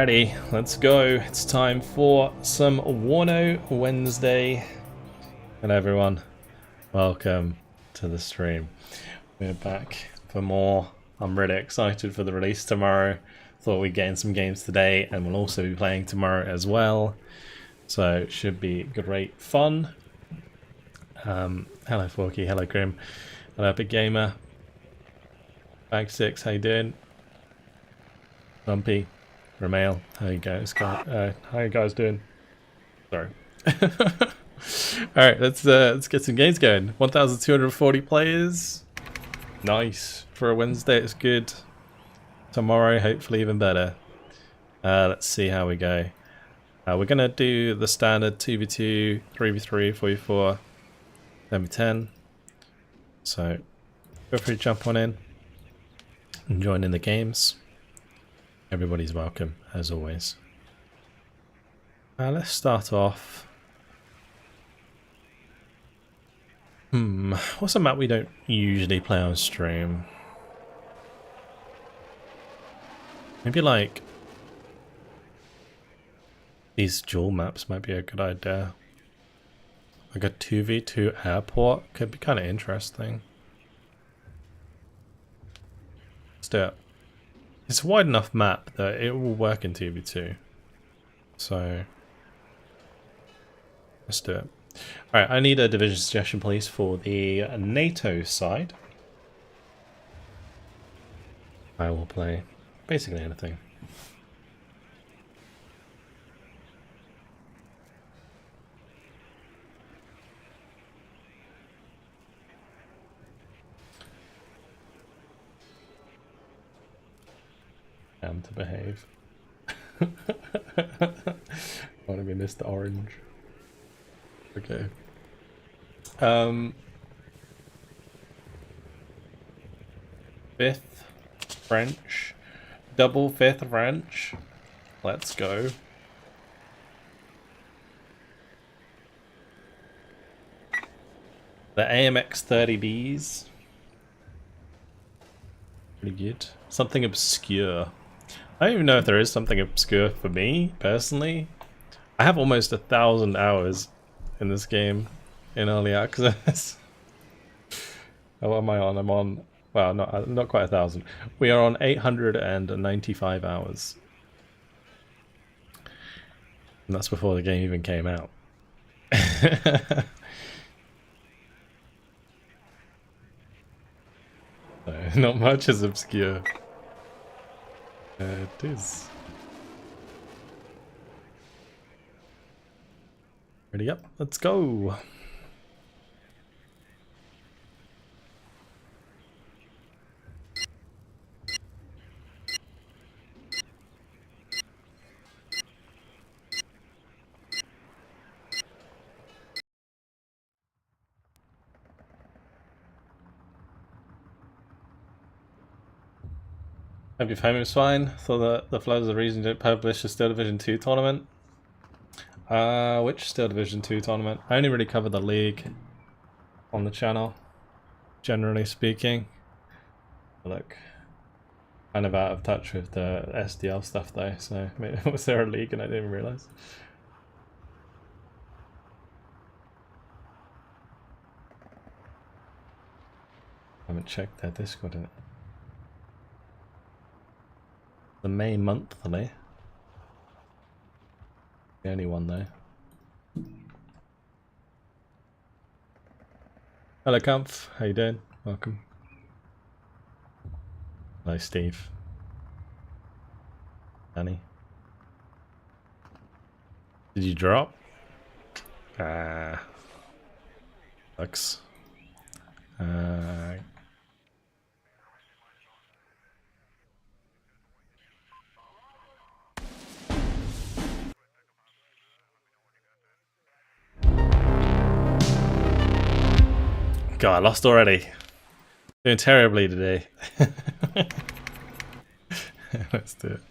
Alrighty, let's go. It's time for some WARNO Wednesday. Hello everyone, welcome to the stream. We're back for more. I'm really excited for the release tomorrow. Thought we'd get in some games today, and we'll also be playing tomorrow as well. So it should be great fun. Hello Forky, hello Grim, hello Epic Gamer. Bag 6, how you doing? Bumpy. Ramail, how you guys doing? Sorry. Alright, let's get some games going. 1,240 players. Nice. For a Wednesday it's good. Tomorrow hopefully even better. Let's see how we go. We're gonna do the standard 2v2, 3v3, 4v4, 10v10. So feel free to jump on in and join in the games. Everybody's welcome, as always. Let's start off. What's a map we don't usually play on stream? Maybe like these dual maps might be a good idea. Like a 2v2 airport could be kind of interesting. Let's do it. It's a wide enough map that it will work in 2v2. So let's do it. Alright, I need a division suggestion please for the NATO side. I will play basically anything. To behave. I want to be Mr. Orange. Okay. Fifth French. Double fifth French. Let's go. The AMX 30Bs. Pretty good. Something obscure. I don't even know if there is something obscure for me, personally. I have almost 1,000 hours in this game in early access. Oh, what am I on? I'm on, well, not quite 1,000. We are on 895 hours. And that's before the game even came out. So, not much is obscure. It is. Ready up, let's go. Hope your phone was fine. Thought that the flood was the reason you didn't publish the Steel Division 2 tournament. Which Steel Division 2 tournament? I only really cover the league on the channel, generally speaking. Look, kind of out of touch with the SDL stuff though, so was there a league and I didn't realise? I haven't checked their Discord in it. The May monthly. The only one though. Hello Kampf, how you doing? Welcome. Hello Steve. Danny. Did you drop? Sucks. God, I lost already. Doing terribly today. Let's do it.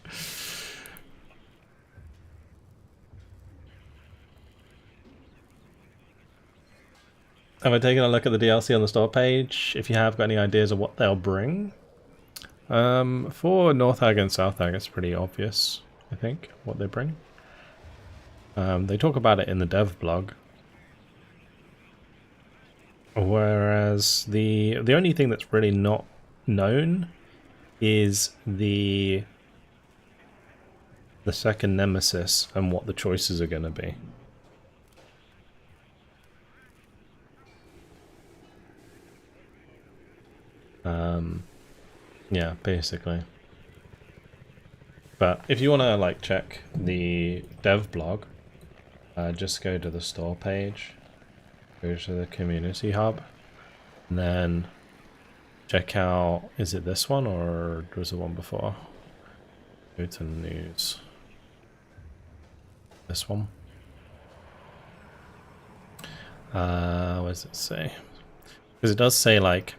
Have I taken a look at the DLC on the store page? If you have got any ideas of what they'll bring? For North Hag and South Hag, it's pretty obvious I think, what they bring. They talk about it in the dev blog. Whereas the only thing that's really not known is the second nemesis and what the choices are going to be. Yeah, basically. But if you want to like check the dev blog, just go to the store page, go to the community hub, and then check out, is it this one or was it one before? Go to news. This one. What does it say? Because it does say like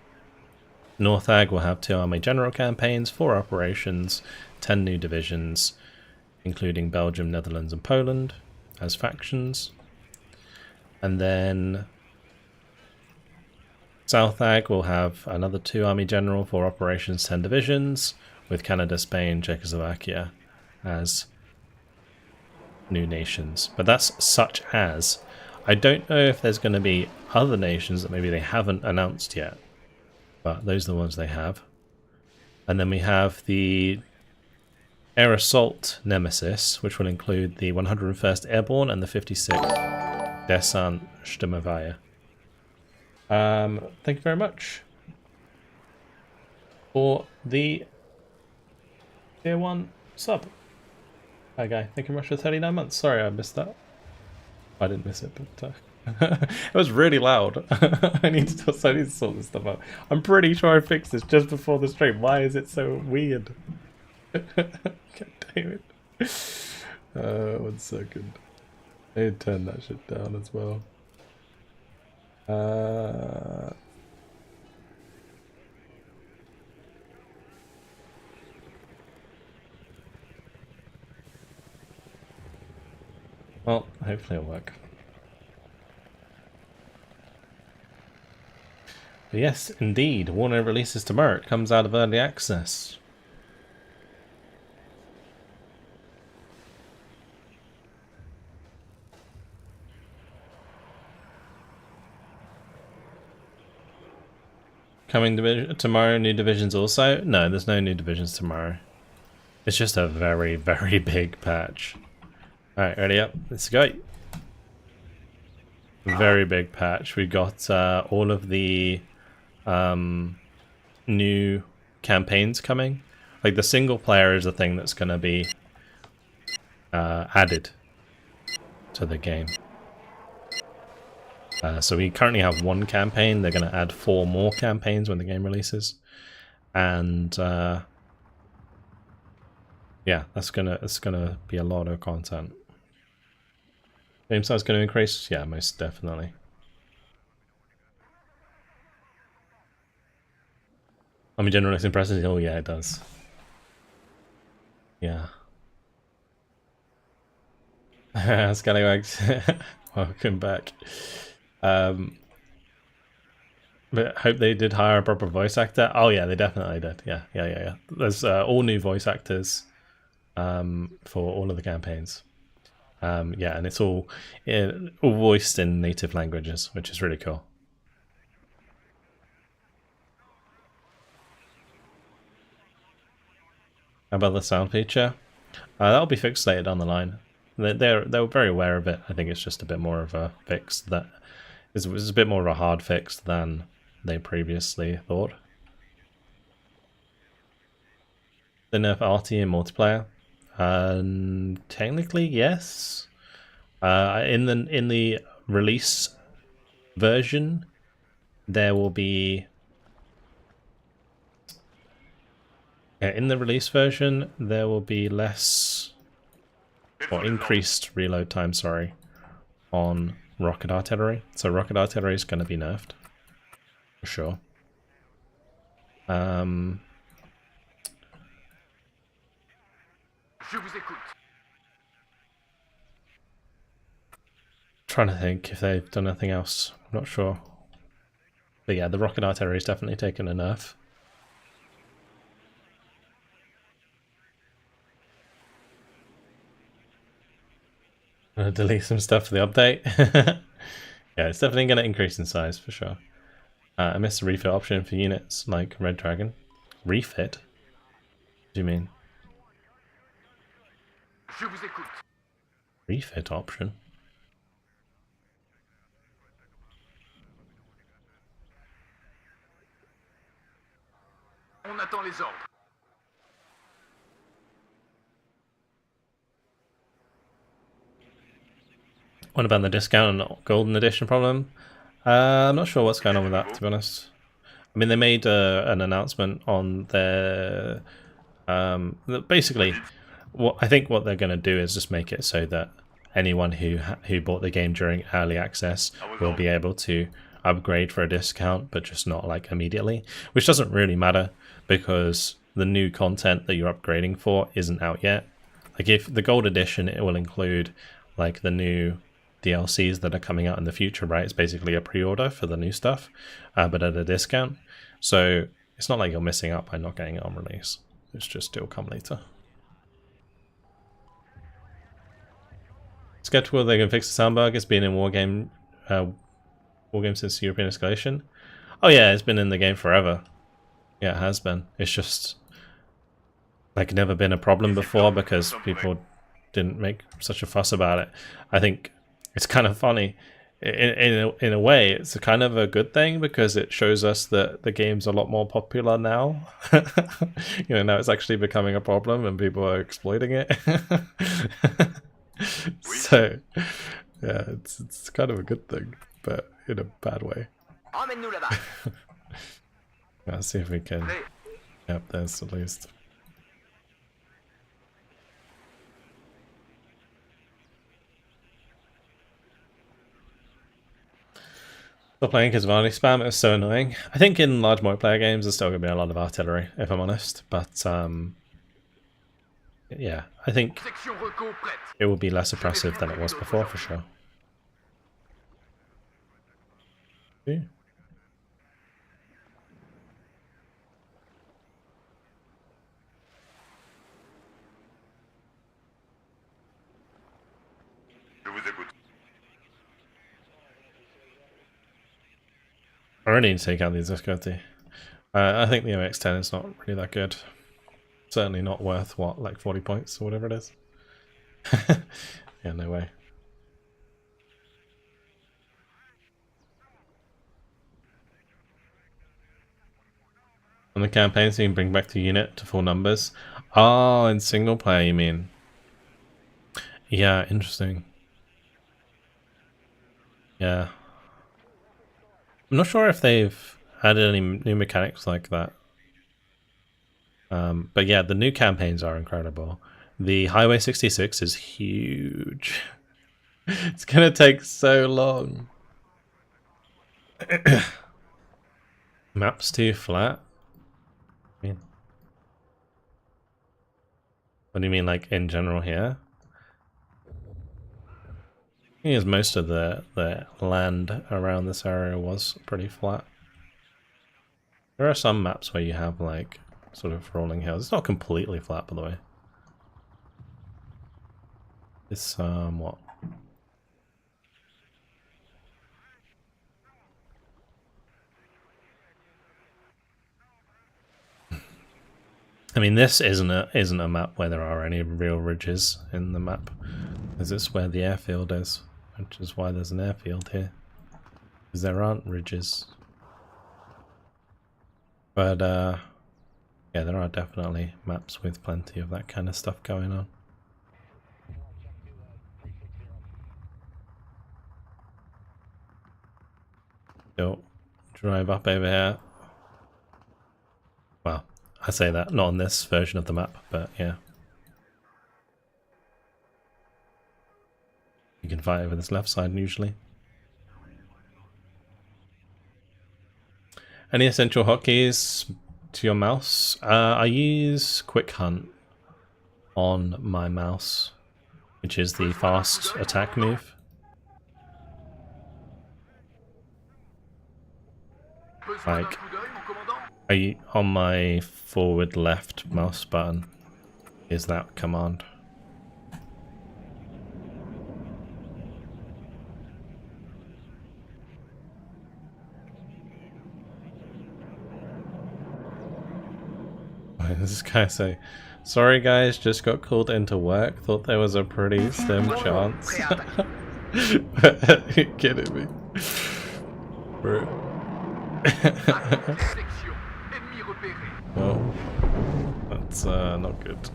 North Ag will have 2 Army General campaigns, 4 operations, 10 new divisions, including Belgium, Netherlands and Poland as factions. And then South Ag will have another 2 Army General, 4 operations, 10 divisions, with Canada, Spain, Czechoslovakia as new nations. But that's such as. I don't know if there's going to be other nations that maybe they haven't announced yet. But those are the ones they have. And then we have the Air Assault Nemesis, which will include the 101st Airborne and the 56th Descent Sturmwehr. Thank you very much for the Tier 1 sub. Hi guy, thank you very much for 39 months. Sorry I missed that. I didn't miss it, but it was really loud. I need to sort this stuff out. I'm pretty sure I fixed this just before the stream. Why is it so weird? God damn it. 1 second. I need to turn that shit down as well. Well, hopefully it'll work. But yes, indeed, WARNO releases tomorrow. It comes out of early access. Coming tomorrow, new divisions also? No, there's no new divisions tomorrow. It's just a very, very big patch. Alright, ready up? Let's go. Very big patch. We got all of the new campaigns coming. Like the single player is a thing that's going to be added to the game. So we currently have 1 campaign. They're going to add 4 more campaigns when the game releases, and yeah, it's gonna be a lot of content. Game size going to increase? Yeah, most definitely. I mean, general impressions. Oh yeah, it does. Yeah. Scallywags, welcome back. But hope they did hire a proper voice actor. Oh yeah, they definitely did. Yeah. There's all new voice actors for all of the campaigns. Yeah, and it's all voiced in native languages, which is really cool. How about the sound feature? That'll be fixed later down the line. They're very aware of it. I think it's just a bit more of a fix that is a bit more of a hard fix than they previously thought. The nerf RT in multiplayer? Technically, yes. In the release version, there will be. In the release version, there will be less or increased reload time. Sorry, on rocket artillery. So rocket artillery is going to be nerfed for sure. Trying to think if they've done anything else. I'm not sure. But yeah, the rocket artillery is definitely taken a nerf. I'm gonna delete some stuff for the update. Yeah, it's definitely gonna increase in size for sure. I missed the refit option for units like Red Dragon. Refit? What do you mean? Refit option? On attend les ordres. What about the discount and golden edition problem? I'm not sure what's going on with that, to be honest. I mean, they made an announcement on their... basically, I think what they're going to do is just make it so that anyone who bought the game during early access will be able to upgrade for a discount, but just not like immediately, which doesn't really matter because the new content that you're upgrading for isn't out yet. Like if the gold edition, it will include like the new DLCs that are coming out in the future, right? It's basically a pre-order for the new stuff, but at a discount. So it's not like you're missing out by not getting it on release. It's just it'll come later. Skeptical they can fix the sound bug. It's been in Wargame since European escalation. Oh yeah, it's been in the game forever. Yeah, it has been. It's just like never been a problem before because people didn't make such a fuss about it. I think it's kind of funny. In a way, it's kind of a good thing because it shows us that the game's a lot more popular now. You know, now it's actually becoming a problem and people are exploiting it. So, yeah, it's kind of a good thing, but in a bad way. Let's see if we can. Yep, there's at least. Still playing because of army spam, it was so annoying. I think in large multiplayer games there's still going to be a lot of artillery, if I'm honest, but yeah, I think it will be less oppressive than it was before for sure. Yeah. I really need to take out the difficulty. I think the OX10 is not really that good. Certainly not worth, what, like 40 points or whatever it is? Yeah, no way. On the campaign, so you can bring back the unit to full numbers. Oh, in single player, you mean? Yeah, interesting. Yeah. I'm not sure if they've added any new mechanics like that. But yeah, the new campaigns are incredible. The Highway 66 is huge. It's gonna take so long. Map's too flat? I mean, what do you mean, like in general here? I think most of the land around this area was pretty flat. There are some maps where you have like sort of rolling hills. It's not completely flat, by the way. It's what? I mean, this isn't a map where there are any real ridges in the map, because it's where the airfield is, which is why there's an airfield here, because there aren't ridges. But yeah, there are definitely maps with plenty of that kind of stuff going on. So, drive up over here. Well, I say that, not on this version of the map, but yeah. You can fight over this left side usually. Any essential hotkeys to your mouse? I use Quick Hunt on my mouse, which is the fast attack move. Like, on my forward left mouse button is that command. This guy say, sorry guys, just got called into work. Thought there was a pretty slim chance. You're kidding me. Bro. Section. Ennemi repéré. Well, that's not good.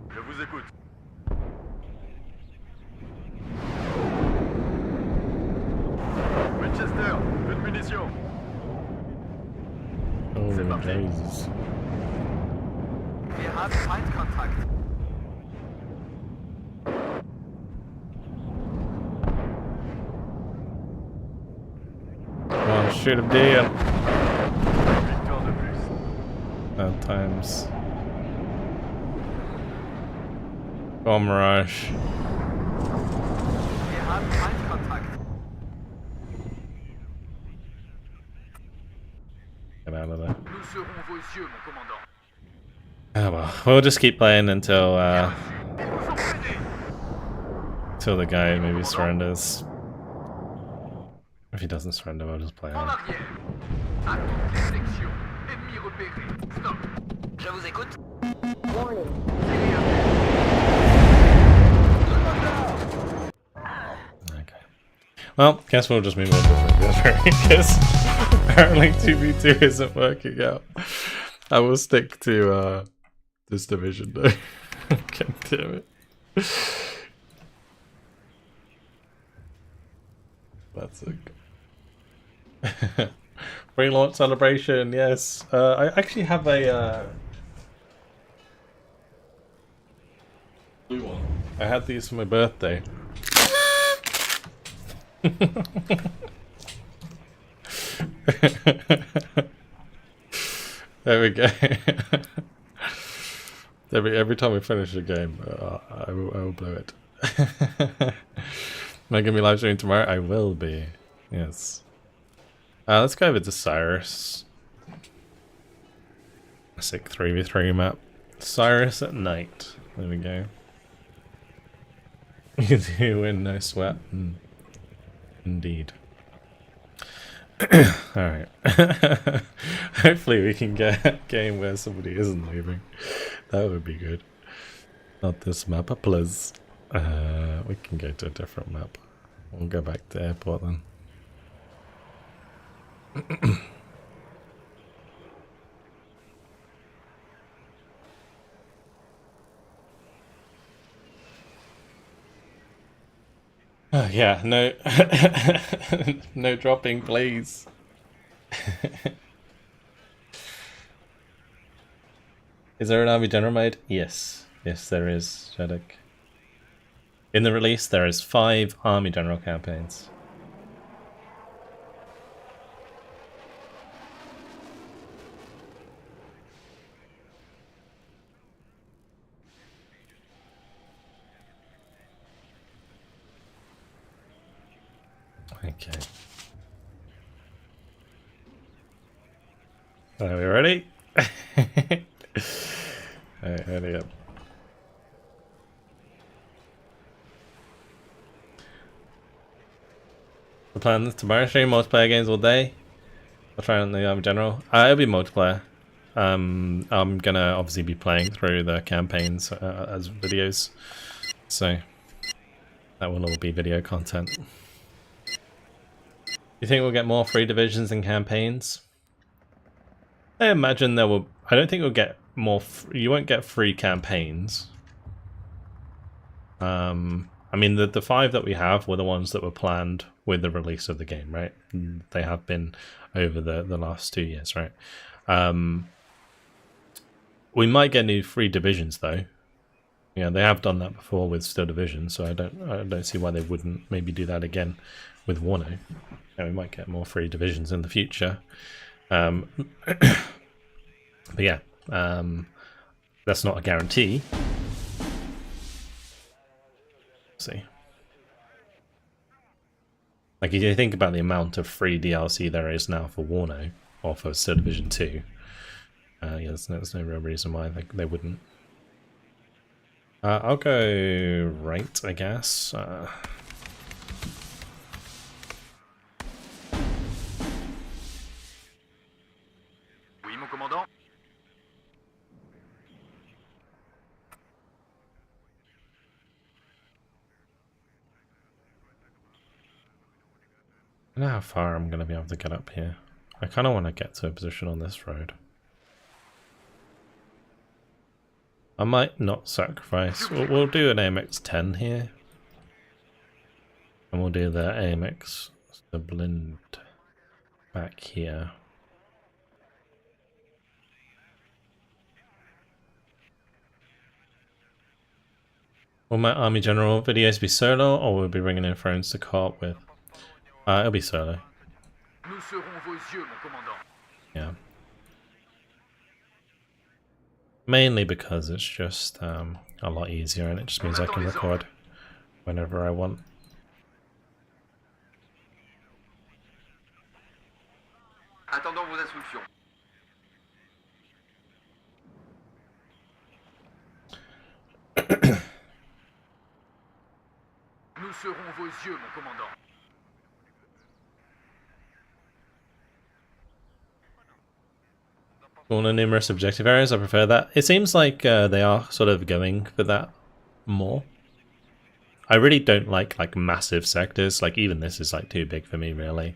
Je vous écoute. Winchester, peu de munitions. Oh, C'est parti. Jesus. Wir haben Feindkontakt. Come on, shoot him down. Victoire de plus. Bad times. Bomb rush. Wir haben Feindkontakt. Get out of there. Nous serons vos yeux, mon commandant. Oh well, we'll just keep playing until Ils vous ont freinés. the guy maybe surrenders. If he doesn't surrender, we'll just play En on. arrière. À toutes les sections. Ennemi repéré. Stop. Je vous écoute. Okay. Well, guess we'll just move on to because apparently 2v2 isn't working out. I will stick to this division though. God damn it. That's a pre-launch celebration, yes. I actually have a blue one. I had these for my birthday. There we go. every time we finish a game, I will blow it. Am I gonna be live streaming tomorrow? I will be. Yes. Let's go over to Cyrus. Sick 3v3 map. Cyrus at night. There we go. You do win, no sweat. Indeed. Alright. Hopefully we can get a game where somebody isn't leaving. That would be good. Not this map, please. We can go to a different map. We'll go back to airport then. Oh yeah, no no dropping please. Is there an army general mode? Yes. Yes there is, Shadok. In the release there is 5 army general campaigns. Okay. Are we ready? Alright, hurry up. The plan is tomorrow stream multiplayer games all day. I'll try on the Army General. It'll be multiplayer. I'm gonna obviously be playing through the campaigns as videos. So that will all be video content. You think we'll get more free divisions and campaigns? I imagine there will. I don't think we'll get more. You won't get free campaigns. I mean, the 5 that we have were the ones that were planned with the release of the game, right? They have been over the last 2 years, right? We might get new free divisions though. Yeah, they have done that before with Still Division, so I don't see why they wouldn't maybe do that again with WARNO. Yeah, we might get more free divisions in the future. But yeah, that's not a guarantee. Let's see. Like, if you think about the amount of free DLC there is now for WARNO, or for Still Division 2, yeah, there's no real reason why they wouldn't. I'll go right, I guess. Oui, mon commandant. don't know how far I'm going to be able to get up here. I kind of want to get to a position on this road. I might not sacrifice. We'll do an AMX 10 here. And we'll do the AMX blend back here. Will my army general videos be solo, or will we be bringing in friends to co-op with? It'll be solo. Nous serons vos yeux, mon commandant. Yeah. Mainly because it's just a lot easier, and it just means I can record whenever I want. Attendons vos instructions. Nous serons vos yeux, mon commandant. On the numerous objective areas, I prefer that. It seems like they are sort of going for that more. I really don't like massive sectors. Like even this is like too big for me, really.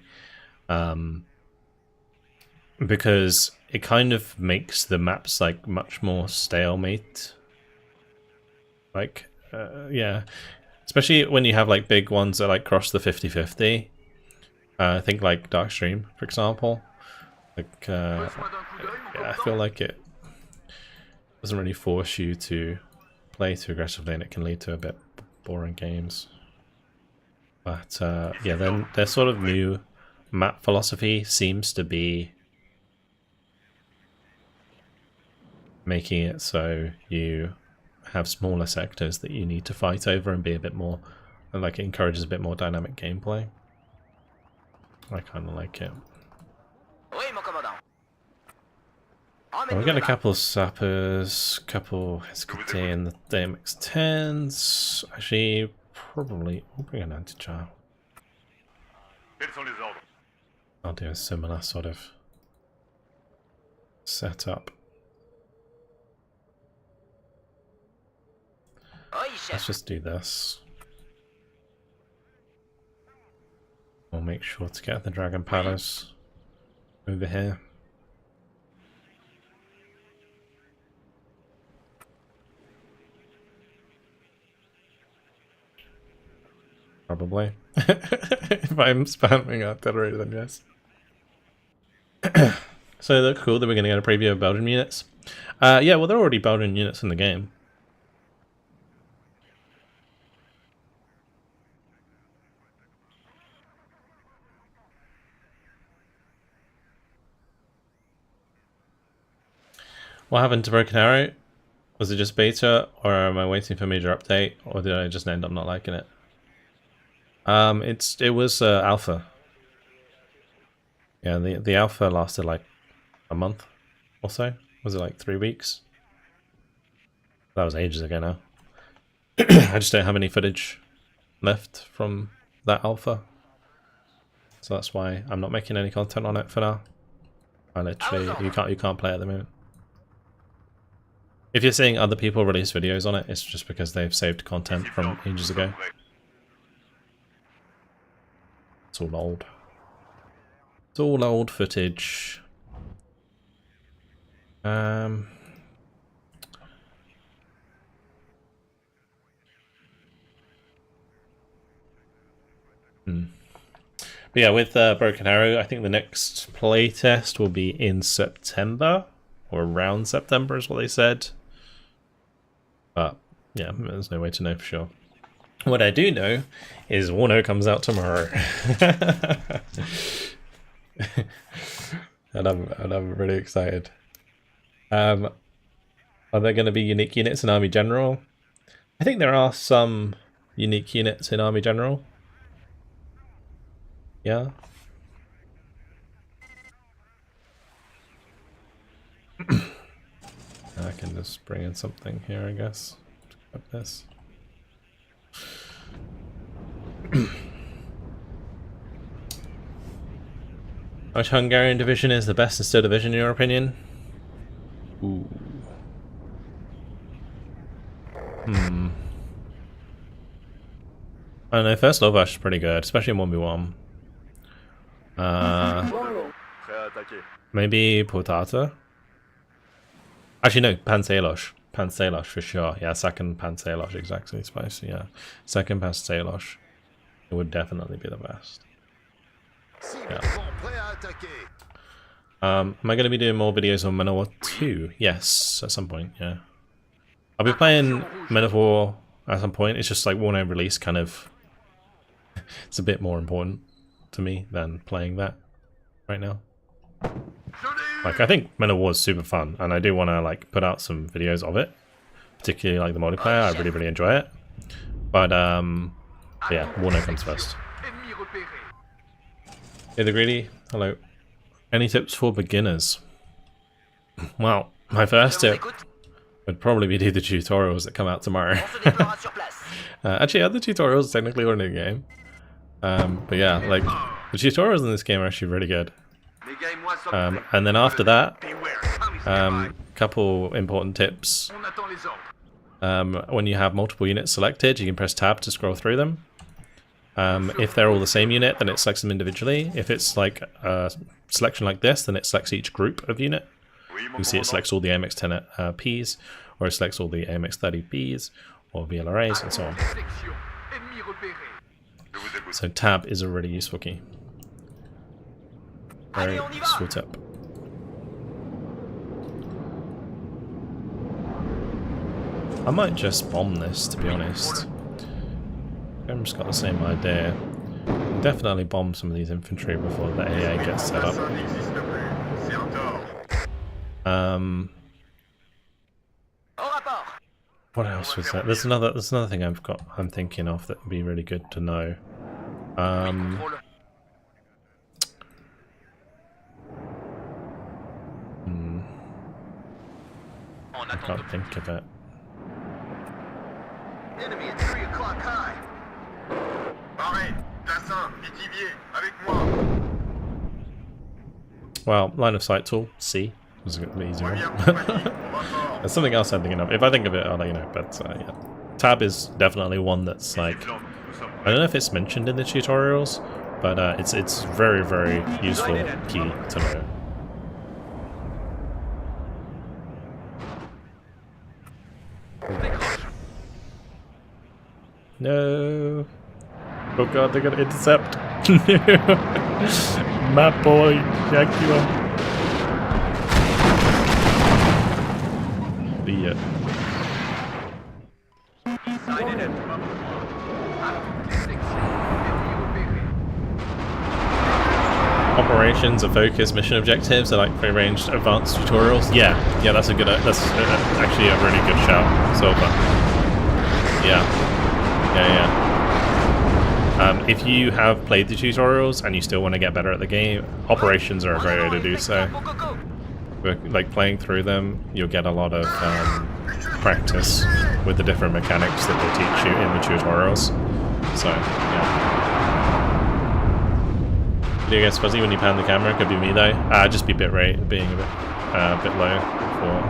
Because it kind of makes the maps like much more stalemate. Like, yeah. Especially when you have like big ones that like cross the 50-50. I think like Darkstream, for example. Like, yeah, I feel like it doesn't really force you to play too aggressively, and it can lead to a bit boring games. But yeah, then their sort of new map philosophy seems to be making it so you have smaller sectors that you need to fight over and be a bit more, and like it encourages a bit more dynamic gameplay. I kind of like it. We're getting a couple of sappers, couple Hescate and the DMX 10s. Actually, probably we'll bring an anti-char. I'll do a similar sort of setup. Let's just do this. We'll make sure to get the Dragon Palace over here. Probably. If I'm spamming artillery, then yes. So they're cool that we're going to get a preview of Belgian units. Yeah, well, they're already Belgian units in the game. What happened to Broken Arrow? Was it just beta, or am I waiting for a major update, or did I just end up not liking it? It was alpha. Yeah, the alpha lasted like a month or so. Was it like 3 weeks? That was ages ago now. I just don't have any footage left from that alpha, so that's why I'm not making any content on it for now. I literally you can't play at the moment. If you're seeing other people release videos on it, it's just because they've saved content from ages ago. It's all old. It's all old footage. But yeah, with Broken Arrow, I think the next playtest will be in September, or around September is what they said. But yeah, there's no way to know for sure. What I do know is WARNO comes out tomorrow. and I'm really excited. Are there going to be unique units in Army General? I think there are some unique units in Army General. Yeah. I can just bring in something here, I guess. Grab this. Which Hungarian division is the best in Still Division in your opinion? Ooh. I don't know, First Lovash is pretty good, especially in 1v1. Maybe Potata? Actually, no, Panselosh. Panselosh for sure. Yeah, second Panselosh, exactly. Spicy, yeah. Second Panselosh. It would definitely be the best. Yeah. Am I going to be doing more videos on Men of War 2? Yes, at some point, yeah. I'll be playing Men of War at some point. It's just like WARNO release kind of... it's a bit more important to me than playing that right now. Like, I think Men of War is super fun, and I do want to like put out some videos of it. Particularly like the multiplayer, I really, really enjoy it. But, yeah, WARNO comes first. Hey, the Greedy. Hello. Any tips for beginners? Well, my first tip would probably be do the tutorials that come out tomorrow. Actually, other tutorials technically are in the game. But yeah, like, the tutorials in this game are actually really good. And then after that, couple important tips. When you have multiple units selected, you can press tab to scroll through them. If they're all the same unit, then it selects them individually. If it's like a selection like this, then it selects each group of unit. You can see it selects all the AMX-10 Ps, or it selects all the AMX-30 Bs, or VLRAs, and so on. So tab is a really useful key. Very useful tip. I might just bomb this, to be honest. I've just got the same idea. I'll definitely bomb some of these infantry before the AA gets set up. What else was that? There's another thing I'm thinking of that would be really good to know. I can't think of it. Enemy at 3 o'clock high. Well, line of sight tool, C, was a bit easier. There's something else I'm thinking of. If I think of it, I'll let you know. But yeah, tab is definitely one that's like, I don't know if it's mentioned in the tutorials, but it's very, very useful key to know. No. Oh god, they're gonna intercept. My boy, Jaguar. Be it. Operations are focus mission objectives are like pre-arranged advanced tutorials. Yeah, that's a good. That's actually a really good shout. So far. Yeah. If you have played the tutorials and you still want to get better at the game, operations are a great way to do so. Like playing through them, you'll get a lot of practice with the different mechanics that they teach you in the tutorials. So, yeah. Video gets fuzzy when you pan the camera, could be me though. Just be bitrate being a bit low for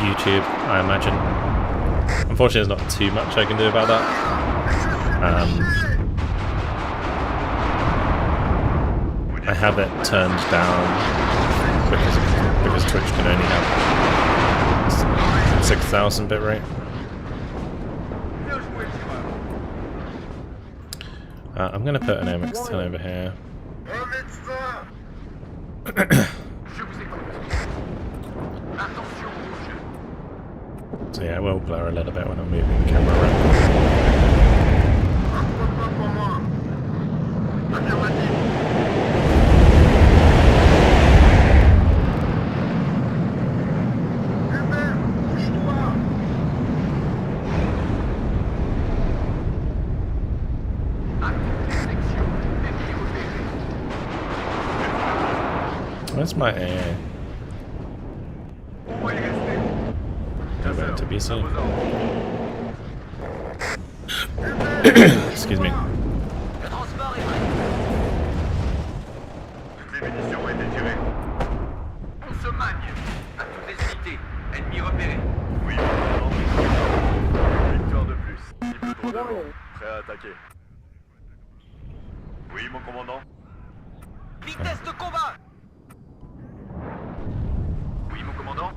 YouTube, I imagine. Unfortunately, there's not too much I can do about that. I have it turned down because Twitch can only have 6,000 bitrate. I'm going to put an AMX-10 over here. So yeah, it will blur a little bit when I'm moving the camera around. Where's my AA? Nowhere to be seen. Excuse me. On se magne. À toutes les unités. Ennemi repéré. Oui. Victoire de plus. Cible droit devant. Prêt à attaquer. Oui, mon commandant. Vitesse de combat. Oui, mon commandant.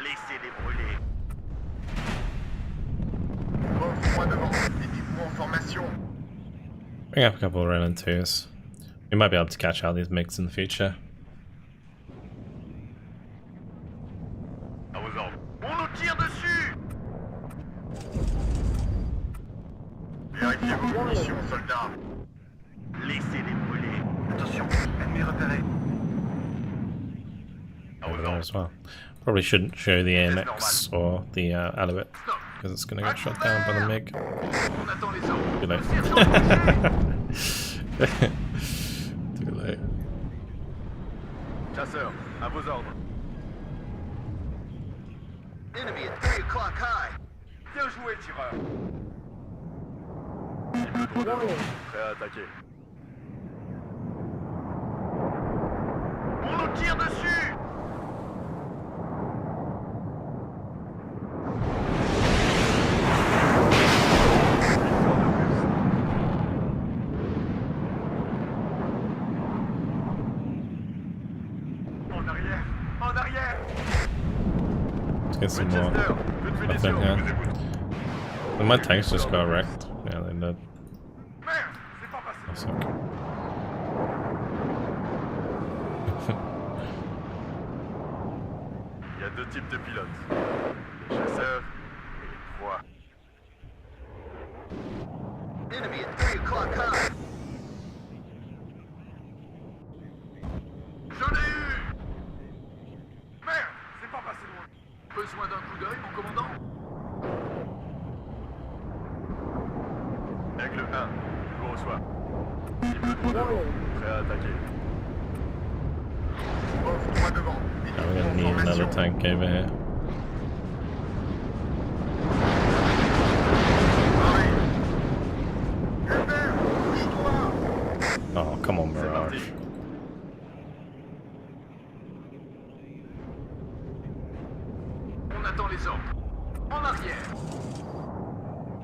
Laissez-les brûler. Offre-moi devant. Mettez-vous en formation. Bring up a couple of Renan 2s. We might be able to catch out these MiGs in the future. À vos ordres. On nous tire dessus. Vérifiez vos munitions, soldats. Laissez-les brûler. Attention, ennemi repéré. À Over vos there ordres. as well. Probably shouldn't show the AMX or the Alouette because it's going to get shot down by the MiG. On attend les ordres. Too late. Sergent, Too late. Chasseurs, à vos ordres. enemy at 3 o'clock high. Bien joué, tireur. Cible droit devant. Prêt à attaquer. On nous tire dessus. En arrière. En arrière. Let's get some more Winchester, peu de up in munitions, here. je vous écoute. And my tanks just got wrecked. Yeah, they did. Merde, c'est pas passé. That's okay. Il y a deux types de pilotes. Les chasseurs et les proies. Enemy at 3 o'clock high. Je l'ai eu. Merde, c'est pas passé loin. Besoin d'un coup d'œil, mon commandant? Aigle 1, je vous reçois. Cible droit devant, prêt à attaquer. Offre-moi devant. Now we're Mettez-vous gonna en need another formation. tank over here. Pareil. Hubert, bouge-toi. Oh, come on, C'est parti. Mirage. On attend les ordres. En arrière.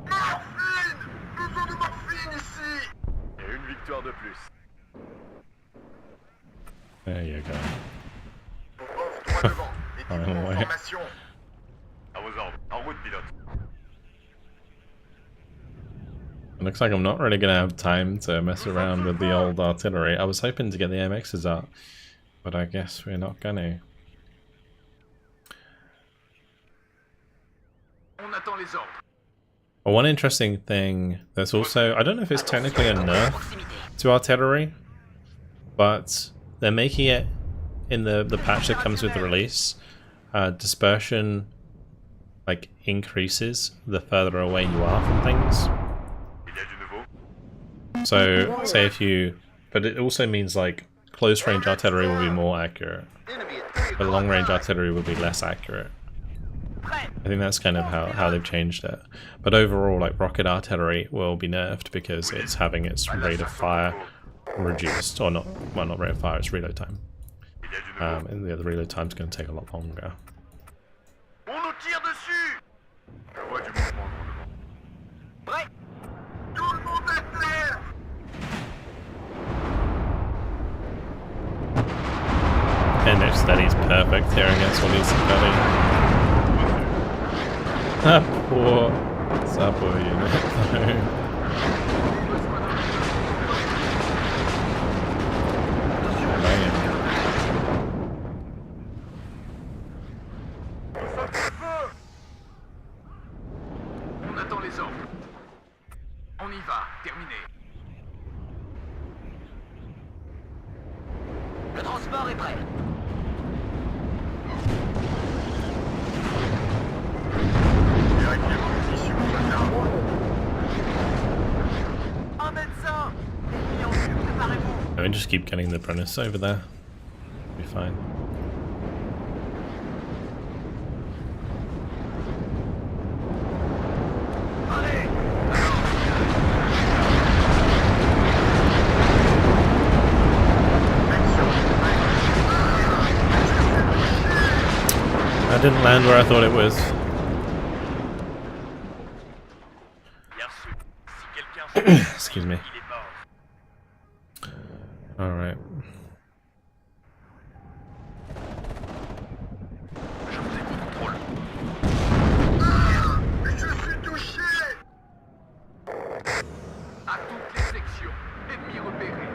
Morphine. Besoin de morphine ici. Et une victoire de plus. There you go. Offre-moi devant. Mettez-vous en Ouais. formation. À vos ordres. En route, pilote. It looks like I'm not really gonna have time to mess around with the old artillery. I was hoping to get the MXs out, but I guess we're not gonna. On attend les ordres. Well, one interesting thing, there's also, I don't know if it's technically a nerf to artillery, but they're making it in the patch that comes with the release. Dispersion like increases the further away you are from things. Il y a du nouveau. So say if you, but it also means like close range artillery will be more accurate, Enemy at 3 but o'clock long range high. artillery will be less accurate. Prêt. I think that's kind of how they've changed it. But overall, like rocket artillery will be nerfed because it's having its rate of fire reduced, or not, well, not rate of fire, it's reload time. Il y a du nouveau. And the reload time's going to take a lot longer. On nous tire dessus. Je vois du mouvement devant. Prêt. Tout le monde à terre. And if steady's perfect here against all these steady. That poor Sabo unit. On attend les ordres. On y va. Terminé. Le transport est prêt. Vérifiez vos munitions, soldats. Un médecin. Ennemi en vue. Préparez-vous. I mean, just keep getting the Brennus over there. Be fine. Allez. That didn't land where I thought it was. Bien reçu. Si quelqu'un se Excuse me. il est mort. Alright. Je vous écoute, contrôle. Je suis touché. À toutes les sections. Ennemi repéré.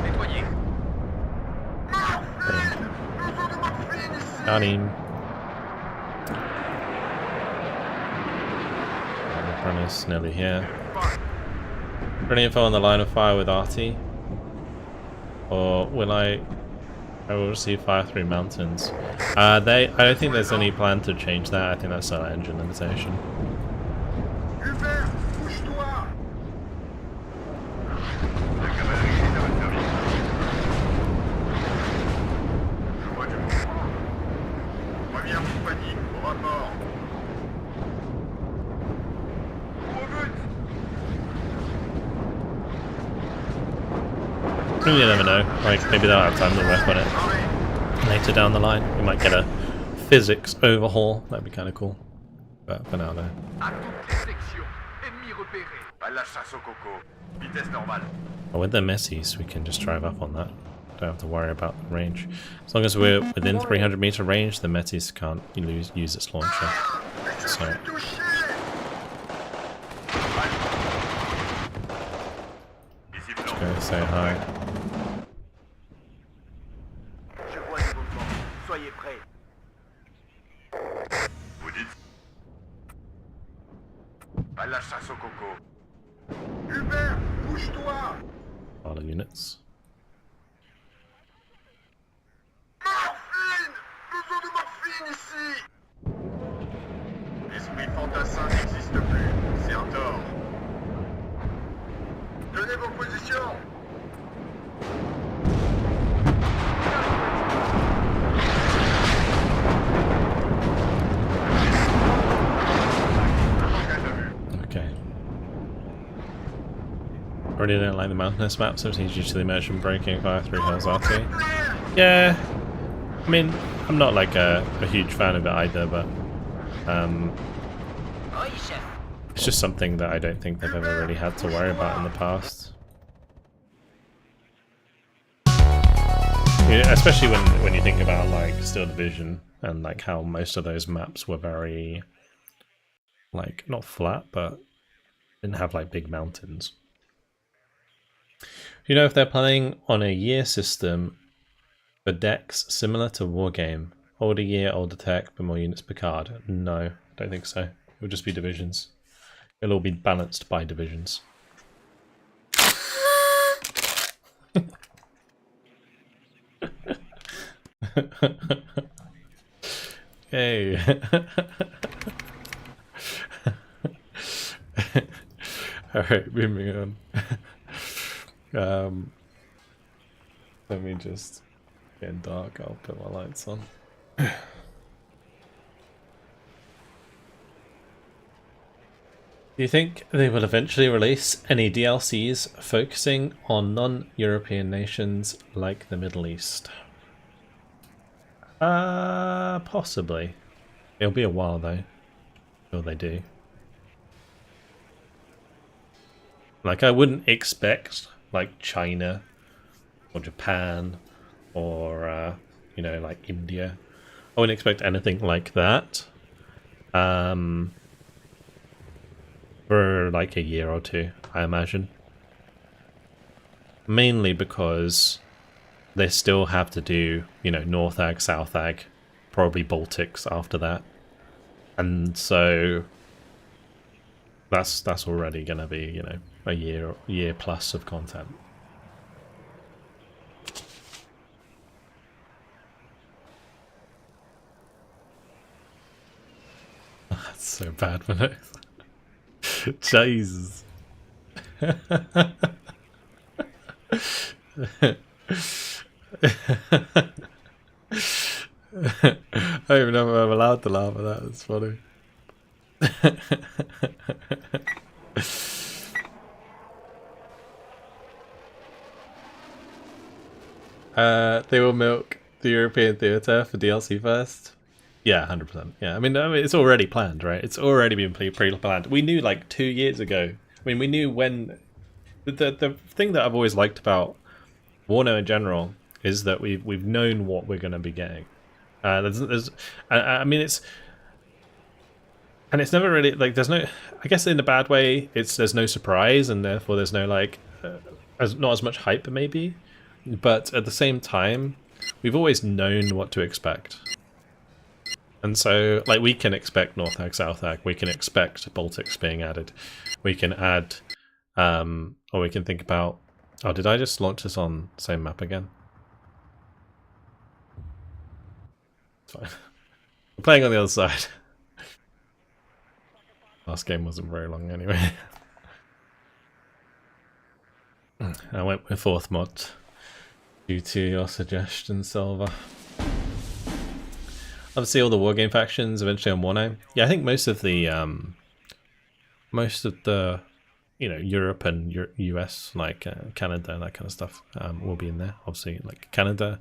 Nettoyé. Besoin de morphine ici. Got him. Apprentice nearly here. Any info on the line of fire with RT? Or will I will receive fire through mountains? I don't think there's any plan to change that. I think that's our engine limitation. Hubert, bouge-toi. La cavalerie est à votre service. Je vois du mouvement. Première compagnie, au rapport. Au but. You never know. Like, maybe they'll have time to work on it Arrête. later down the line. We might get a physics overhaul. That'd be kind of cool. But for now, though. À toutes les sections. Ennemi repéré. À la chasse au coco. Vitesse normale. But with the Messies, we can just drive up on that. Don't have to worry about the range. As long as we're within 300 meter range, the Metis can't use its launcher. Je So, suis touché. Ici let's blanc. go say hi. Je vois du mouvement. Soyez prêts. Vous dites? À la chasse au coco. Hubert, bouge-toi. All the units. Morphine. Besoin de morphine ici. L'esprit fantassin n'existe plus. C'est un tort. Tenez vos positions. Okay. Already don't like the mountainous map, so it's easier to the immersion breaking fire through hills RT. Yeah, I mean, I'm not like a huge fan of it either, but Oui, chef. it's just something that I don't think they've ever really had to worry about in the past. Yeah, especially when you think about like Steel Division and like how most of those maps were very like not flat, but didn't have like big mountains. You know, if they're planning on a year system for decks similar to Wargame, older year, older tech, but more units per card? No, don't think so. It'll just be divisions. It'll all be balanced by divisions. Hey. Alright, moving on. Let me just get dark, I'll put my lights on. Do you think they will eventually release any DLCs focusing on non-European nations like the Middle East? Possibly. It'll be a while though. Sure they do. Like, I wouldn't expect like China or Japan or you know, like India. I wouldn't expect anything like that for like a year or two, I imagine. Mainly because they still have to do, you know, North Ag, South Ag, probably Baltics after that. And so that's already going to be, you know, a year plus of content. That's so bad, man. Jesus. I don't even know if I'm allowed to laugh at that. It's funny. They will milk the European theatre for DLC first. Yeah, 100%. Yeah, I mean, it's already planned, right? It's already been pre-planned. We knew like 2 years ago. I mean, we knew when. The thing that I've always liked about WARNO in general is that we've known what we're going to be getting. I mean, it's never really like there's no. I guess in a bad way, there's no surprise, and therefore there's no like not as much hype maybe. But at the same time, we've always known what to expect. And so, like, we can expect North Ag, South Ag, we can expect Baltics being added. We can add, or we can think about... Oh, did I just launch this on the same map again? It's fine. We're playing on the other side. Last game wasn't very long anyway. I went with 4th mod due to your suggestion, Silver. Obviously, all the wargame factions eventually on WARNO. Yeah, I think most of the you know, Europe and US, like Canada and that kind of stuff, will be in there. Obviously, like Canada,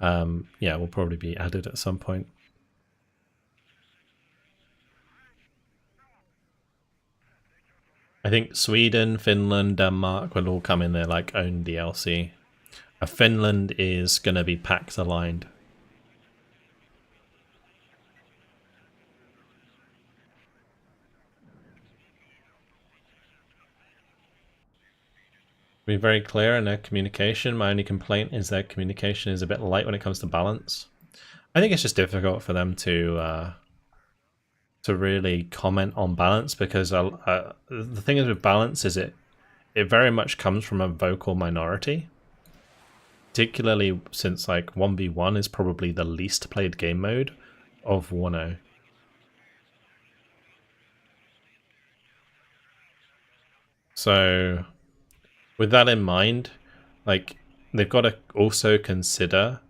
yeah, will probably be added at some point. I think Sweden, Finland, Denmark will all come in there like own DLC. Finland is going to be PAX aligned. Be very clear in their communication. My only complaint is their communication is a bit light when it comes to balance. I think it's just difficult for them to really comment on balance because the thing is with balance is it very much comes from a vocal minority. Particularly since like 1v1 is probably the least played game mode of WARNO. So with that in mind, like they've got to also consider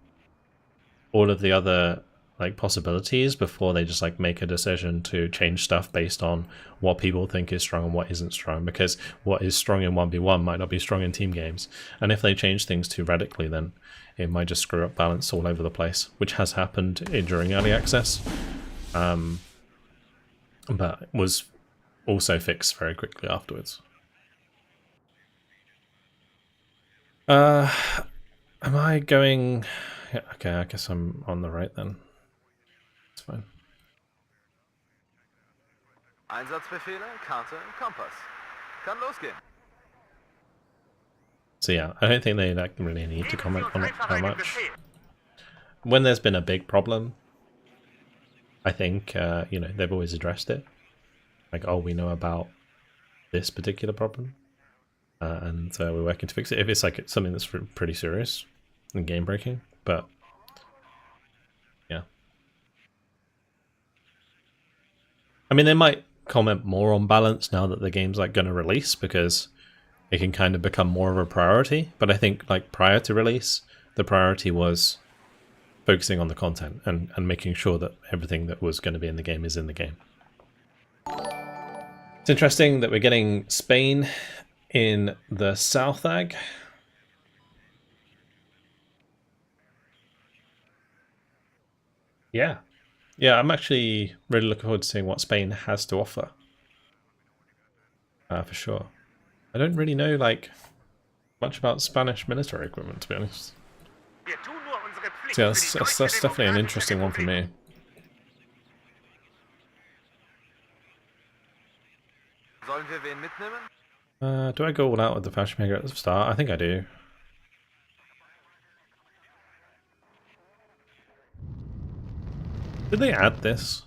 all of the other like possibilities before they just like make a decision to change stuff based on what people think is strong and what isn't strong, because what is strong in 1v1 might not be strong in team games, and if they change things too radically then it might just screw up balance all over the place, which has happened during early access, but was also fixed very quickly afterwards. Am I going... Yeah, okay, I guess I'm on the right then. It's fine. Einsatzbefehle, Karte, Kompass. Kann losgehen. So yeah, I don't think they really need to comment on it that much. When there's been a big problem, I think, you know, they've always addressed it. Like, oh, we know about this particular problem. And we're working to fix it. If it's like something that's pretty serious and game breaking, but yeah. I mean, they might comment more on balance now that the game's like going to release because it can kind of become more of a priority. But I think like prior to release, the priority was focusing on the content and making sure that everything that was going to be in the game is in the game. It's interesting that we're getting Spain in the South Ag. Yeah. Yeah, I'm actually really looking forward to seeing what Spain has to offer. For sure. I don't really know, like, much about Spanish military equipment, to be honest. So yeah, that's definitely an interesting one for me. Sollen wir wen mitnehmen? Do I go all out with the fashion maker at the start? I think I do. Did they add this?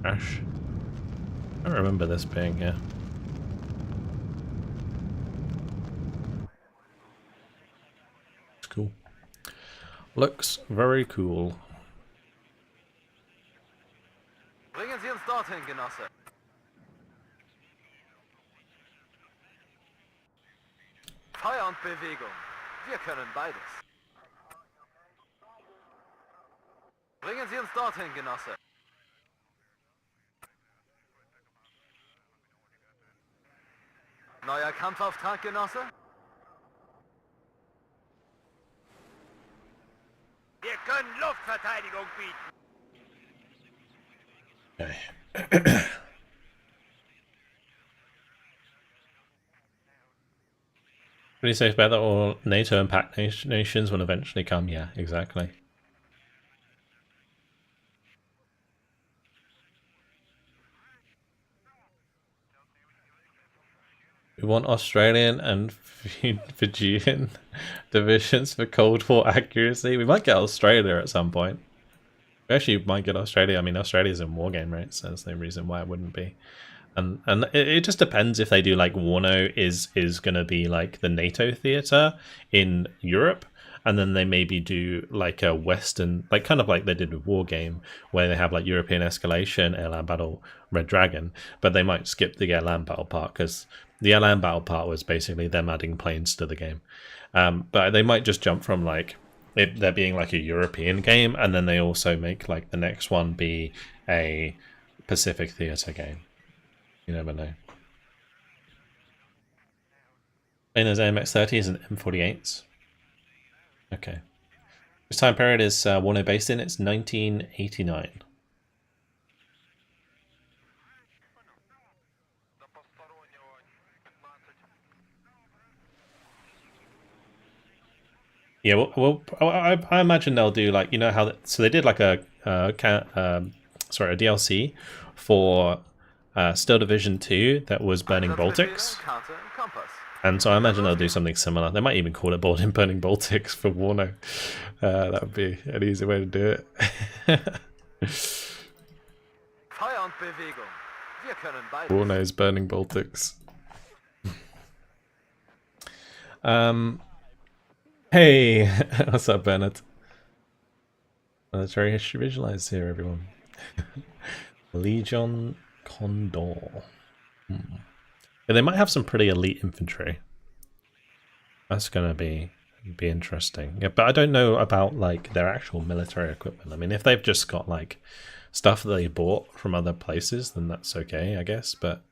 Ash? I don't remember this being here. It's cool. Looks very cool. Bringen Sie uns dorthin, Genosse. Feuer und Bewegung. Wir können beides. Bringen Sie uns dorthin, Genosse. Neuer Kampfauftrag, Genosse? Wir können Luftverteidigung bieten. Okay. Pretty safe bet that all NATO and pact nations will eventually come. Yeah, exactly. We want Australian and Fijian divisions for Cold War accuracy. We might get Australia at some point. We actually might get Australia. I mean, Australia's in war game, right? So there's no reason why it wouldn't be. And it just depends if they do like WARNO is gonna be like the NATO theater in Europe, and then they maybe do like a Western, like kind of like they did with War Game, where they have like European escalation, air land battle, Red Dragon, but they might skip the air land battle part because the air land battle part was basically them adding planes to the game. But they might just jump from like there being like a European game, and then they also make like the next one be a Pacific theater game. You never know. China's AMX-30s and M48s. Okay. Which time period is WARNO based in? It's 1989. Yeah, well, I imagine they'll do like, you know how, so they did like a DLC for Steel Division 2 that was Burning Baltics. And so I imagine they'll do something similar. They might even call it Burning Baltics for WARNO. That would be an easy way to do it. WARNO's Burning Baltics. Hey, what's up, Bennett? Military history visualized here, everyone. Legion Condor. Yeah, they might have some pretty elite infantry. That's gonna be interesting. Yeah, but I don't know about like their actual military equipment. I mean, if they've just got like stuff that they bought from other places, then that's okay, I guess. But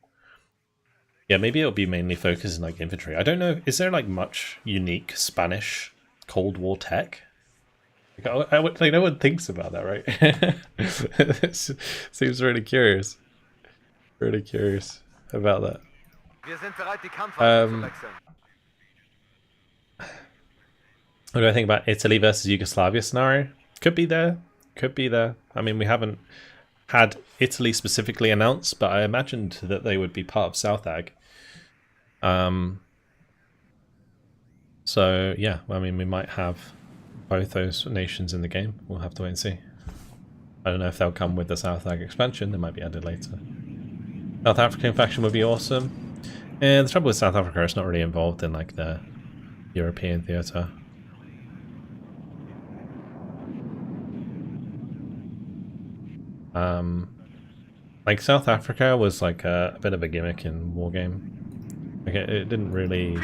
yeah, maybe it'll be mainly focused on like infantry. I don't know. Is there like much unique Spanish Cold War tech? Like, no one thinks about that, right? It seems really curious. Really curious about that. What do I think about Italy versus Yugoslavia scenario? Could be there. Could be there. I mean, we haven't had Italy specifically announced, but I imagined that they would be part of South Ag. So yeah, I mean, we might have both those nations in the game. We'll have to wait and see. I don't know if they'll come with the South Ag expansion. They might be added later. South African faction would be awesome. And the trouble with South Africa, it's not really involved in like the European theater. Like South Africa was like a bit of a gimmick in War Game. Like it didn't really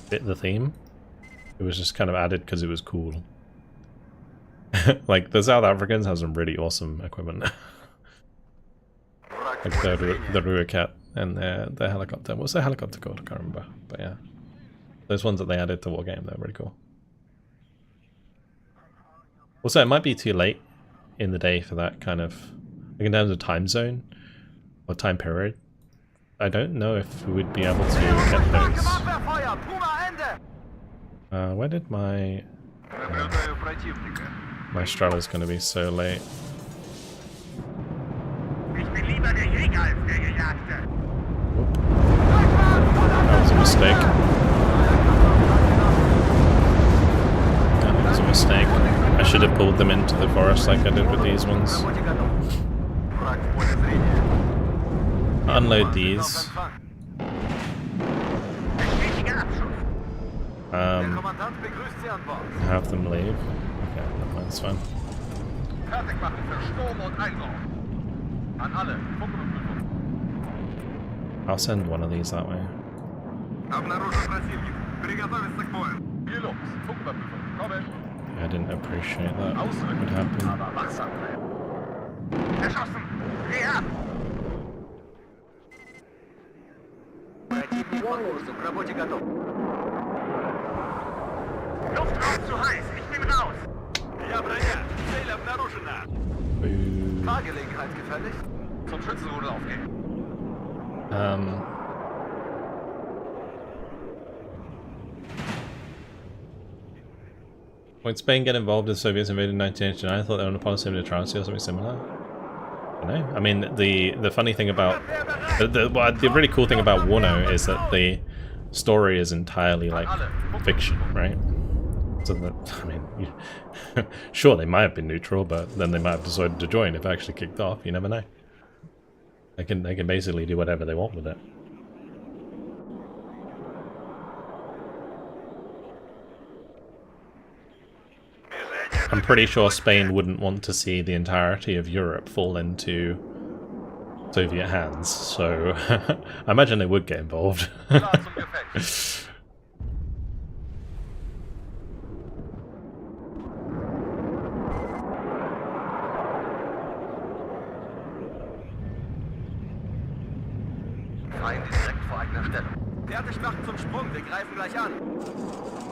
fit the theme. It was just kind of added because it was cool. Like the South Africans have some really awesome equipment. Like the Ruicat and their helicopter. What's their helicopter called? I can't remember. But yeah, those ones that they added to War Game, they're really cool. Also, it might be too late in the day for that kind of, like in terms of time zone or time period. I don't know if we would be able to get those. Where did my Strela's going to be so late? Whoop. That was a mistake. That was a mistake. I should have pulled them into the forest like I did with these ones. Unload these. Have them leave. Okay, that's fine. I'll send one of these that way. I didn't appreciate that would happen. Boo. Fahrgelegenheit gefällig? Zum Schützenrudel aufgehen. When Spain get involved in Soviets invaded in 1989, I thought they were on a policy of neutrality or something similar. I don't know. I mean, the funny thing about the really cool thing about WARNO is that the story is entirely like fiction, right? So that, I mean, sure they might have been neutral, but then they might have decided to join if it actually kicked off. You never know. They can basically do whatever they want with it. I'm pretty sure Spain wouldn't want to see the entirety of Europe fall into Soviet hands, so I imagine they would get involved.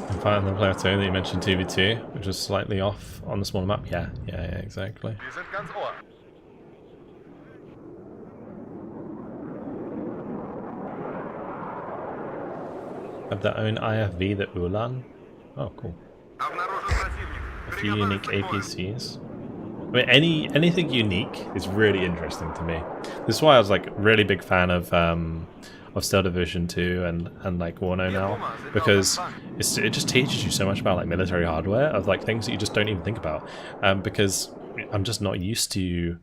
And finally, the player 2 that you mentioned, 2v2, which was slightly off on the smaller map. Yeah, exactly. Wir sind ganz Ohr. Have their own IFV, the Ulan. Oh, cool. A few unique APCs. I mean, anything unique is really interesting to me. This is why I was like really big fan of Steel Division 2 and like WARNO now, because it just teaches you so much about like military hardware, of like things that you just don't even think about, because I'm just not used to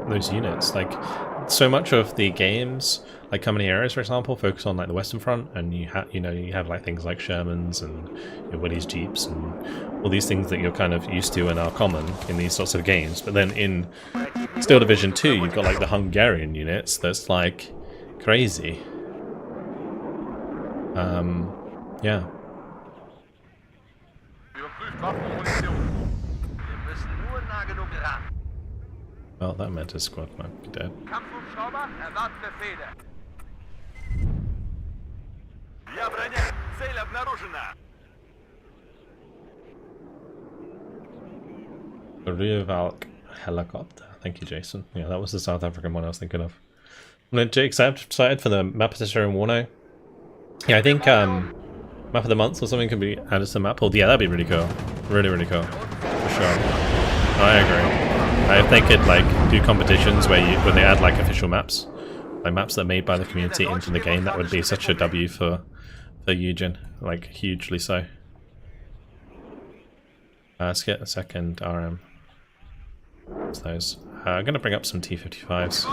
those units. Like, so much of the games, like Company Areas for example, focus on like the Western Front, and you have like things like Shermans and Willys Jeeps and all these things that you're kind of used to and are common in these sorts of games. But then in Steel Division 2 you've got like the Hungarian units that's like crazy. Yeah. Well, that meant his squad might be dead. The Revalk helicopter. Thank you, Jason. Yeah, that was the South African one I was thinking of. And Jake, excited for the map position in WARNO. Yeah, I think map of the month or something could be added to the map pool. Yeah, that'd be really cool. Really cool. For sure. I agree. If they could like do competitions where they add like official maps, like maps that are made by the community into the game, that would be such a W for Eugen, like hugely so. Let's get a second RM. What's those? I'm gonna bring up some T-55s.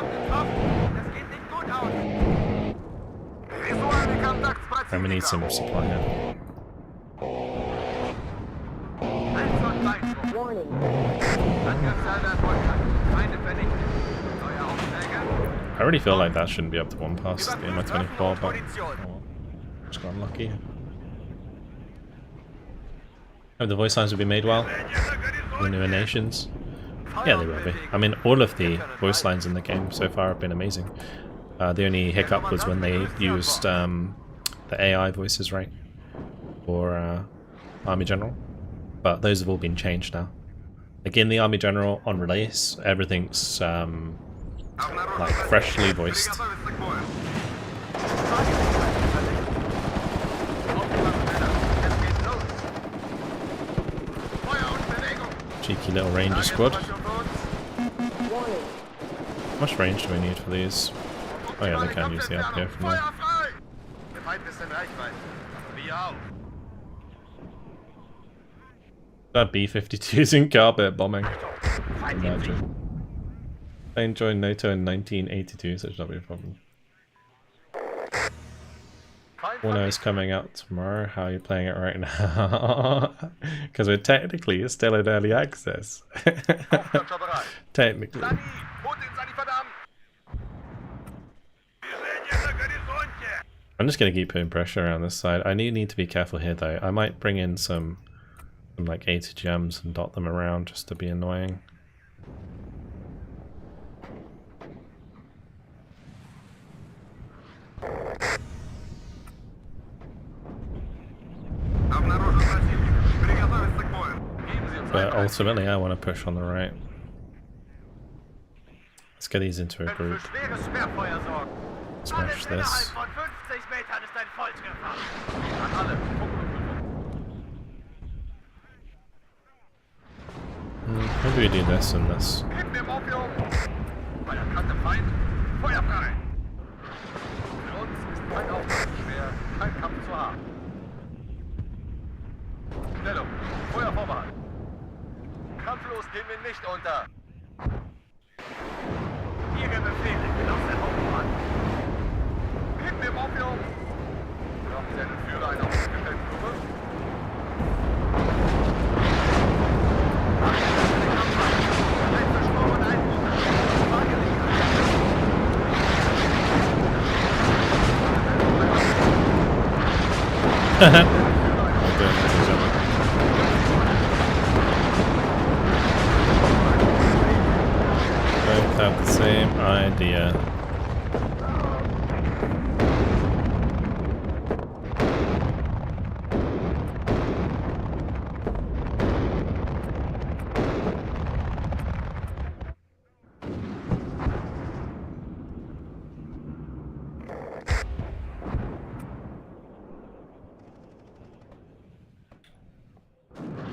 I'm gonna need some supply now. I already feel like that shouldn't be up to 1 pass at the MI-24, but just got unlucky. Hope the voice lines will be made well. The newer nations. Yeah, they will be. I mean, all of the voice lines in the game so far have been amazing. The only hiccup was when they used the AI voices, right? For Army General. But those have all been changed now. Like in the Army General on release, everything's like freshly voiced. Cheeky little ranger squad. How much range do we need for these? Oh yeah, they can use the RPO from there. That B-52s in carpet bombing. Imagine. I joined NATO in 1982, so it should not be a problem. WARNO is coming out tomorrow. How are you playing it right now? Because we're technically still in early access. Technically. I'm just going to keep putting pressure around this side. I need to be careful here though. I might bring in some like ATGMs and dot them around just to be annoying. but ultimately I want to push on the right. Let's get these into a Für group. schweres Sperrfeuer sorgen. Smash this. Von 50 Metern ist ein Volltreffer. An alle. Maybe we do this and this. Gib mir Morphium. Bei der Kante Feind. Feuer frei. Für uns ist kein Aufwand zu schwer, kein Kampf zu haben. Stellung. Feuer vorbehalten. Kampflos gehen wir nicht unter. Ihre Befehle, Genosse Hauptmann. Gib mir Morphium. Glauben Sie einen Führer einer aufgestellten Gruppe? Ein verschworener Einbruch. Both have the same idea.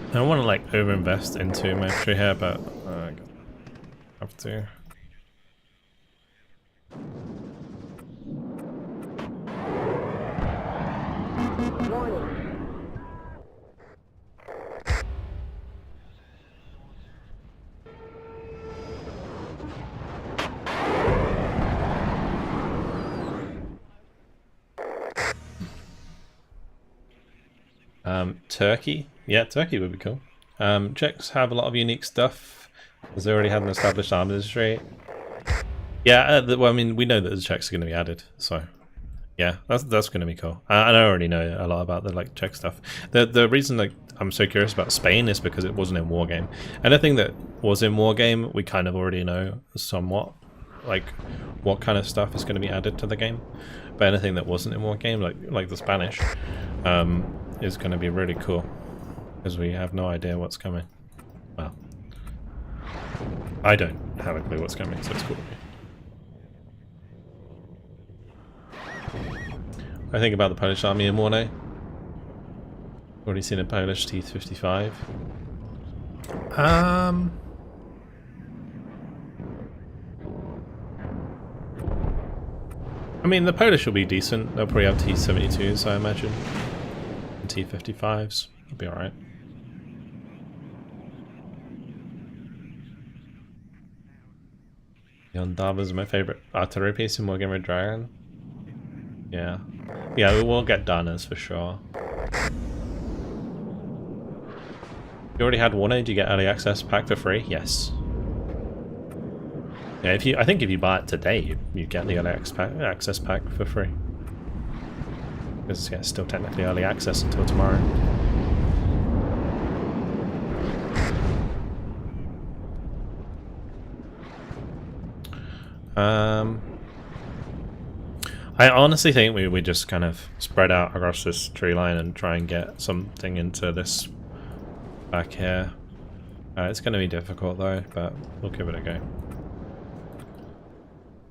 I don't want to like overinvest into military here, but I have to. Turkey? Yeah, Turkey would be cool. Czechs have a lot of unique stuff, because they already have an established arms industry. Yeah, well, I mean, we know that the Czechs are going to be added, so yeah, that's going to be cool. And I already know a lot about the like Czech stuff. The reason like I'm so curious about Spain is because it wasn't in Wargame. Anything that was in Wargame, we kind of already know somewhat, like what kind of stuff is going to be added to the game. But anything that wasn't in Wargame, like the Spanish, is going to be really cool, because we have no idea what's coming. Well, I don't have a clue what's coming, so it's cool. I think about the Polish army in WARNO. Already seen a Polish T-55. I mean, the Polish will be decent. They'll probably have T-72s, I imagine. And T-55s. It'll be alright. Yondava is my favourite artillery piece in Wargame Dragon. Yeah. Yeah, we will get Danas for sure. You already had WARNO, do you get early access pack for free? Yes. Yeah, I think if you buy it today, you get the early access pack for free. Because yeah, it's still technically early access until tomorrow. I honestly think we just kind of spread out across this tree line and try and get something into this back here. It's going to be difficult though, but we'll give it a go.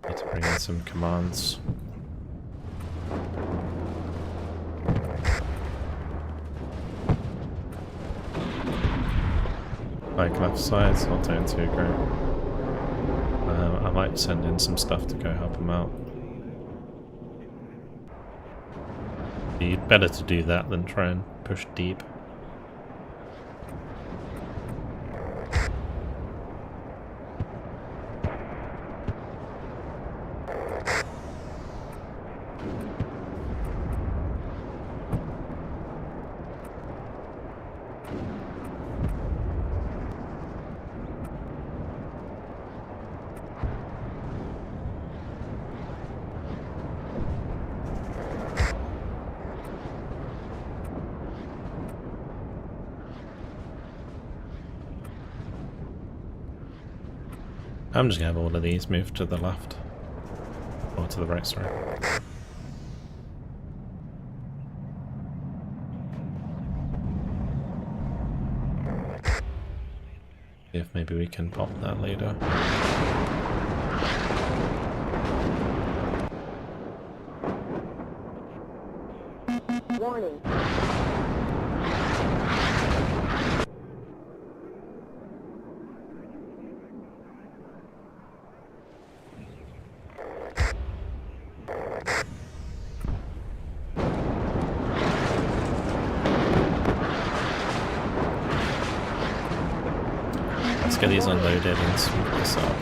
Need to bring in some commands. Like left side's not doing too great. I might send in some stuff to go help him out. Be better to do that than try and push deep. I'm just gonna have all of these move to the left. Or to the right, sorry. If maybe we can pop that later. Warning. Let's get these unloaded and sweep this up.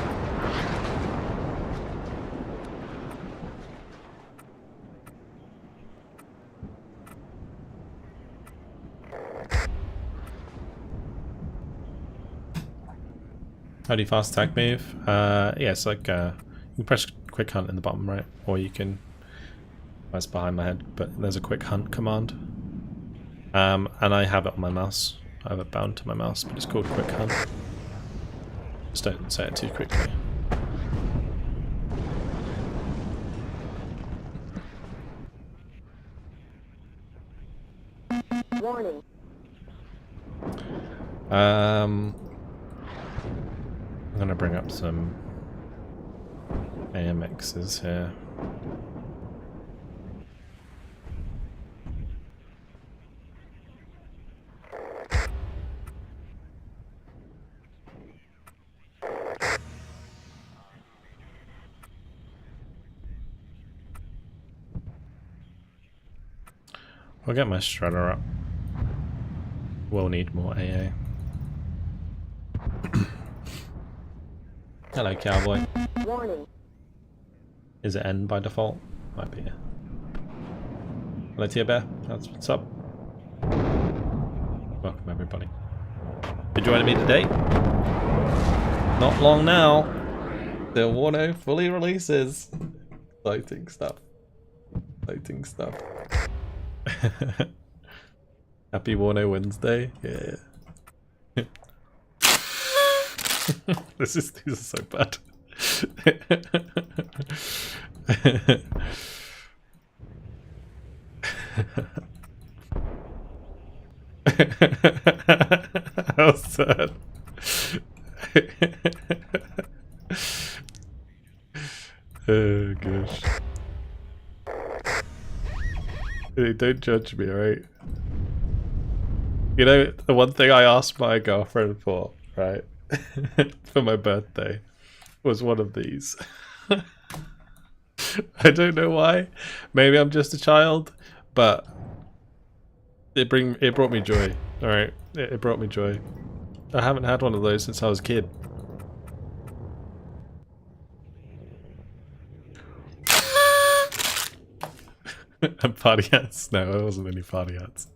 How do you fast attack move? Yeah, it's like you can press quick hunt in the bottom right, or you can. That's behind my head, but there's a quick hunt command, and I have it on my mouse. I have it bound to my mouse, but it's called quick hunt. Just don't say it too quickly. Warning. I'm gonna bring up some AMXs here. I'll get my shredder up. We'll need more AA. Hello, cowboy. Warning. Is it N by default? Might be. Hello, Tia Bear. That's what's up. Welcome, everybody. You joining me today? Not long now. The WARNO fully releases. Exciting stuff. Exciting stuff. Happy WARNO Wednesday. Yeah. These are so bad. How sad. Oh gosh. Hey, don't judge me, alright? You know, the one thing I asked my girlfriend for, right? For my birthday was one of these. I don't know why. Maybe I'm just a child, but it brought me joy. All right, it brought me joy. I haven't had one of those since I was a kid. And party hats? No, it wasn't any party hats.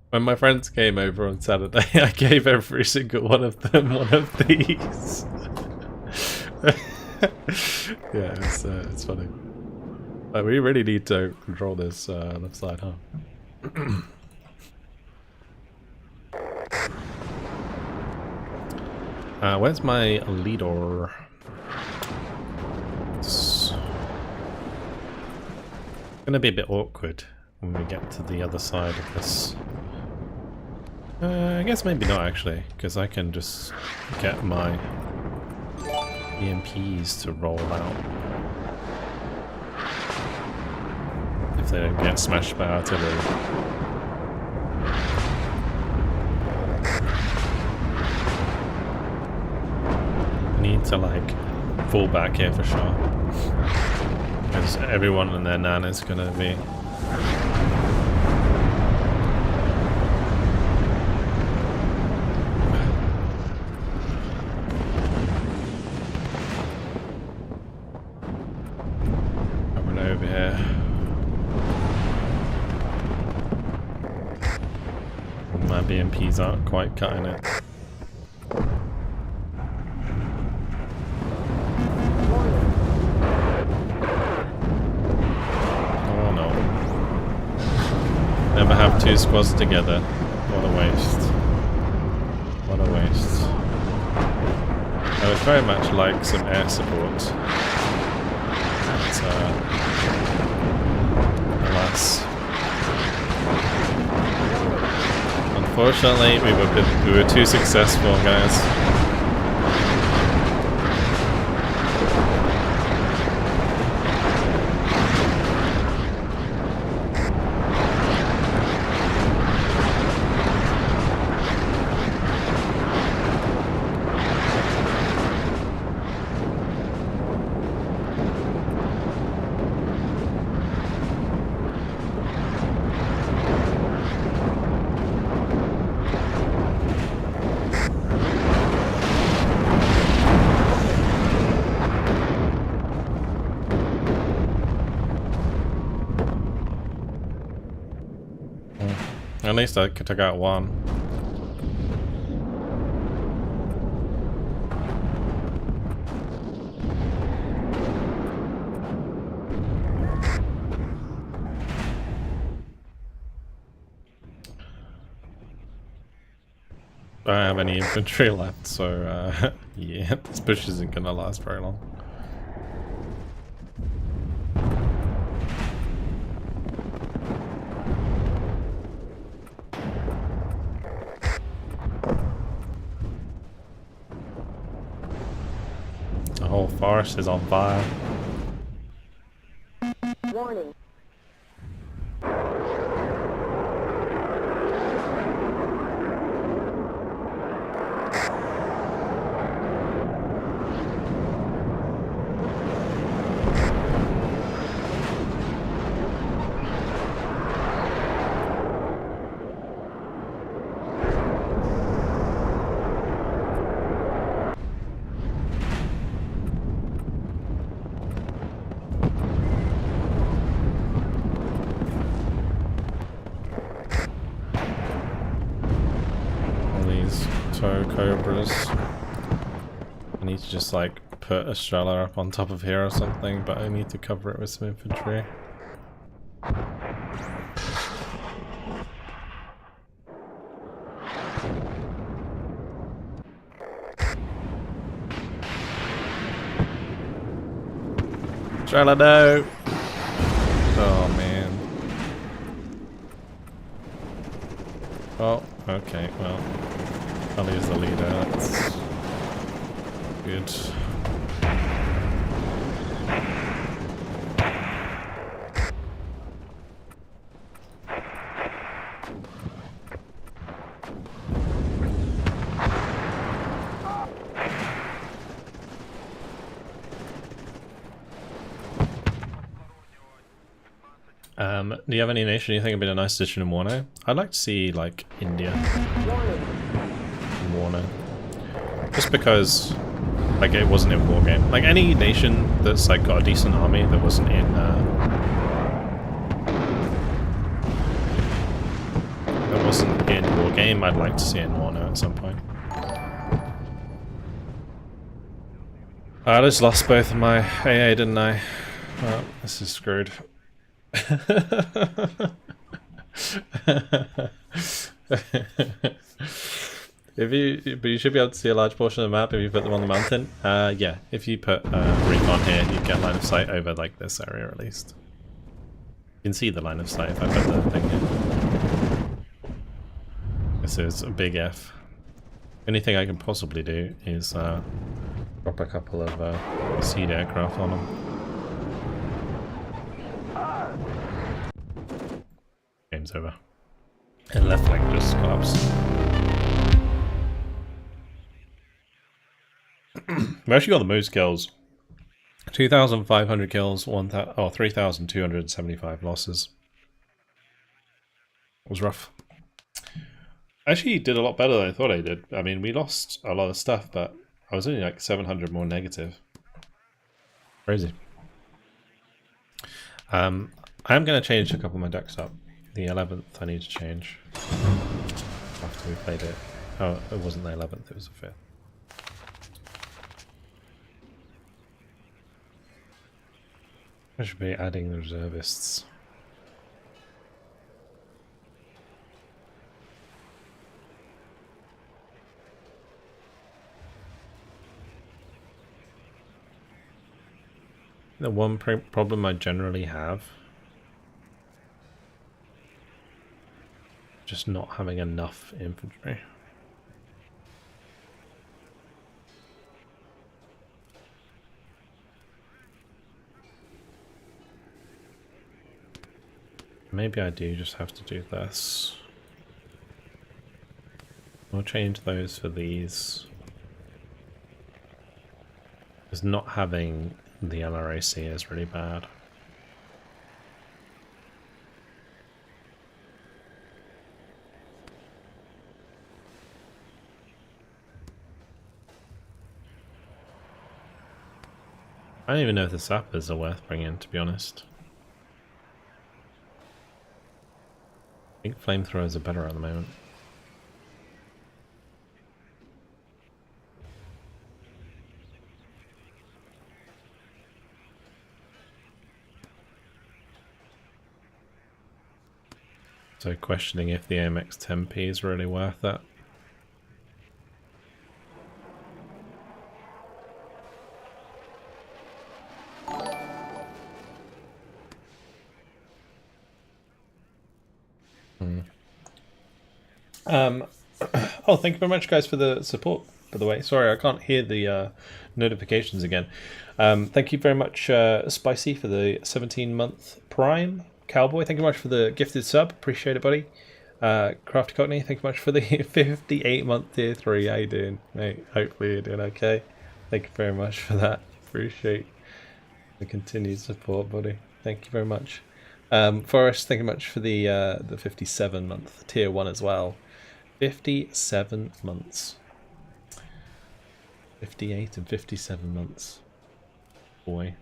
When my friends came over on Saturday, I gave every single one of them one of these. Yeah, it's funny. We really need to control this left side, huh? Where's my leader? It's gonna be a bit awkward when we get to the other side of this. I guess maybe not actually, because I can just get my EMPs to roll out if they don't get smashed by artillery. I need to like fall back here for sure, because everyone and their nan is gonna be. BMPs aren't quite cutting it. Oh no. Never have two squads together. What a waste. What a waste. I would very much like some air support. But, alas. Unfortunately, we were too successful, guys. At least I took out one. I don't have any infantry left, so yeah, this push isn't gonna last very long. The whole forest is on fire. Warning. Cobras. I need to just like put a Strela up on top of here or something, but I need to cover it with some infantry. Strela, no! Oh man. Oh, okay, well. I'll use the leader, that's good. Do you have any nation you think would be a nice addition in WARNO? I'd like to see like India. WARNO. Just because like it wasn't in war game. Like any nation that's like got a decent army that wasn't in war game, I'd like to see in WARNO at some point. I just lost both of my AA, didn't I? Well, this is screwed. But you should be able to see a large portion of the map if you put them on the mountain. Yeah, if you put recon here, you get line of sight over like this area at least. You can see the line of sight if I put the thing here. This is a big F. Anything I can possibly do is drop a couple of seed aircraft on them. Game's over. And left flank just collapsed. We actually got the most kills. 2,500 kills, 3,275 losses. It was rough. I actually did a lot better than I thought I did. I mean, we lost a lot of stuff, but I was only like 700 more negative. Crazy. I'm going to change a couple of my decks up. The 11th I need to change. After we played it. Oh, it wasn't the 11th, it was the 5th. I should be adding the reservists. The one problem I generally have just not having enough infantry. Maybe I do just have to do this. I'll change those for these. Because not having the LRAC is really bad. I don't even know if the sappers are worth bringing, to be honest. I think flamethrowers are better at the moment. So questioning if the AMX 10p is really worth it. Oh, thank you very much, guys, for the support, by the way. Sorry, I can't hear the notifications again. Thank you very much, Spicy, for the 17-month Prime. Cowboy, thank you very much for the gifted sub. Appreciate it, buddy. Crafty Cockney, thank you very much for the 58-month tier 3. How you doing, mate? Hopefully you're doing okay. Thank you very much for that. Appreciate the continued support, buddy. Thank you very much. Forrest, thank you much for the 57-month tier 1 as well. 57 months. 58 and 57 months. Boy.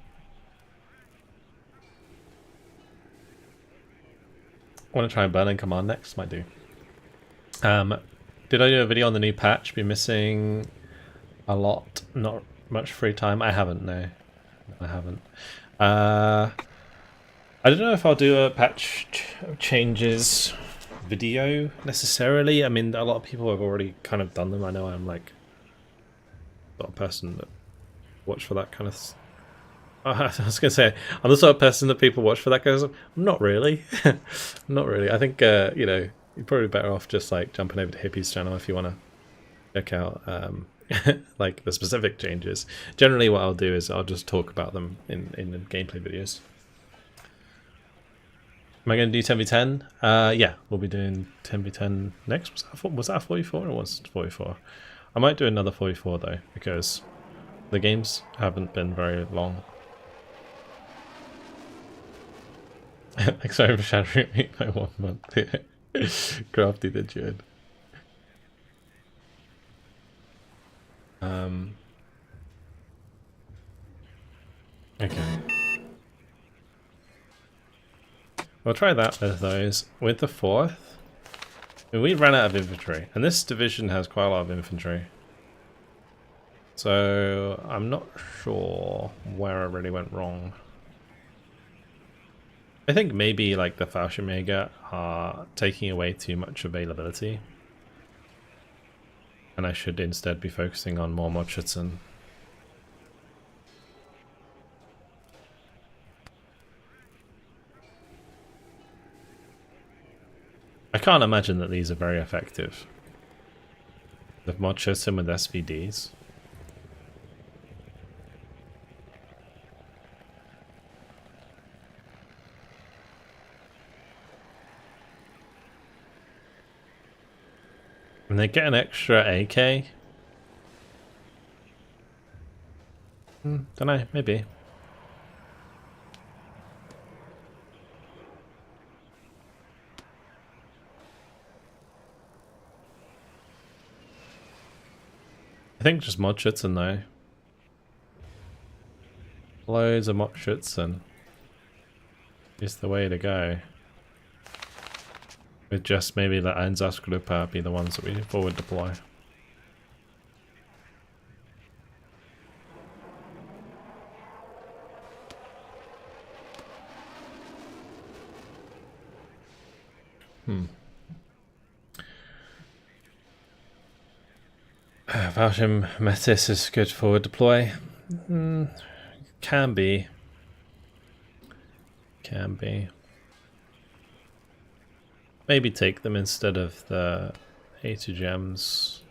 I want to try and Burning Command next, might do. Did I do a video on the new patch? Been missing a lot, not much free time. I haven't, no. I haven't. I don't know if I'll do a patch changes video necessarily. I mean, a lot of people have already kind of done them. I know I'm like not a person that watch for that kind of I was gonna say I'm the sort of person that people watch for that kind of stuff. Not really. Not really. I think you know, you're probably better off just like jumping over to Hippie's channel if you want to check out like the specific changes. Generally what I'll do is I'll just talk about them in the gameplay videos. Am I going to do 10v10? Yeah, we'll be doing 10v10 next. Was that 44 or was it 44? I might do another 44 though, because the games haven't been very long. Sorry for shattering me by 1 month. Crafty the Jud. Okay. We'll try that with those. With the 4th, we ran out of infantry, and this division has quite a lot of infantry. So I'm not sure where I really went wrong. I think maybe like the Fallschirmjäger are taking away too much availability, and I should instead be focusing on more Mordschützen. I can't imagine that these are very effective. The Mordschützen with SVDs. And they get an extra AK. Don't know, maybe. I think just Mordschützen though. Loads of Mordschützen is the way to go. With just maybe the Einsatzgruppe be the ones that we forward deploy. Fallschirm Metis is good forward deploy. Can be. Can be. maybe take them instead of the A2 gems.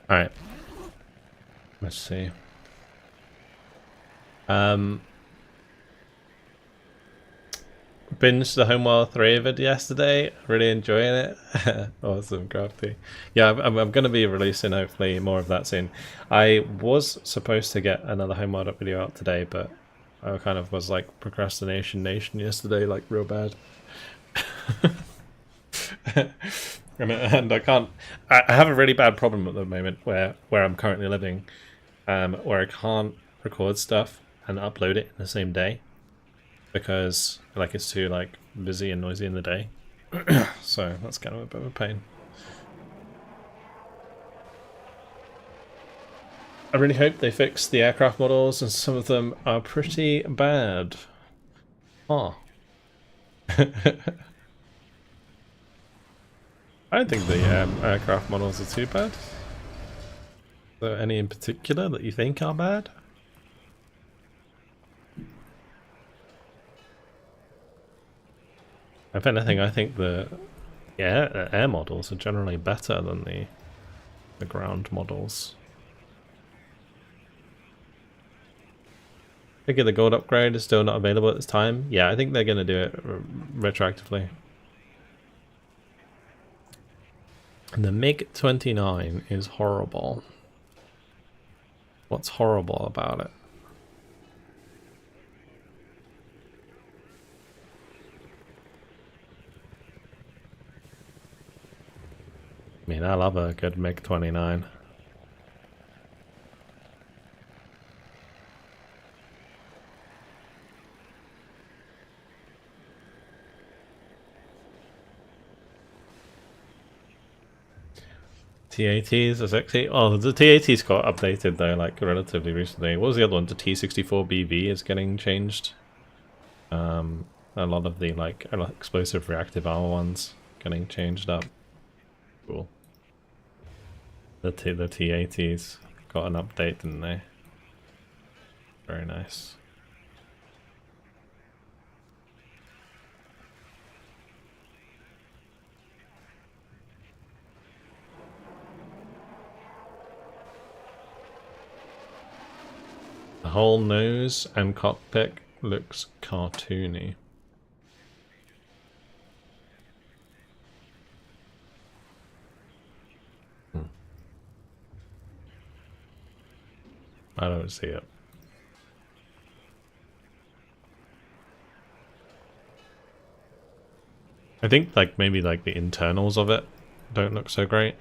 Alright. Let's see. Binged the Homeworld 3 vid yesterday. Really enjoying it. Awesome, Crafty. Yeah, I'm going to be releasing hopefully more of that soon. I was supposed to get another Homeworld up video out today, but I kind of was like procrastination nation yesterday, like real bad. and I can't. I have a really bad problem at the moment where I'm currently living, where I can't record stuff and upload it in the same day because like it's too like busy and noisy in the day. So that's kind of a bit of a pain. I really hope they fix the aircraft models, and some of them are pretty bad. Huh. I don't think the aircraft models are too bad. Is there any in particular that you think are bad? If anything, I think the air models are generally better than the ground models. I think the gold upgrade is still not available at this time. Yeah, I think they're going to do it retroactively. The MiG-29 is horrible. What's horrible about it? I mean, I love a good MiG-29. TATs are sexy. Oh, the TATs got updated though, like relatively recently. What was the other one? The T64BV is getting changed. A lot of the like explosive reactive armor ones getting changed up. Cool. The TATs got an update, didn't they? Very nice. The whole nose and cockpit looks cartoony. I don't see it. I think like maybe like the internals of it don't look so great.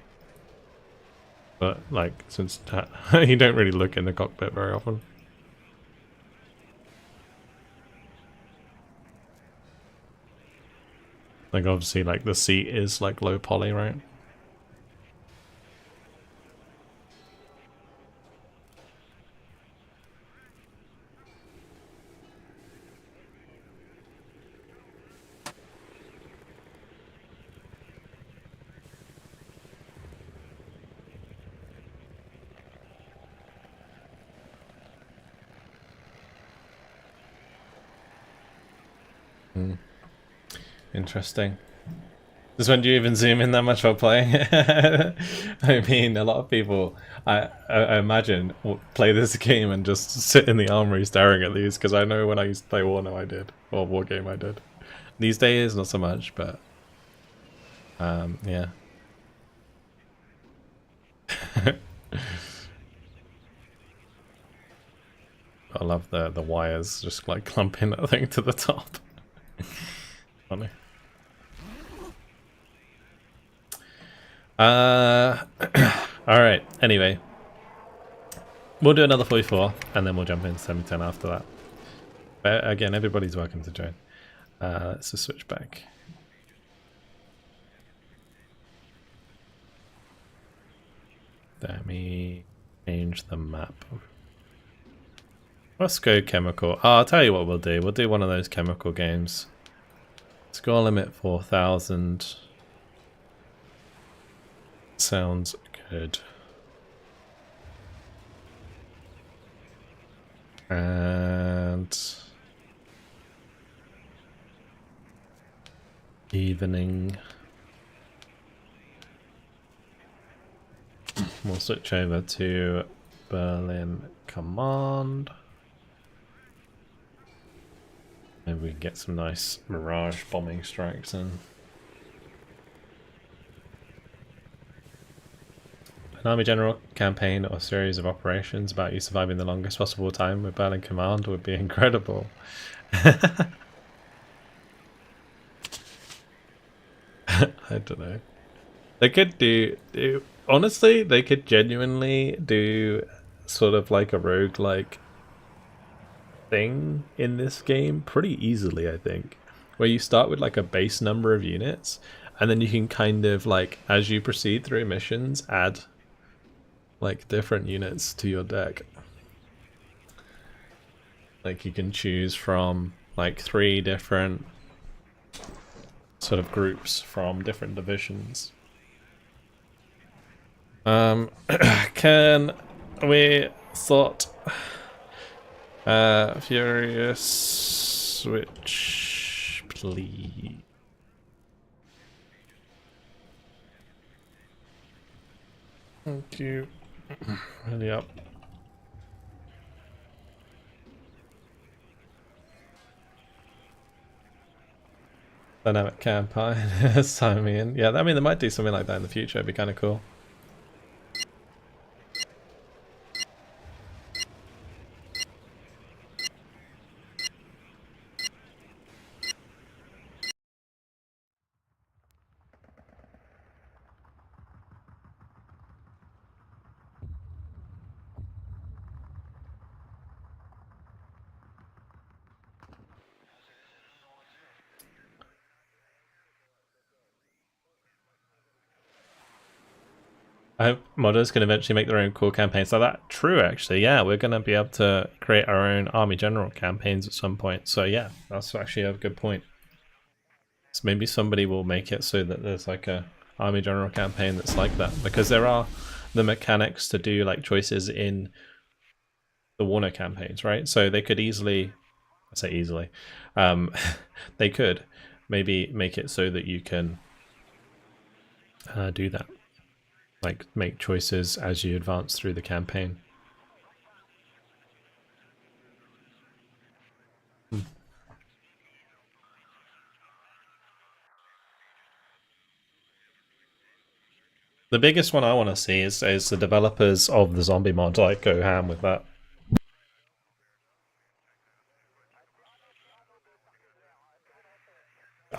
But like since you don't really look in the cockpit very often. Like obviously like the seat is like low poly, right? Interesting. Just when do you even zoom in that much while playing? I mean, a lot of people, I imagine, will play this game and just sit in the armory staring at these, because I know when I used to play WARNO I did, or War Game I did. These days, not so much, but yeah. I love the wires just like clumping that thing to the top. Funny. Alright, anyway. We'll do another 44, and then we'll jump into 710 after that. But again, everybody's welcome to join. Let's just switch back. Let me change the map. Let's go chemical. Oh, I'll tell you what we'll do. We'll do one of those chemical games. Score limit 4,000. Sounds good. And evening. We'll switch over to Berlin Command. Maybe we can get some nice Mirage bombing strikes in. An Army General campaign or series of operations about you surviving the longest possible time with Berlin Command would be incredible. I don't know. They could do honestly, they could genuinely do sort of like a roguelike thing in this game pretty easily, I think. Where you start with like a base number of units, and then you can kind of like, as you proceed through missions, add like different units to your deck. Like you can choose from like 3 different sort of groups from different divisions. Can we sort Furious switch, please? Thank you. Really up. Dynamic campaign. Sign me in. Yeah, I mean, they might do something like that in the future. It'd be kind of cool. I hope modders can eventually make their own cool campaigns like that. True, actually, yeah, we're going to be able to create our own Army General campaigns at some point. So yeah, that's actually a good point. So maybe somebody will make it so that there's like a Army General campaign that's like that, because there are the mechanics to do like choices in the WARNO campaigns, right? So they could easily, I say easily, they could maybe make it so that you can do that. Like make choices as you advance through the campaign. The biggest one I want to see is the developers of the zombie mod like go ham with that.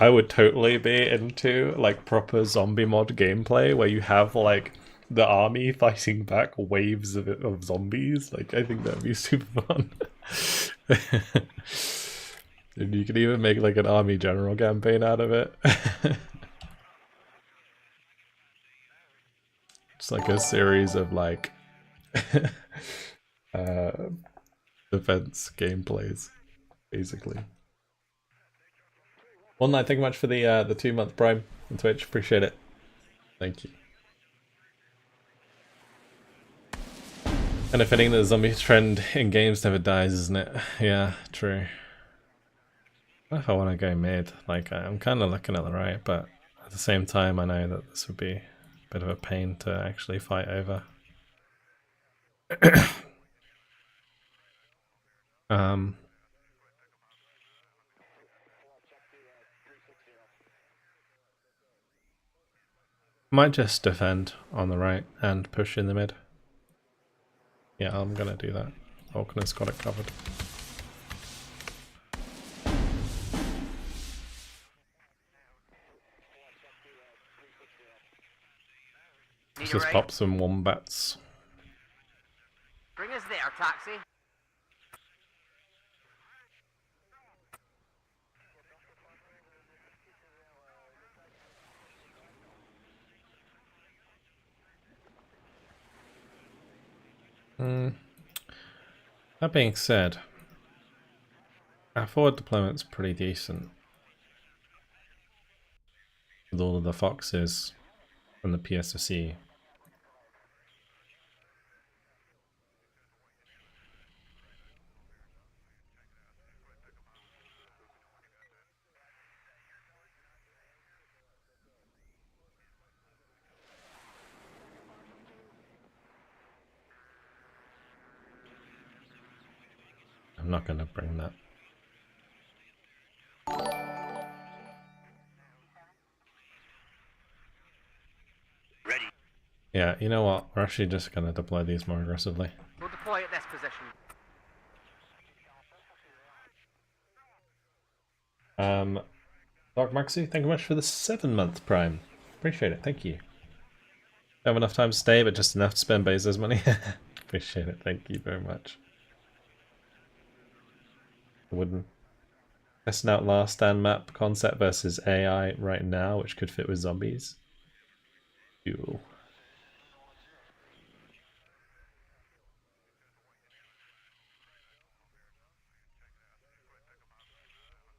I would totally be into like proper zombie mod gameplay where you have like the army fighting back waves of zombies. Like, I think that'd be super fun. And you could even make like an Army General campaign out of it. It's like a series of like defense gameplays, basically. One night, thank you much for the 2-month Prime on Twitch. Appreciate it. Thank you. Kind of fitting that the zombie trend in games never dies, isn't it? Yeah, true. I don't know if I want to go mid. Like, I'm kind of looking at the right, but at the same time, I know that this would be a bit of a pain to actually fight over. Might just defend on the right and push in the mid. Yeah, I'm gonna do that. Falconer's got it covered. Let's just pop some wombats. Bring us there. taxi. That being said, our forward deployment's pretty decent. With all of the foxes from the PSSE. I'm not going to bring that. Ready. Yeah, you know what? We're actually just going to deploy these more aggressively. We'll deploy at this position. Dark Maxi, thank you much for the 7-month Prime. Appreciate it, thank you. Don't have enough time to stay, but just enough to spend Bezos money. Appreciate it, thank you very much. Wooden. Testing out last stand map concept versus AI right now, which could fit with zombies. Cool.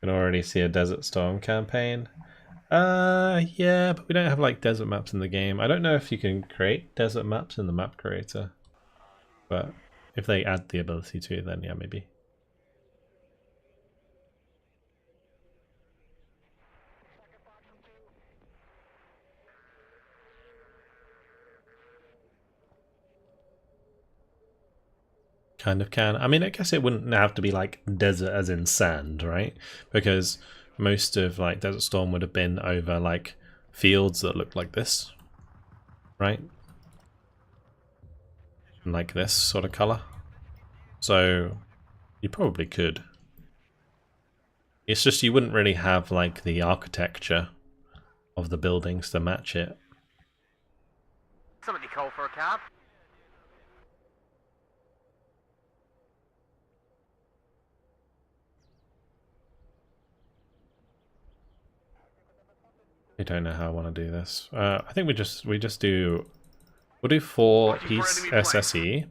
Can already see a Desert Storm campaign. Yeah, but we don't have like desert maps in the game. I don't know if you can create desert maps in the map creator, but if they add the ability to, then yeah, maybe. Kind of can. I mean, I guess it wouldn't have to be like desert as in sand, right? Because most of like Desert Storm would have been over like fields that looked like this, right? And like this sort of color. So you probably could. It's just you wouldn't really have like the architecture of the buildings to match it. Somebody call for a cab. I don't know how I want to do this. I think we'll do 4 piece SSE,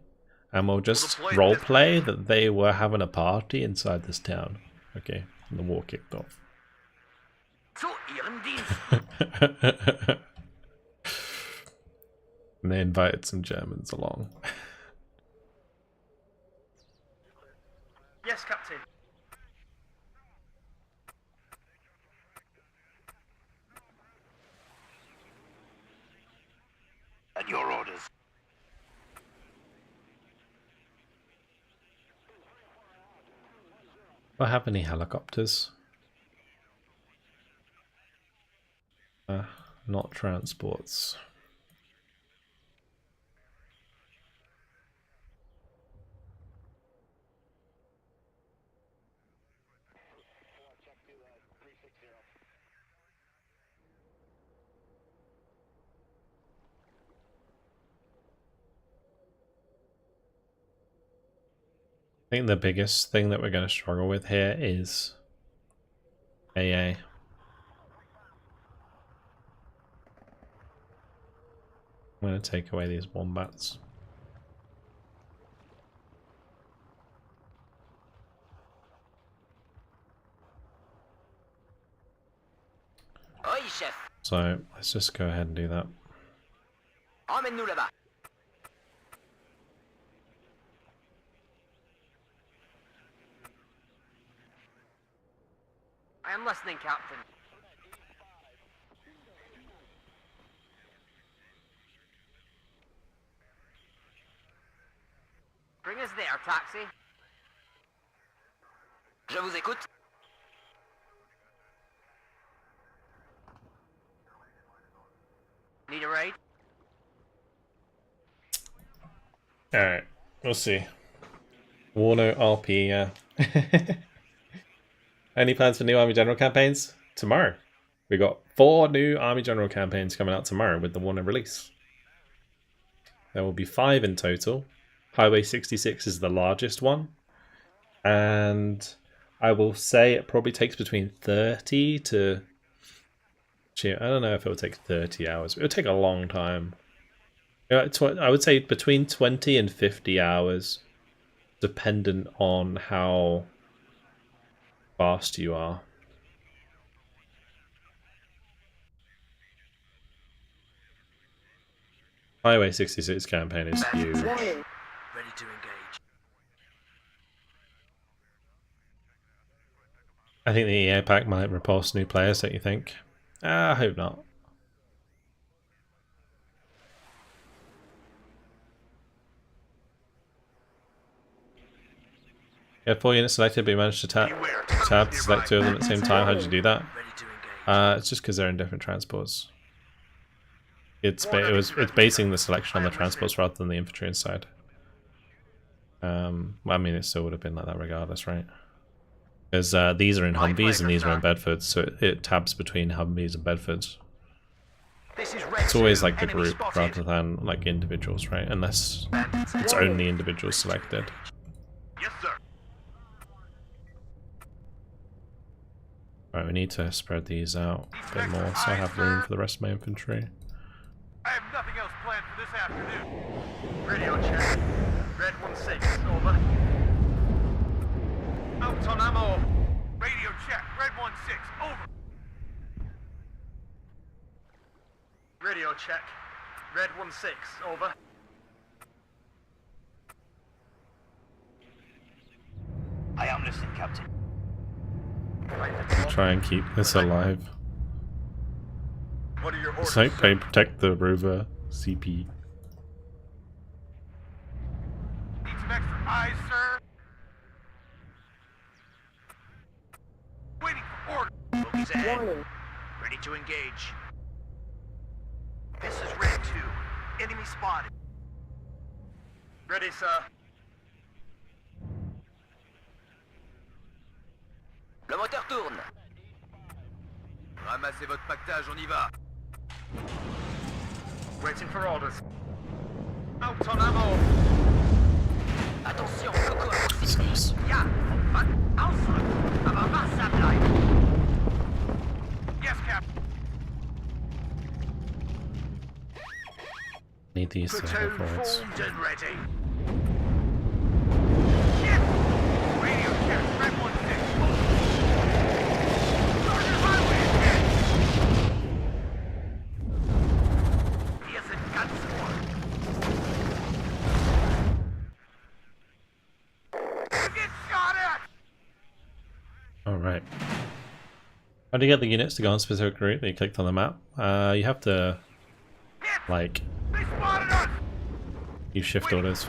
and we'll just roleplay that they were having a party inside this town. Okay, and the war kicked off. Zu Ihrem Dienst. And they invited some Germans along. Yes, Captain. At your orders. Do I have any helicopters? Not transports. I think the biggest thing that we're going to struggle with here is AA. I'm going to take away these wombats. Oui, chef. So let's just go ahead and do that. Emmène-nous là-bas. I am listening, Captain. Bring us there, taxi. Je vous écoute. Need a ride? Alright, we'll see. WARNO RP, yeah. Any plans for new Army General campaigns? Tomorrow. We got 4 new Army General campaigns coming out tomorrow with the WARNO release. There will be 5 in total. Highway 66 is the largest one. And I will say it probably takes between 30 to... I don't know if it will take 30 hours. It would take a long time. I would say between 20 and 50 hours, dependent on how fast you are. Highway 66 campaign is huge. Ready to engage. I think the EA pack might repulse new players, don't you think? I hope not. You had 4 units selected, but you managed to tab to select 2 of them at the same time. How did you do that? It's just because they're in different transports. It's basing the selection on the transports rather than the infantry inside. Well, I mean, it still would have been like that regardless, right? Because these are in Humvees and these are in Bedfords, so it tabs between Humvees and Bedfords. It's always like the group rather than like individuals, right? Unless it's only individuals selected. Yes, sir. Right, we need to spread these out a bit more so I have room for the rest of my infantry. I have nothing else planned for this afternoon. Radio check. Red 16, over. Out on ammo. Radio check. Red 16, over. Radio check. Red 16, over. I am listening, Captain. Try and keep this alive. What are your orders? Snipe plane protect the rover CP. Need some extra eyes, sir. Waiting for orders. Bogies ahead. Ready to engage. This is Red 2. Enemy spotted. Ready, sir. Le moteur tourne. Ramassez votre pactage, on y va. Waiting for orders. Out on ammo. Attention, Coco à proximité. Ja, Ausrücken. Aber Wasser bleibt. Yes, Captain. Need these to go forwards. Formed and ready. Yes. Radio check. Red 16. Sergeant Highway ahead. Hier sind ganz voll. Get shot at. Alright. How do you get the units to go on a specific route that you clicked on the map? You have to, like, They spotted us. use shift orders.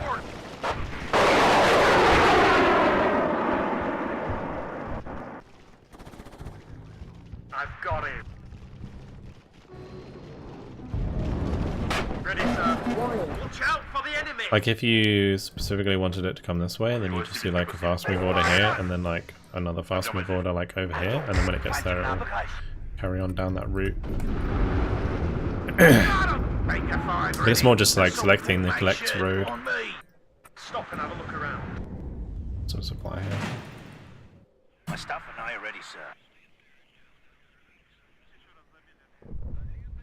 I've got it. Ready, sir. Watch out for the enemy. Like if you specifically wanted it to come this way, then you just do like a fast move order here, and then like another fast move order like over here, and then when it gets there, it'll carry on down that route. But it's more just like selecting the collect road. On me. Stop and have a look around. Some supply here. My staff and I are ready, sir.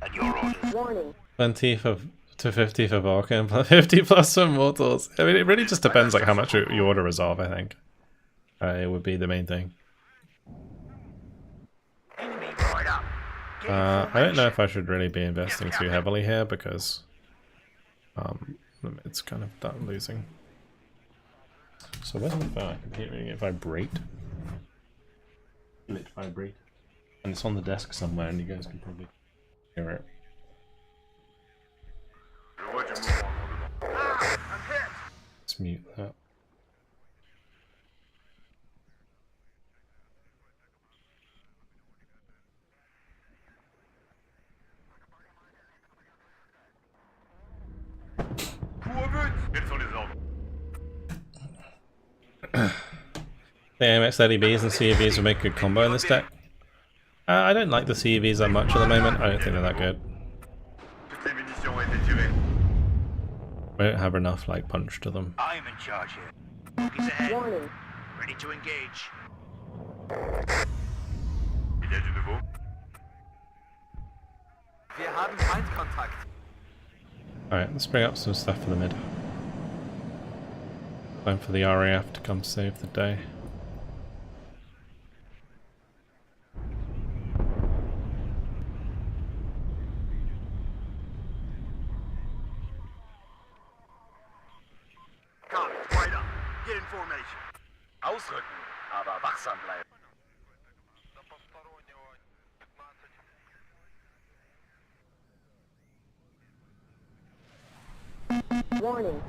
At your orders. 20 to 50 for Vulcan, 50 plus for Mortals. I mean, it really just depends like how much you order resolve, I think. It would be the main thing. Enemy right up. I don't know if I should really be investing too heavily here because it's kind of done losing. So where's my phone? I can hear it vibrate. Let it vibrate. And it's on the desk somewhere and you guys can probably hear it. Let's mute that. Quels sont les ordres? The AMX LEBs and CEVs would make a good combo in this deck. I don't like the CEVs that much at the moment. I don't think they're that good. Toutes les munitions ont été tirées. Won't have enough like punch to them. I'm in charge here. He's ahead. Warning. Ready to engage. Il y a du nouveau. Wir haben Feindkontakt. Alright, let's bring up some stuff for the mid. Time for the RAF to come save the day. Comics, right up. Get in formation. Ausrücken, aber wachsam bleiben. Warning.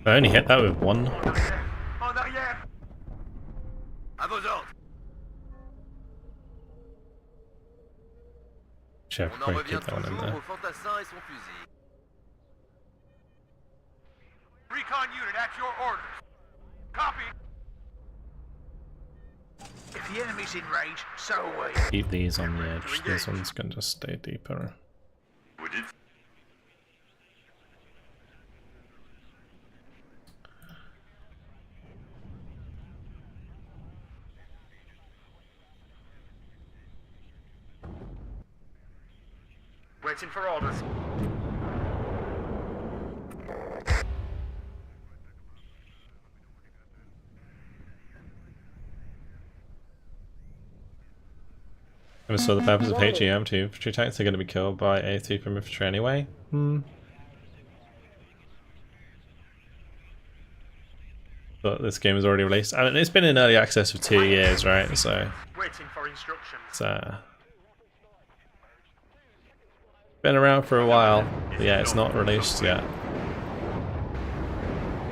I only hit that with one. En arrière. À vos ordres. Should On en probably revient keep that one in toujours there. au fantassin et son fusil. Recon unit at your orders. Copy. If the enemy's in range, so are we. Keep these on the edge. This one's gonna just stay deeper. Vous dites? Waiting for orders. So the purpose of HEM to infantry tanks are going to be killed by AT from infantry anyway. But this game is already released. I mean, it's been in early access for 2 years, right? So Waiting for instructions. it's been around for a while. But yeah, it's not released yet.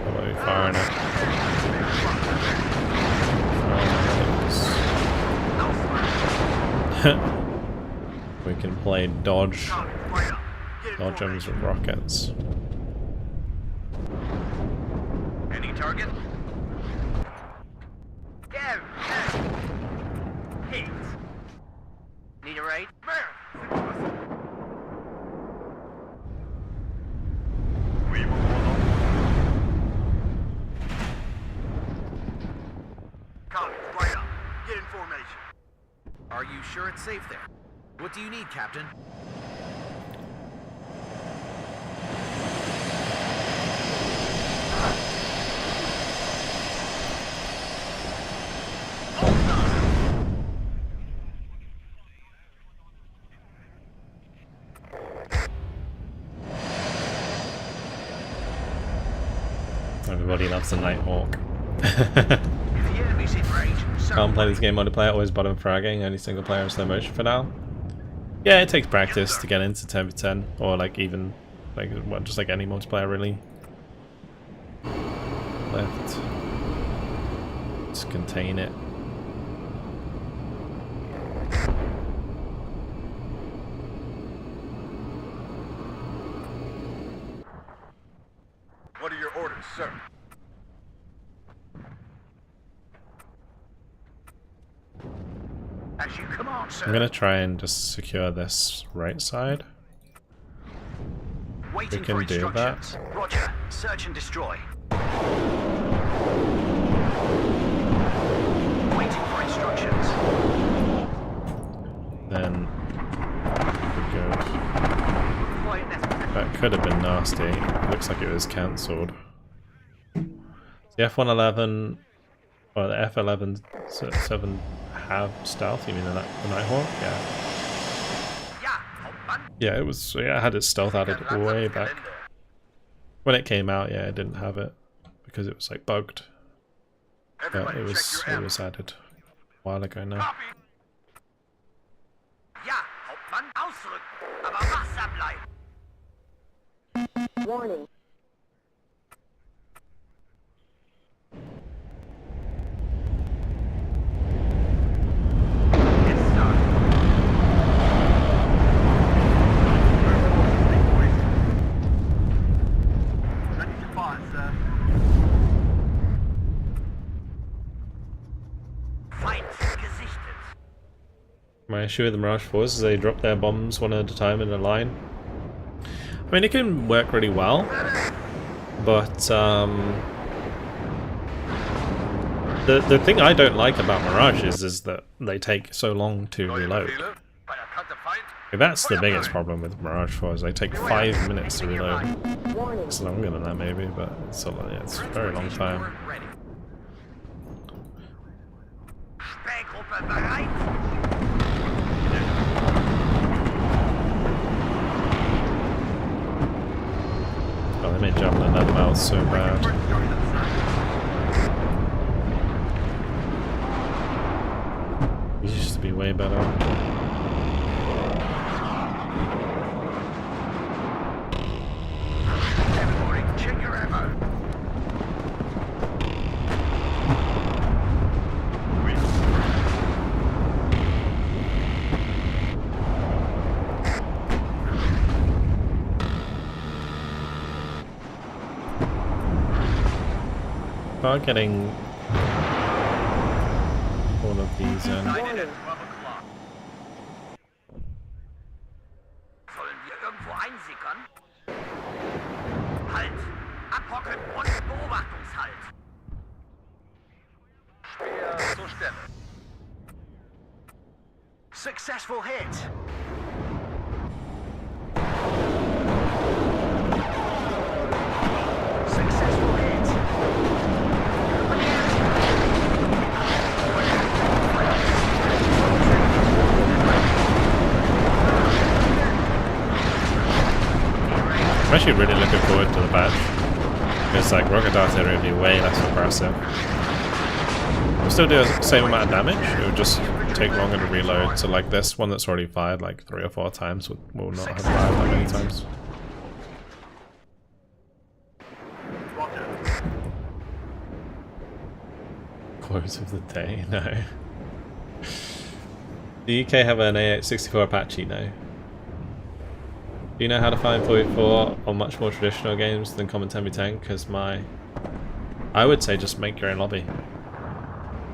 What are we firing at? We can play dodge. Comics, right up. Get in Dodge formation. ems with rockets. Any target? Go! Hit! Need a raid? Oui, mon commandant. Comics, right up. Get in formation. Are you sure it's safe there? What do you need, Captain? Everybody loves the Nighthawk. If the enemy's in range, so Can't play this game multiplayer, always bottom fragging, only single player in slow motion for now. Yeah, it takes practice to get into 10v10, or like even, like, well, just like any multiplayer really. Left. Just contain it. What are your orders, sir? as you command, sir. I'm gonna try and just secure this right side. Waiting We can for do instructions. Roger. Search and destroy. Waiting for instructions. Then we go. Quiet necessary. That could have been nasty. Looks like it was cancelled. The F-111 or the F-11 7 have stealth. You mean the Nighthawk? Yeah. Yeah, Hauptmann. Yeah, it was. Yeah, it had its stealth added way back when it came out. Yeah, it didn't have it because it was like bugged. But Everybody it check your was added a while ago now. Copy. Ja, Hauptmann, ausrücken. Aber wachsam bleiben. Warning. Yes, sir. Ready to fire, sir. Feind gesichtet. My issue with the Mirage 4s is they drop their bombs one at a time in a line. I mean, it can work really well, but the thing I don't like about Mirages is that they take so long to reload. Like, that's the biggest problem with Mirage 4s. They take 5 minutes to reload. It's longer than that maybe, but it's a very long time. Oh, they made Javelin that mouth so bad. He used to be way better. About getting all of these in. Sollen wir irgendwo einsickern? Halt! Abhocken und Beobachtungshalt! Speer zur Stelle. Successful hit. Successful hit. I'm actually really looking forward to the patch. Because like rocket artillery would be way less aggressive. We'll still do the same amount of damage, it would just take longer to reload. So like this one that's already fired like 3 or 4 times will not have fired that many times. Close of the day, no. The UK have an A864 Apache, no. Do you know how to find 44 on much more traditional games than Common 10v10? Because I would say just make your own lobby.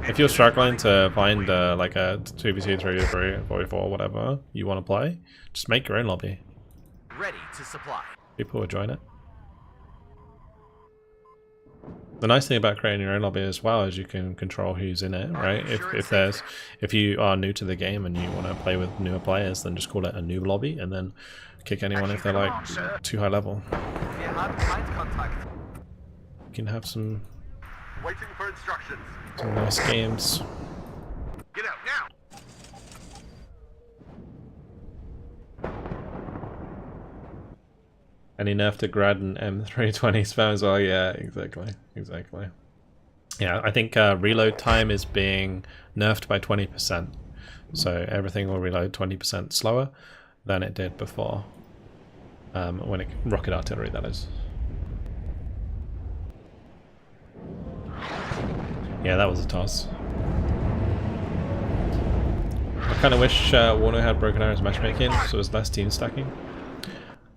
If you're struggling to find like a 2v2, 3v3, 44, whatever you want to play, just make your own lobby. Ready to supply. People will join it. The nice thing about creating your own lobby as well is you can control who's in it, right? If you are new to the game and you want to play with newer players, then just call it a new lobby and then kick anyone if they're like too high level. Wir haben Feindkontakt. You can have some Waiting for instructions. nice games. Get out now! Any nerf to Grad and M320 spam as well? Yeah, exactly. Yeah, I think reload time is being nerfed by 20%. So everything will reload 20% slower than it did before. When it rocket artillery, that is. Yeah, that was a toss. I kind of wish WARNO had Broken Arrows matchmaking, so it was less team stacking.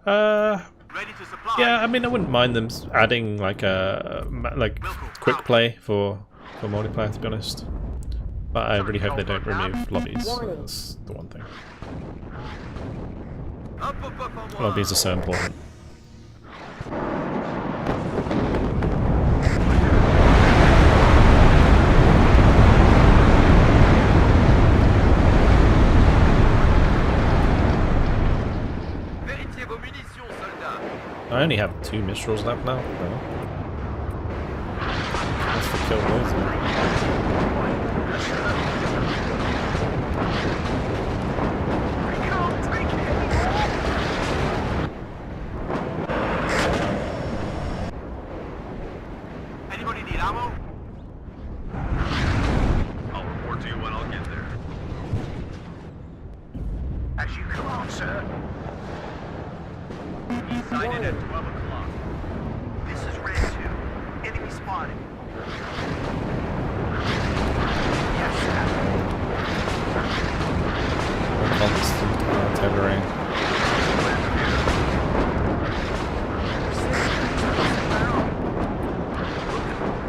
Ready to supply. Yeah, I mean, I wouldn't mind them adding like a quick play for multiplayer, to be honest. But I really hope they don't remove lobbies. That's the one thing. Lobbies are so important. I only have 2 Mistrals left now. No. That's for kill both. Anybody need ammo? I'll report to you when I'll get there. As you command, sir. Sighted at 12 o'clock. This is Red 2. Enemy spotted. Yes, sir. Constant tethering.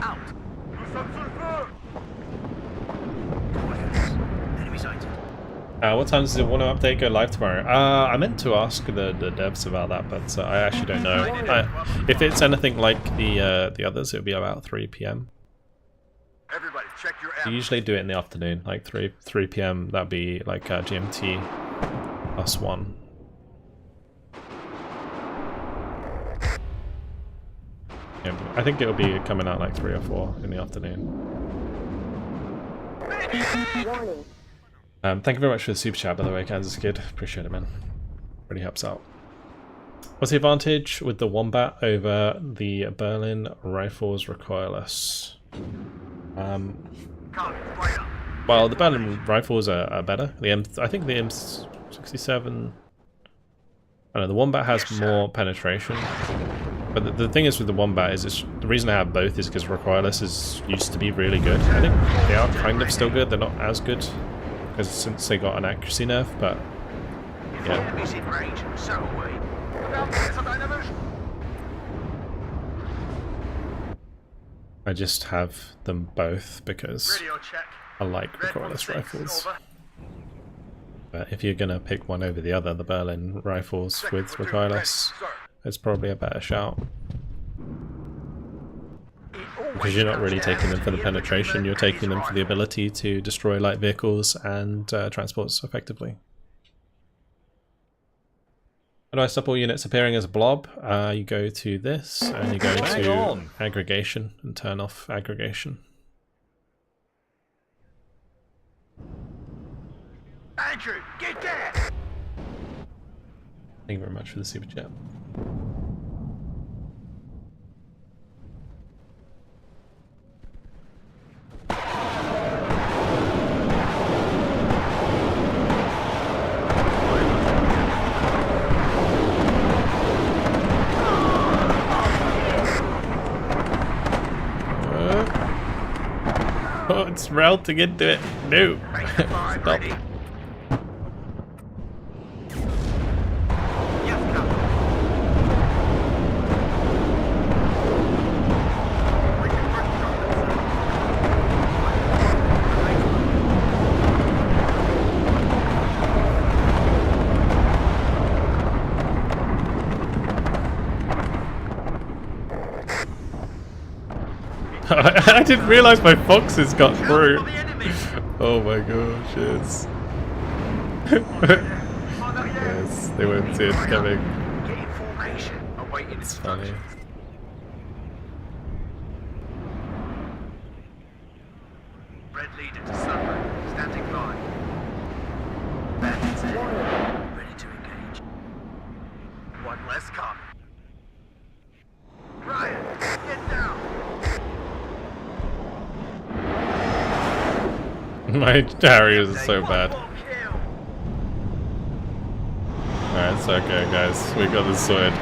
Out. Enemy sighted. What time does the WARNO update go live tomorrow? I meant to ask the devs about that, but I actually don't know. If it's anything like the others, it'll be about 3 PM. Everybody, check your You usually do it in the afternoon, like 3 PM. That'd be like GMT +1. Yeah, I think it'll be coming out like 3 or 4 in the afternoon. Thank you very much for the super chat, by the way, Kansas Kid. Appreciate it, man. Really helps out. What's the advantage with the Wombat over the Berlin rifles recoilless? Well, the Berlin rifles are better. I think the M67. I don't know, the Wombat has more penetration. But the thing is with the Wombat is the reason I have both is because recoilless used to be really good. I think they are kind of still good. They're not as good because since they got an accuracy nerf, but yeah. Enemies in range, so are we. I just have them both because Radio check. I like recoilless rifles. But if you're gonna pick one over the other, the Berlin rifles with recoilless, it's probably a better shout. Because you're not really taking them for the penetration, you're taking them for the ability to destroy light vehicles and transports effectively. How do I stop all units appearing as a blob? You go to this, and you go to aggregation, and turn off aggregation. Andrew, get there! Thank you very much for the super chat. Oh, it's routing into it. No. Stop. I didn't realise my foxes got through. Oh my gosh, yes. Yes, they won't see it coming. Get in formation. Awaiting It's funny. instructions. Red leader to Sunray. Standing by. Bandits ahead. Ready to engage. One less come. Ryan, get down. My Harriers are so bad. Alright, it's okay guys, we got this sorted.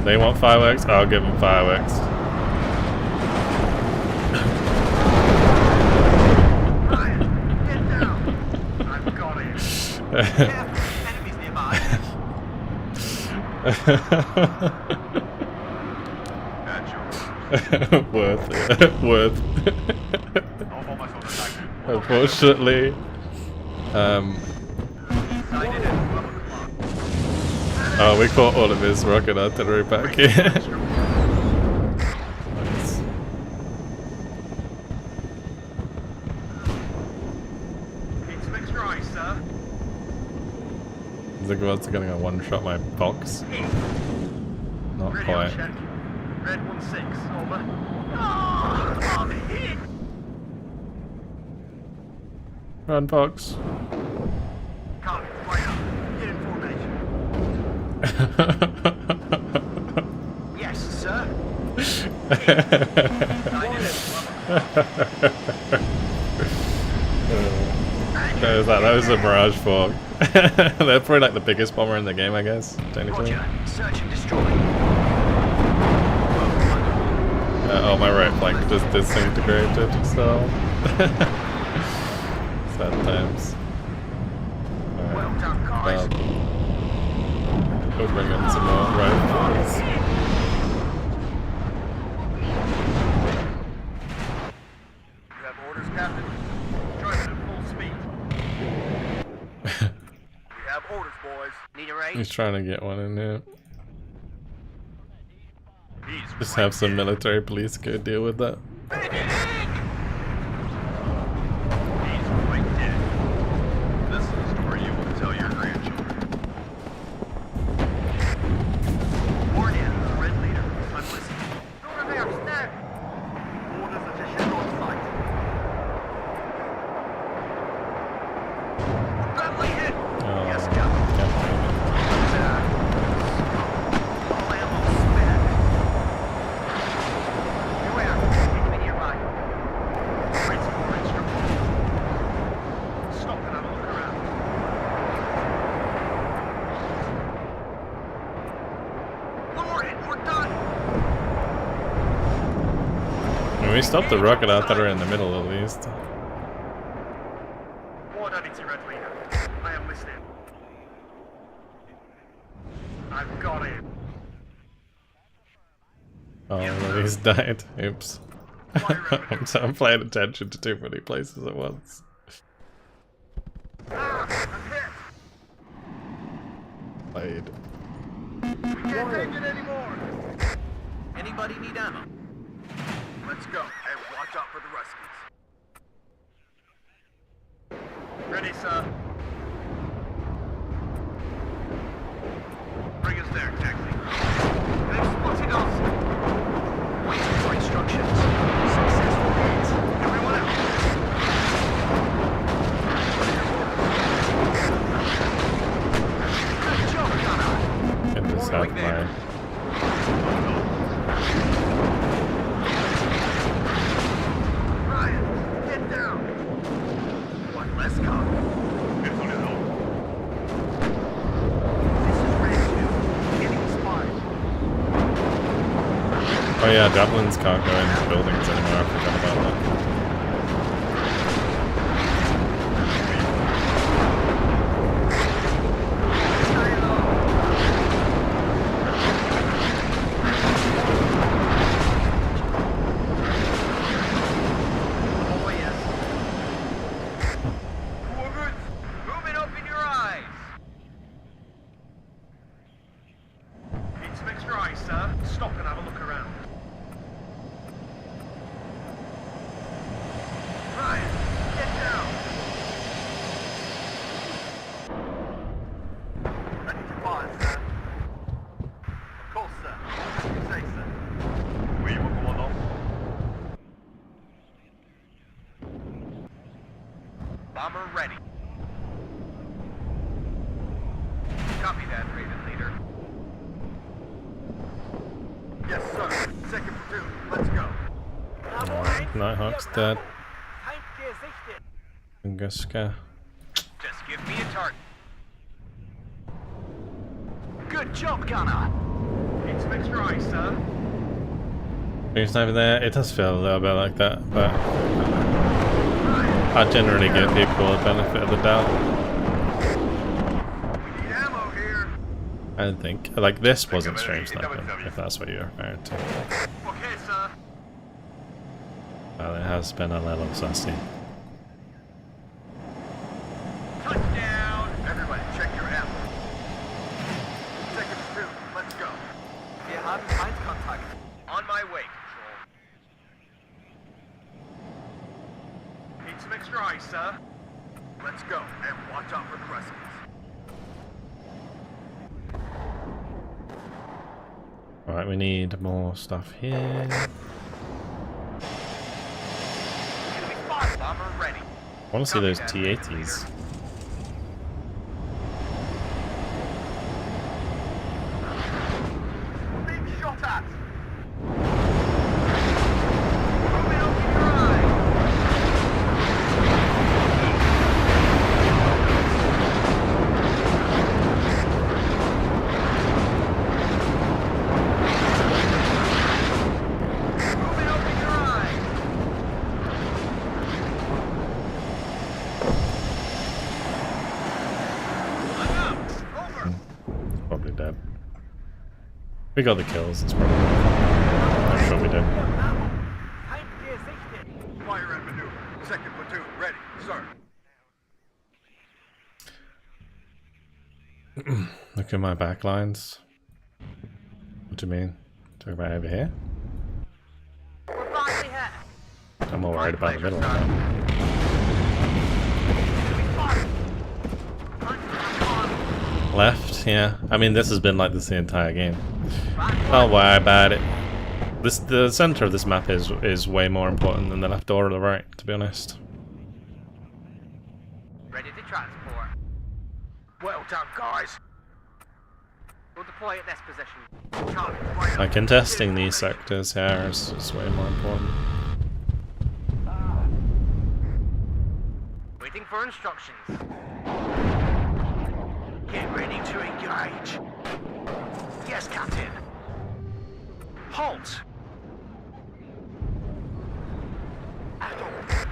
They want fireworks, I'll give them fireworks. Ryan, get down. I've got it. Careful, enemies nearby. Worth it. Worth. Unfortunately, oh, we caught all of his rocket artillery back here. Nice. It's fixed right, sir. Is the guards gonna one-shot my box? Not Radio quite. check. Red 1-6, over. Oh, I'm hit. Run, box. Come, right up. Get in formation. Yes, sir. That was a Mirage Fog. They're probably like the biggest bomber in the game, I guess, technically. Roger. Search and destroy. Oh, my right flank just disintegrated, so... Sad times. Well done, guys. We'll bring in some more rifles. You have orders, Captain. Driving at full speed. Orders, boys. Need a raise? He's trying to get one in there. He's Just right have some there. military police go deal with that. He's right there. This is a story you will tell your grandchildren. Spaniard, Red Leader. I'm listening. Orders are just on site. Friendly hit! Oh, Yes, Captain. All ammo spent. Beware, enemy nearby. Wait for instruction. Stop and have a look around. One more hit, we're done. Can we stop the rocket out that are in the middle at least? War Deputy Red Leader. I am listening. I've got him. Oh, he's died. Oops. I'm paying attention to too many places at once. I'm hit. Played. We can't take it anymore. Anybody need ammo? Let's go, and watch out for the Ruskies. Ready, sir. Bring us there, taxi. They've spotted us. Waiting for instructions. Successful hit. Everyone out. Good job, Gunner. Get this out of my... Ryan, get down. One less cop. It's on his own. This is Red 2. Getting spotted. Oh yeah, javelins can't go into buildings anymore. I forgot about that. Oh, yes. Moving open your eyes. Need some extra eyes, sir. Stop and have a look around. Ryan, get down. Ready to fire, sir. Of course, sir. As you say, sir. Oui, mon commandant. Bomber ready. Copy that, Raven Leader. Yes, sir. Second platoon. Let's go. Nighthawk's dead. Tunguska. Just give me a target. Good job, Gunner. Need some extra eyes, sir. There's over there. It does feel a little bit like that, but I generally give people the benefit of the doubt. We need ammo here. I don't think. Like, this wasn't stream sniping, if that's what you're referring to. Okay, sir. Well, it has been a little sussy. Touchdown. Everybody, check your ammo. Second platoon. Let's go. Wir haben Feindkontakt. On my way, Control. Need some extra eyes, sir. Let's go, and watch out for the Ruskies. Alright, we need more stuff here. Enemy spot. Bomber ready. I want to see those T-80s. We're being shot at. Moving open your eyes. Moving open your eyes. Look out. Over. Probably dead. We got the kills, it's probably... I'm sure we did. Fire and maneuver. Second platoon, ready, sir. Look at my backlines. What do you mean? Talk about over here? We're finally here. I'm more worried about the middle. Left, yeah. I mean, this has been like this the entire game. Don't worry about it. The center of this map is way more important than the left or the right, to be honest. Ready to transport. Well done, guys. We'll deploy at this position. Like, contesting these sectors here is way more important. Waiting for instructions. Get ready to engage. Yes, Captain. Halt.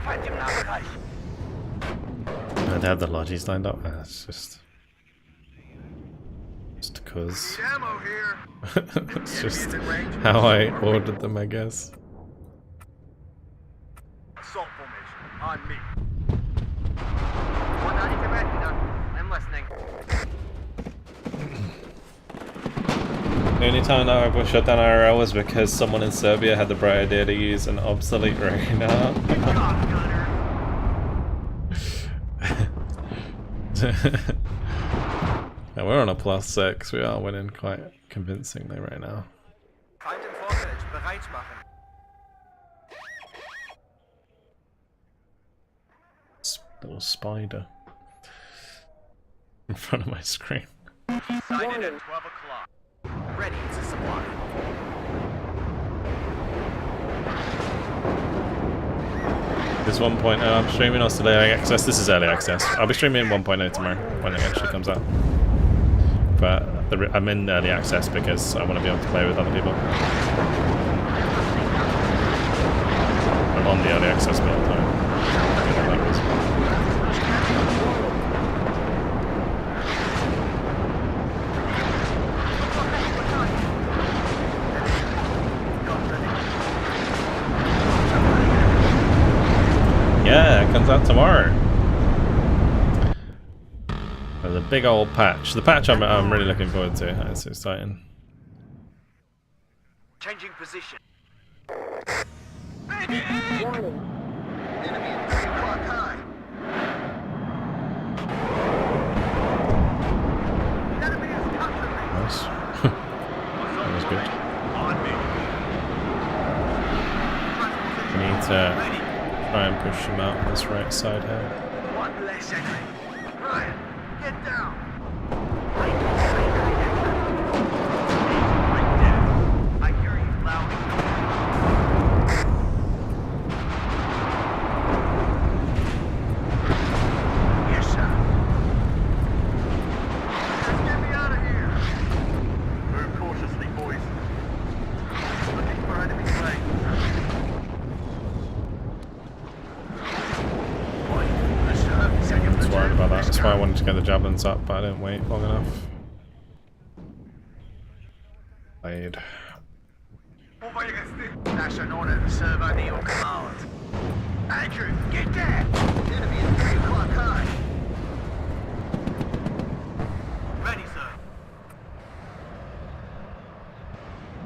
Fighting navigation. I'd have the lodges lined up. It's just cause. Ammo here. It's just how I ordered them, I guess. Assault formation on me. 190 to ready now. I'm listening. The only time that I ever shut down IRL was because someone in Serbia had the bright idea to use an obsolete radar. Yeah, we're on a +6. We are winning quite convincingly right now. Feind im Vorfeld. Bereit machen. Little spider in front of my screen. Sign in at 12 o'clock. Ready to supply. This 1.0, I'm streaming on today early access. This is early access. I'll be streaming 1.0 tomorrow when it actually comes out. But I'm in early access because I want to be able to play with other people. I'm on the early access build though. Yeah, it comes out tomorrow. There's a big old patch. The patch I'm really looking forward to. It's exciting. Changing position. Enemy at 3 o'clock high. Enemy is touching me. Nice. That was good. On me. We need to try and push him out on this right side here. One less enemy. Ryan, get down. I hear you loud. Yes, sir. Just get me out of here. Move cautiously, boys. Looking for enemy flank. I was worried about that. That's why I wanted to get the javelins up, but I didn't wait long enough. Played. That's an honor to serve under your command. Andrew, get there! Enemy at 3 o'clock high. Ready, sir.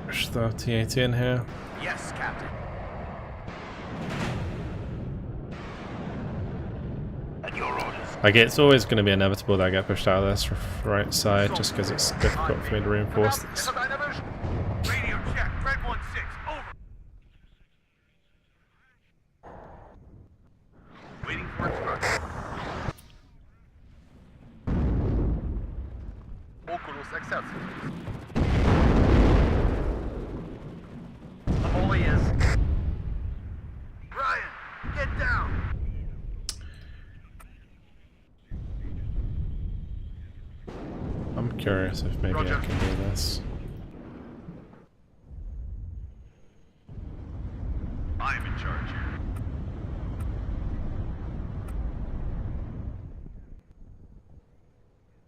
Push the T-80 in here. Yes, Captain. At your orders. Like, it's always going to be inevitable that I get pushed out of this right side just because it's difficult for me to reinforce this. Radio check, Red 1-6, over. Waiting for instructions. Oculus accepted. I'm all ears. Ryan, get down. I'm curious if maybe Roger. I can do this. I am in charge here.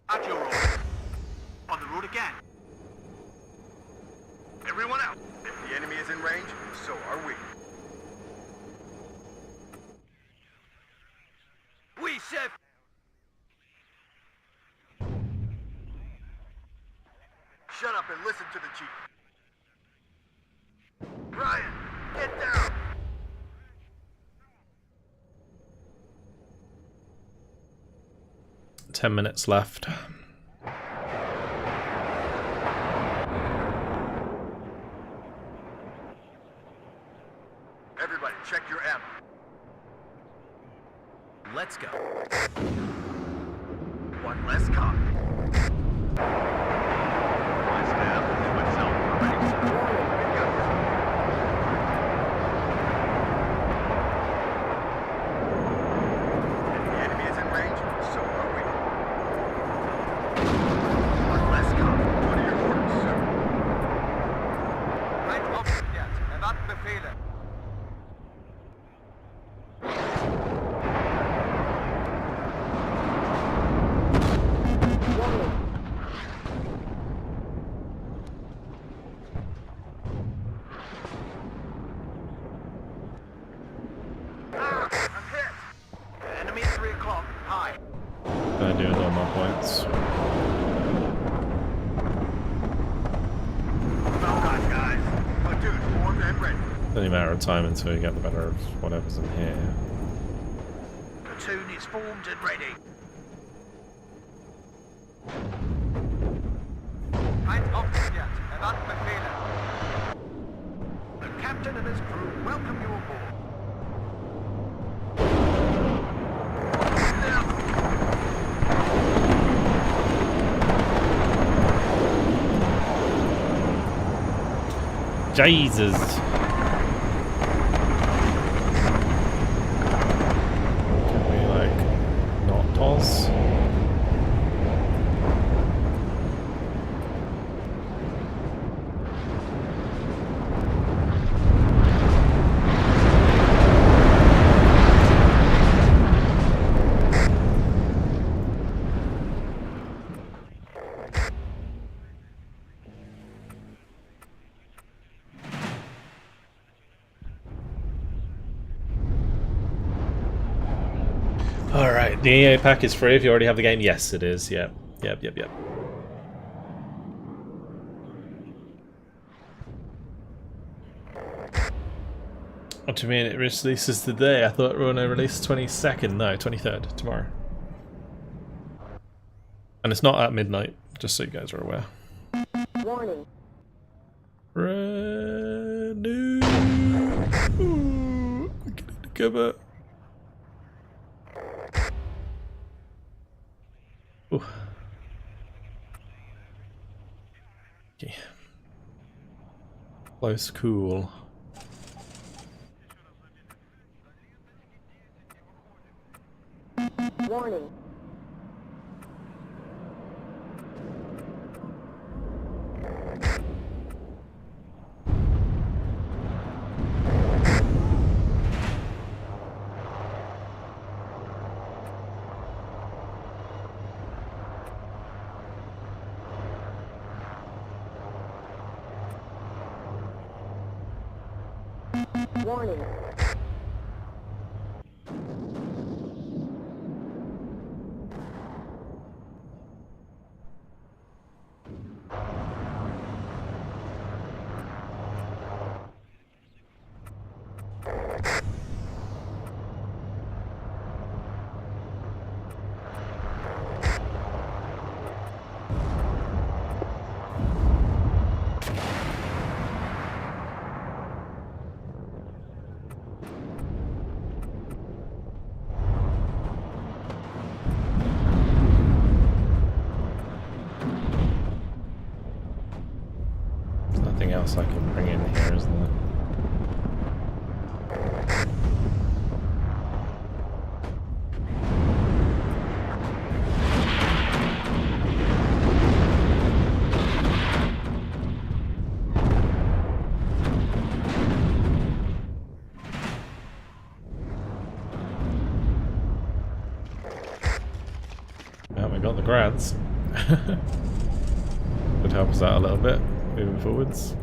At your orders. On the road again. Everyone out. If the enemy is in range, so are we. We, chef. up and listen to the chief. Ryan, get down! Ten minutes left. Everybody, check your ammo. Let's go. One less cop. My staff and myself are ready, sir. If the enemy is in range, so are we. One less cop. What are your orders, sir? Right aufgeklärt. Erwarten Befehle. Ah, I'm hit. Enemy at 3 o'clock. High. They're doing all my points. Well done, guys. Platoon formed and ready. It's only a matter of time until you get the better of whatever's in here. Platoon is formed and ready. Right aufgeklärt. Erwarten Befehle. The captain and his crew welcome you aboard. Jesus! Can we, like, not toss? Alright, the EA pack is free if you already have the game. Yes, it is. Yep. Yep. What do you mean it releases today? I thought we were going to release 22nd. No, 23rd, tomorrow. And it's not at midnight, just so you guys are aware. Warning. Ready. Ooh, get into cover. Ooh. Okay. Close, cool. Warning. Warning. Nothing else I can bring in here, isn't there? Well, we got the grads. Could help us out a little bit moving forwards.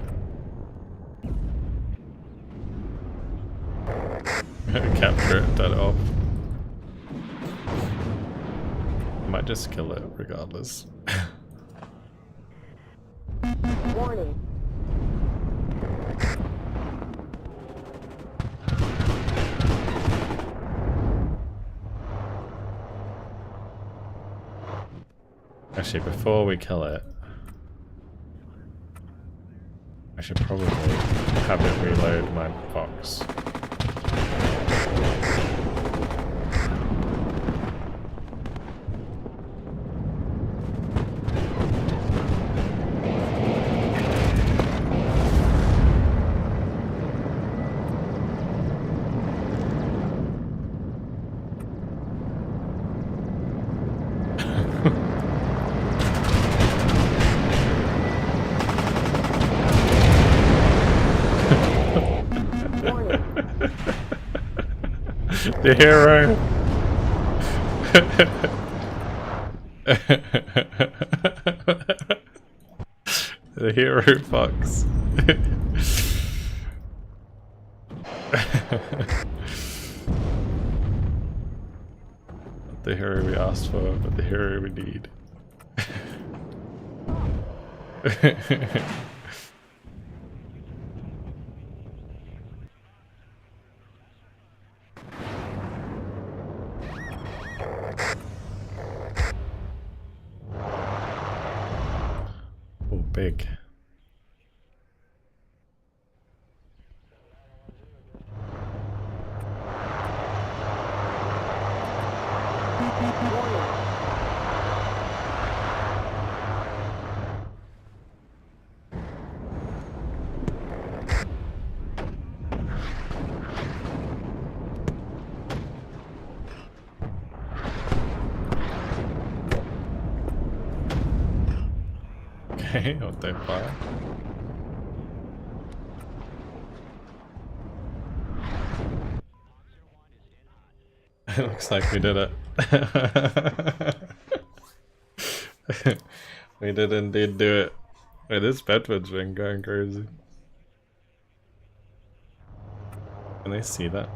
Capture it, turn it off. Might just kill it regardless. Warning. Actually, before we kill it, I should probably have it reload my box. The hero. The hero fox. Not the hero we asked for, but the hero we need. Oh, big. Okay, what they fire? It looks like we did it. We did indeed do it. Wait, this Bedford's been going crazy. Can they see that?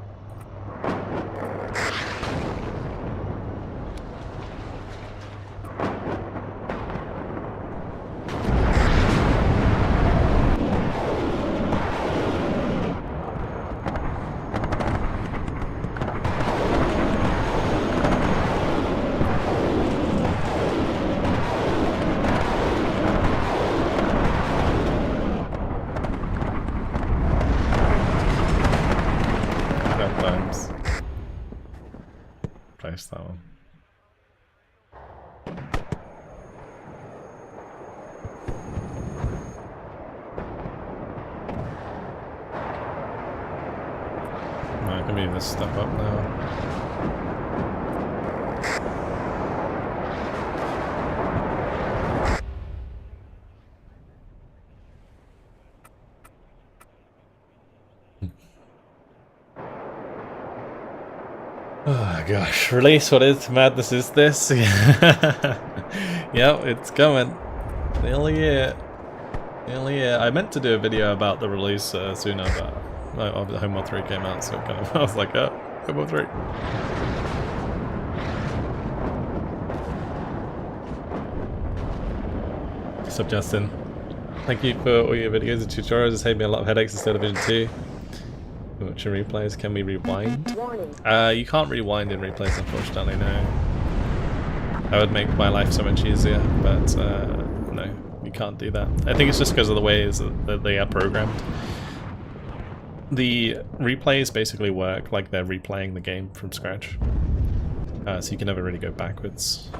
Sometimes. Place that one. Right, let me move this stuff up now. Oh gosh, release, what is madness is this? Yep, it's coming. Nearly here. Nearly here. I meant to do a video about the release sooner, but Homeworld 3 came out, so kind of, I was like, oh, Homeworld 3. What's up, Justin? Thank you for all your videos and tutorials. It's saved me a lot of headaches instead of Division 2. Watching replays, can we rewind? You can't rewind in replays, unfortunately, no. That would make my life so much easier, but no, you can't do that. I think it's just because of the ways that they are programmed. The replays basically work like they're replaying the game from scratch, so you can never really go backwards.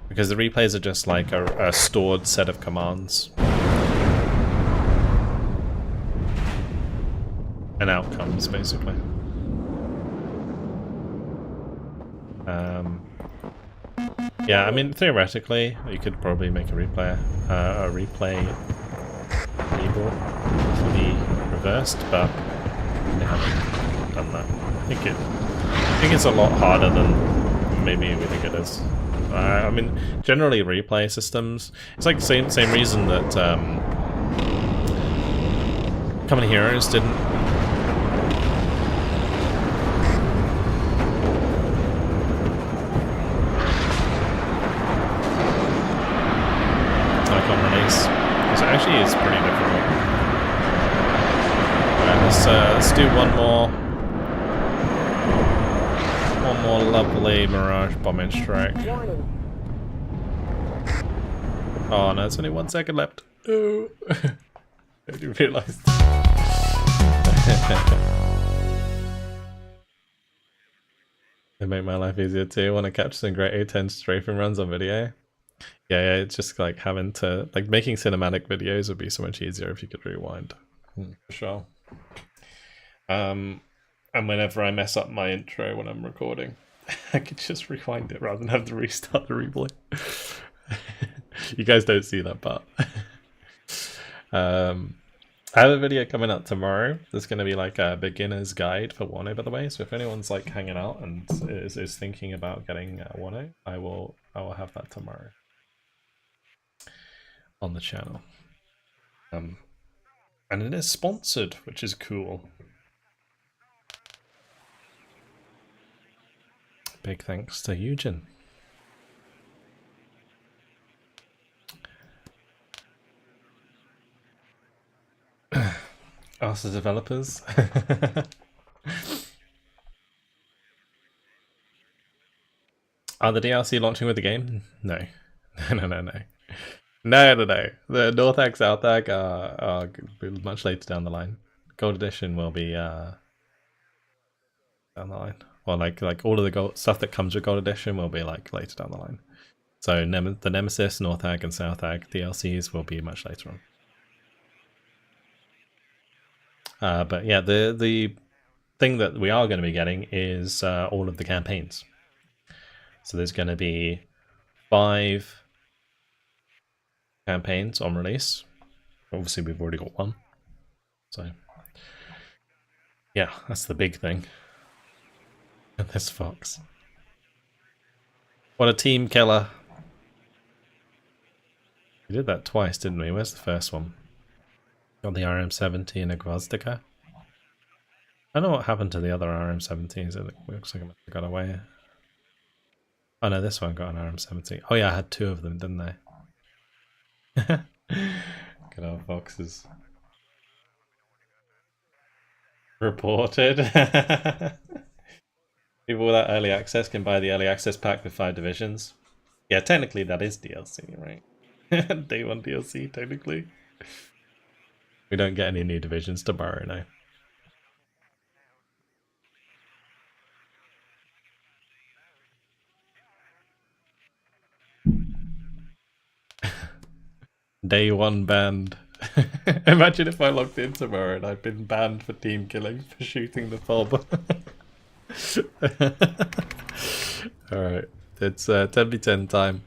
Because the replays are just like a stored set of commands. And outcomes, basically. Yeah, I mean, theoretically, you could probably make a replay label to be reversed, but we haven't done that. I think it's a lot harder than maybe we think it is. I mean, generally replay systems, it's like the same reason that Common Heroes didn't. let's do one more lovely Mirage bombing strike. Warning. Oh no, it's only 1 second left. Oh. I didn't realise. They make my life easier too. Want to catch some great A10 strafing runs on video? Yeah, it's just like having to, like, making cinematic videos would be so much easier if you could rewind. For sure. And whenever I mess up my intro when I'm recording, I could just rewind it rather than have to restart the replay. You guys don't see that part. I have a video coming out tomorrow. There's going to be like a beginner's guide for WARNO, by the way. So if anyone's like hanging out and is thinking about getting WARNO, I will have that tomorrow on the channel. And it is sponsored, which is cool. Big thanks to Eugen. Ask the developers. Are the DLC launching with the game? No. No. The North Ag, South Ag are much later down the line. Gold Edition will be down the line. Or like all of the gold stuff that comes with Gold Edition will be like later down the line. So the Nemesis, North Ag and South Ag DLCs will be much later on. But yeah, the thing that we are going to be getting is all of the campaigns. So there's going to be 5 campaigns on release. Obviously, we've already got 1. So yeah, that's the big thing. And this Fox. What a team killer. We did that twice, didn't we? Where's the first one? Got the RM70 and a Gvozdika. I don't know what happened to the other RM70s. It looks like it got away. Oh no, this one got an RM70. Oh yeah, I had 2 of them, didn't I? Good old Foxes. Reported. People without early access can buy the early access pack with 5 divisions. Yeah, technically that is DLC, right? Day 1 DLC, technically. We don't get any new divisions to borrow now. Day 1 banned. Imagine if I logged in tomorrow and I'd been banned for team killing for shooting the fob. Alright, it's 10v10 time.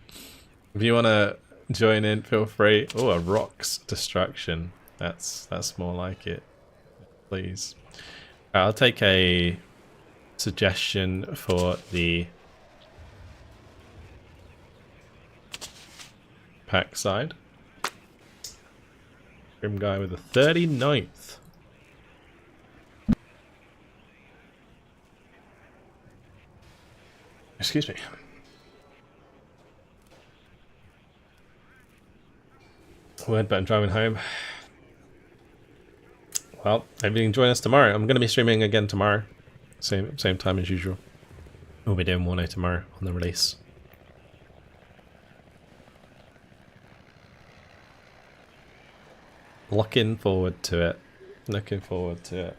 If you want to join in, feel free. Oh, a rocks destruction. That's more like it. Please. I'll take a suggestion for the pack side. Grim guy with the 39th. Excuse me. Word, but I'm driving home. Well, maybe you can join us tomorrow. I'm going to be streaming again tomorrow. Same time as usual. We'll be doing WARNO tomorrow on the release. Looking forward to it. Looking forward to it.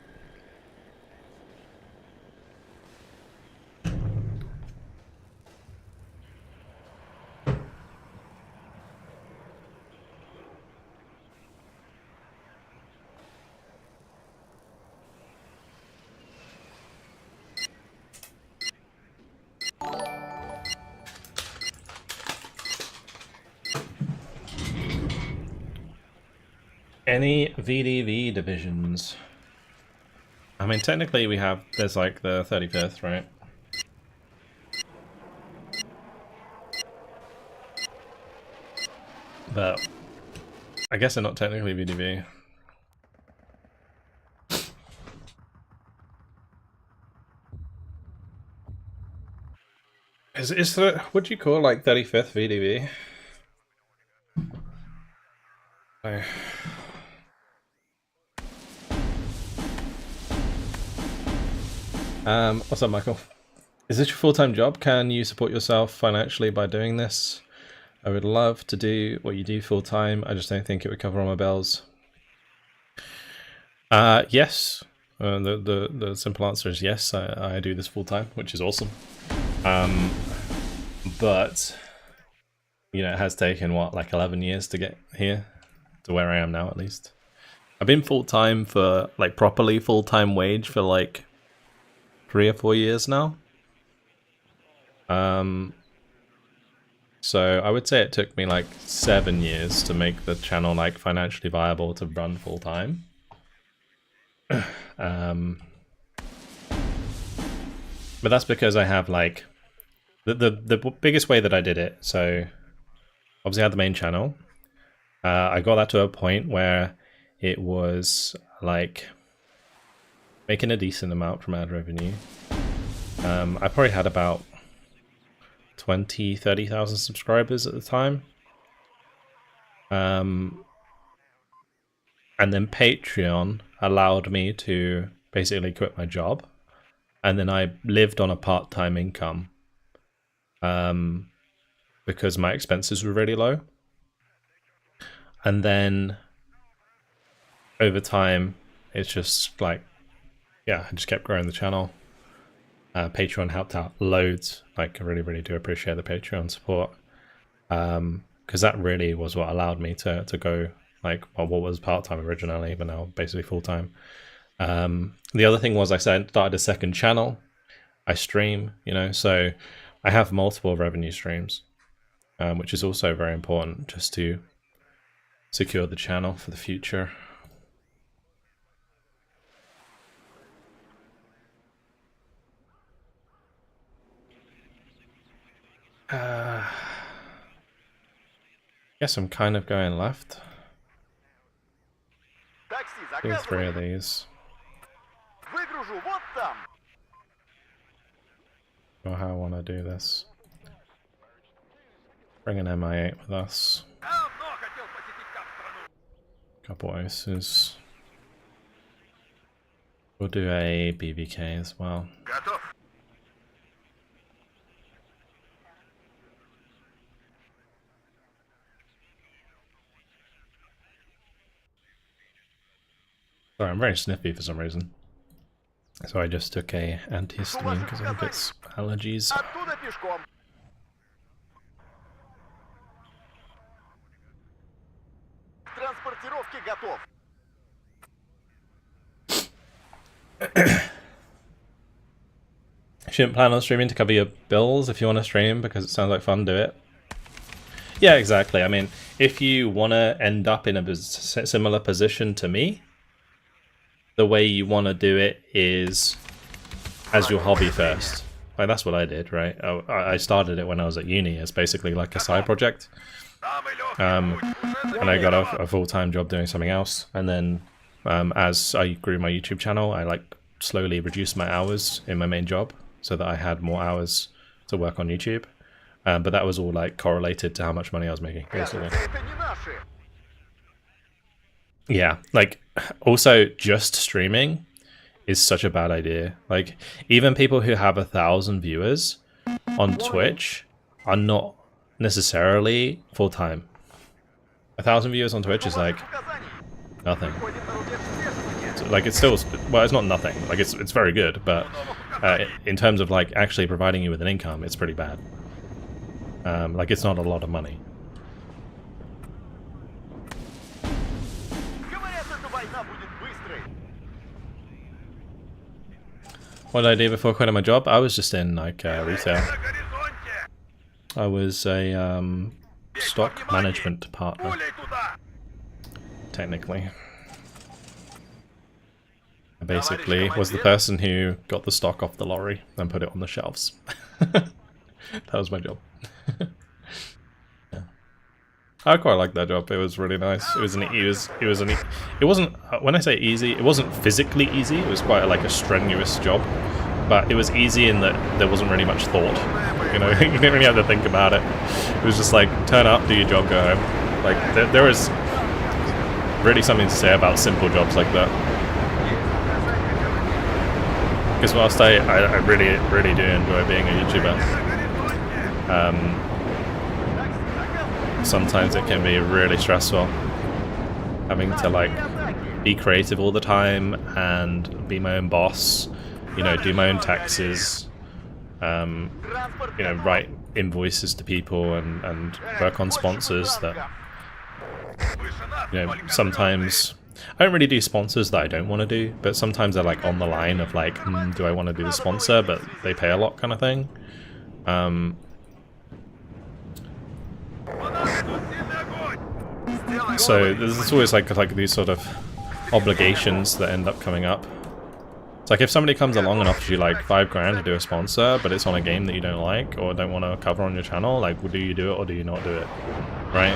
Any VDV divisions? I mean, technically we have, there's like the 35th, right? But I guess they're not technically VDV. Is the, what do you call like 35th VDV? What's up, Michael? Is this your full-time job? Can you support yourself financially by doing this? I would love to do what you do full-time. I just don't think it would cover all my bills. Yes. The simple answer is yes. I do this full-time, which is awesome. But you know, it has taken what, like 11 years to get here, to where I am now at least. I've been full-time for like properly full-time wage for like 3 or 4 years now. So I would say it took me like 7 years to make the channel like financially viable to run full-time. But that's because I have like the biggest way that I did it. So obviously I had the main channel. I got that to a point where it was like making a decent amount from ad revenue. I probably had about 20,000-30,000 subscribers at the time. And then Patreon allowed me to basically quit my job, and then I lived on a part-time income because my expenses were really low. And then over time, it's just like, yeah, I just kept growing the channel. Patreon helped out loads. Like, I really do appreciate the Patreon support, because that really was what allowed me to go like, well, what was part-time originally, but now basically full-time. The other thing was I started a second channel. I stream, you know, so I have multiple revenue streams, which is also very important just to secure the channel for the future. Guess I'm kind of going left. Do 3 of these. Or how I want to do this. Bring an MI8 with us. Couple aces. We'll do a BBK as well. Sorry, I'm very sniffy for some reason. So I just took a antihistamine because I think it's allergies. Shouldn't plan on streaming to cover your bills. If you want to stream because it sounds like fun, do it. Yeah, exactly. I mean, if you want to end up in a similar position to me, the way you want to do it is as your hobby first. Like, that's what I did, right? I started it when I was at uni as basically like a side project. And I got a full-time job doing something else. And then as I grew my YouTube channel, I like slowly reduced my hours in my main job so that I had more hours to work on YouTube. But that was all like correlated to how much money I was making, basically. Yeah, like, also just streaming is such a bad idea. Like, even people who have 1,000 viewers on Twitch are not necessarily full-time. 1,000 viewers on Twitch is like nothing. So, like, it's still, well, it's not nothing. Like, it's very good, but in terms of like actually providing you with an income, it's pretty bad. Like, it's not a lot of money. What did I do before quitting my job? I was just in like retail. I was a stock management partner, technically. I basically was the person who got the stock off the lorry and put it on the shelves. That was my job. Yeah. I quite liked that job. It was really nice. It wasn't, when I say easy, it wasn't physically easy. It was quite like a strenuous job, but it was easy in that there wasn't really much thought. You know, you didn't really have to think about it. It was just like, turn up, do your job, go home. Like, there is really something to say about simple jobs like that. Because whilst I really do enjoy being a YouTuber, sometimes it can be really stressful having to like be creative all the time and be my own boss, you know, do my own taxes, you know, write invoices to people and work on sponsors that, you know, sometimes I don't really do sponsors that I don't want to do, but sometimes they're like on the line of like, do I want to do the sponsor, but they pay a lot kind of thing. So there's always like these sort of obligations that end up coming up. It's like if somebody comes along and offers you like $5 to do a sponsor, but it's on a game that you don't like or don't want to cover on your channel, like, well, do you do it or do you not do it, right?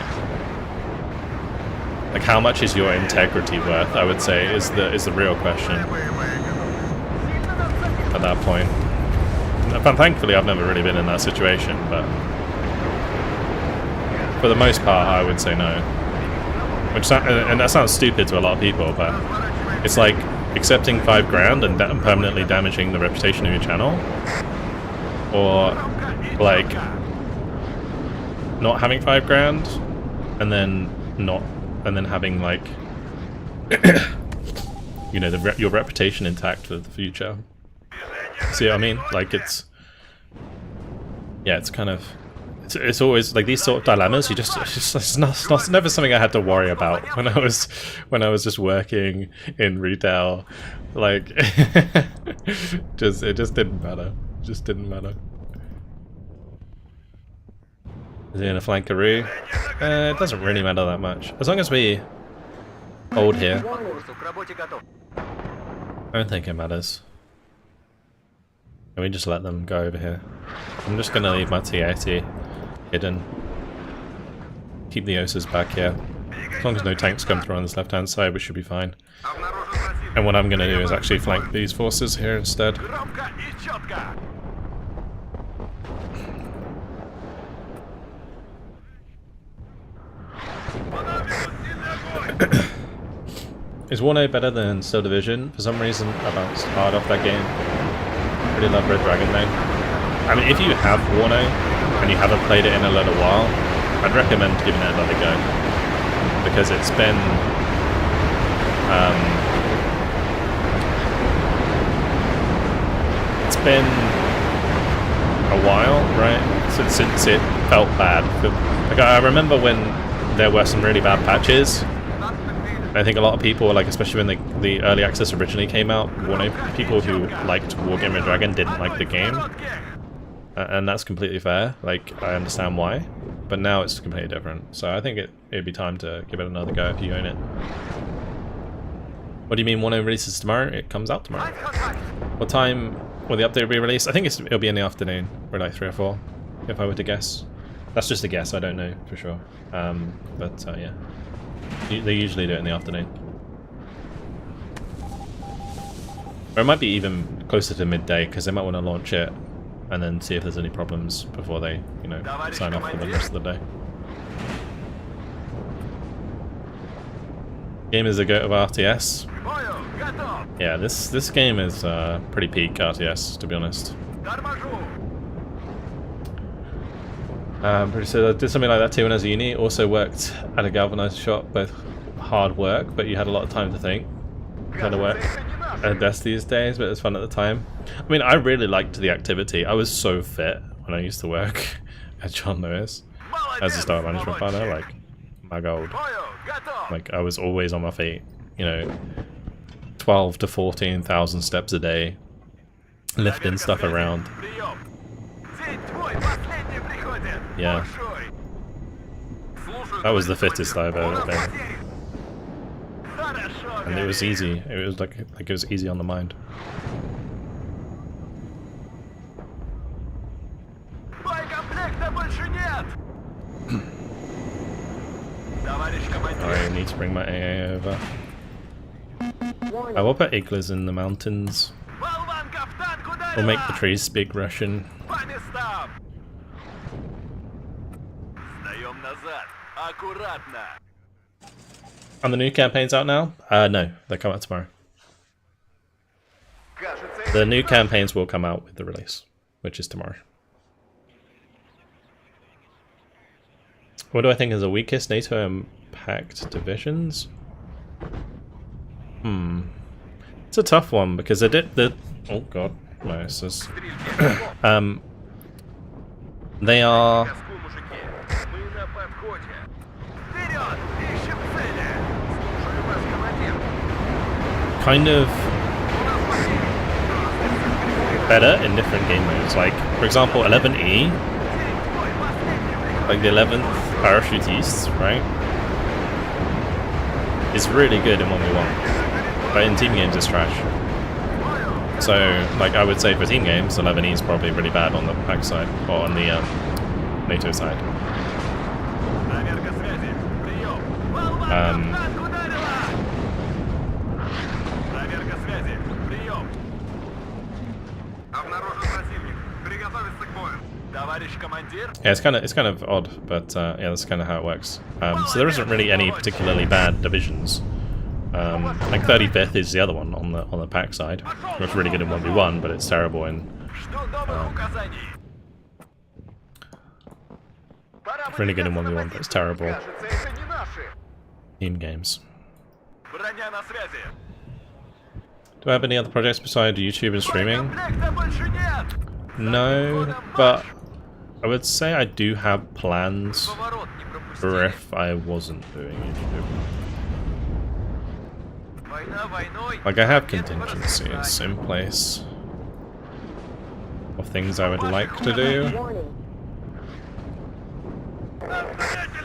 Like, how much is your integrity worth, I would say, is the real question at that point. And thankfully, I've never really been in that situation, but for the most part, I would say no. And that sounds stupid to a lot of people, but it's like accepting $5 and permanently damaging the reputation of your channel, or like not having $5 and then having like you know, your reputation intact for the future. See what I mean? Like it's kind of it's always like these sort of dilemmas. It's never something I had to worry about when I was just working in retail. Like it just didn't matter. It just didn't matter. Is he in a flankaroo? It doesn't really matter that much as long as we hold here. I don't think it matters. And we just let them go over here. I'm just gonna leave my T80 hidden. Keep the OSAs back here. As long as no tanks come through on this left hand side, we should be fine. And what I'm gonna do is actually flank these forces here instead. Is WARNO better than Still Division? For some reason, I bounced hard off that game. Really love Red Dragon though. I mean, if you have WARNO and you haven't played it in a little while, I'd recommend giving it another go, because it's been a while, right? Since it felt bad. Like I remember when there were some really bad patches. I think a lot of people, like especially when the early access originally came out, people who liked Wargame Red Dragon didn't like the game, and that's completely fair. Like, I understand why, but now it's completely different. So I think it'd be time to give it another go if you own it. What do you mean WARNO releases tomorrow? It comes out tomorrow. What time will the update be released? I think it'll be in the afternoon, or like 3 or 4, if I were to guess. That's just a guess. I don't know for sure. Yeah. They usually do it in the afternoon. Or it might be even closer to midday, because they might want to launch it and then see if there's any problems before they, you know, sign off for the rest of the day. Game is a goat of RTS. Yeah, this game is pretty peak RTS, to be honest. Pretty sure I did something like that too when I was at uni. Also worked at a galvanized shop, both hard work, but you had a lot of time to think. Kind of work at a desk these days, but it was fun at the time. I mean, I really liked the activity. I was so fit when I used to work at John Lewis as a start management partner. Like, my god. Like, I was always on my feet. You know, 12 to 14,000 steps a day, lifting stuff around. Yeah, that was the fittest I've ever been, and it was easy. It was like it was easy on the mind. I need to bring my AA over. I will put igloos in the mountains. We'll make the trees speak Russian. And the new campaign's out now? No, they come out tomorrow. Кажется, The new campaigns will come out with the release, which is tomorrow. What do I think is the weakest NATO impact divisions? It's a tough one because they did the. Oh god, no, this is. They are Песку, мужики. Мы на подходе. Вперед! Ищем цели! Слушаю вас, командир. kind of better in different game modes. Like, for example, 11E, like the 11th parachutists, right, is really good in 1v1, but in team games it's trash. So, like, I would say for team games, 11E is probably really bad on the pack side, or on the NATO side. Yeah, it's kind of odd, but yeah, that's kind of how it works. So there isn't really any particularly bad divisions. Like 35th is the other one on the pack side. It's really good in 1v1, but it's terrible in really good in 1v1, but it's terrible in games. Do I have any other projects besides YouTube and streaming? No, but I would say I do have plans for if I wasn't doing YouTube. Like, I have contingencies in place of things I would like to do Warning.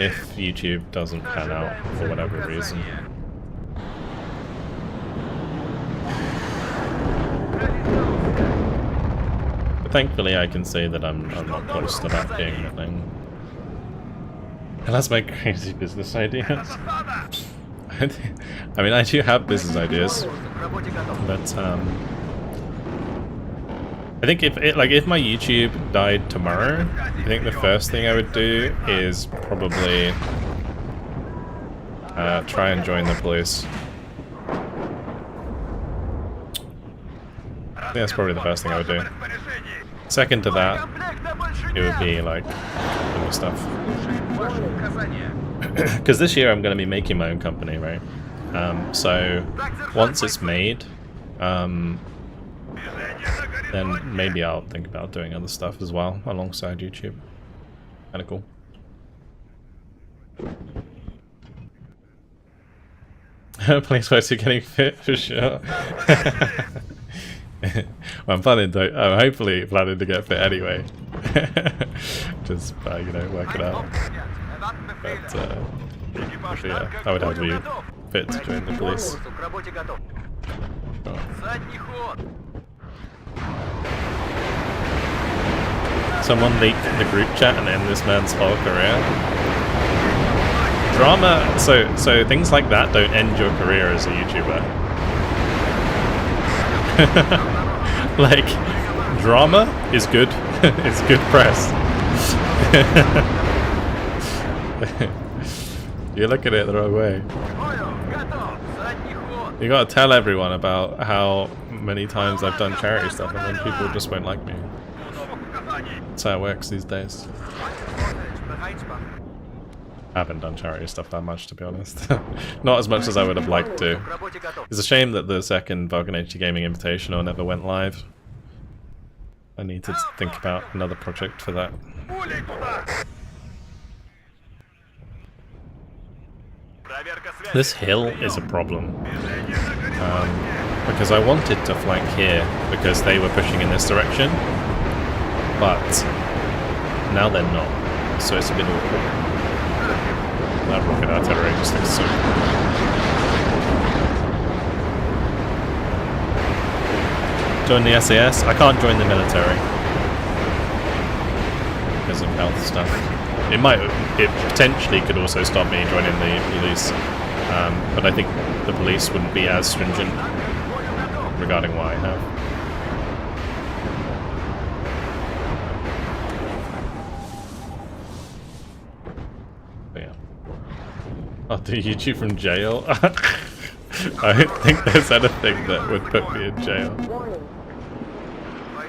if YouTube doesn't pan out for whatever reason. But thankfully I can say that I'm not close to that being the thing. And that's my crazy business ideas. I mean, I do have business ideas, but I think if my YouTube died tomorrow, I think the first thing I would do is probably try and join the police. I think that's probably the first thing I would do. Second to that, it would be like other stuff. Because this year I'm going to be making my own company, right? So once it's made, then maybe I'll think about doing other stuff as well alongside YouTube. Kind of cool. Place where you're getting fit for sure. Well, I'm hopefully planning to get fit anyway. Just you know, work it out. But yeah, I would have to be fit to join the police. Someone leaked the group chat and end this man's whole career. Drama, so things like that don't end your career as a YouTuber. Like, drama is good. It's good press. You look at it the wrong way. You gotta tell everyone about how many times I've done charity stuff and then people just won't like me. That's how it works these days. I haven't done charity stuff that much, to be honest. Not as much as I would have liked to. It's a shame that the second Vulcan HD Gaming Invitational never went live. I need to think about another project for that. This hill is a problem. Because I wanted to flank here because they were pushing in this direction, but now they're not, so it's a bit awkward. That rocket artillery just looks so cool. Join the SAS? I can't join the military because of health stuff. It potentially could also stop me joining the police, but I think the police wouldn't be as stringent regarding what I have. But yeah. I'll do YouTube from jail. I don't think there's anything that would put me in jail. Warning.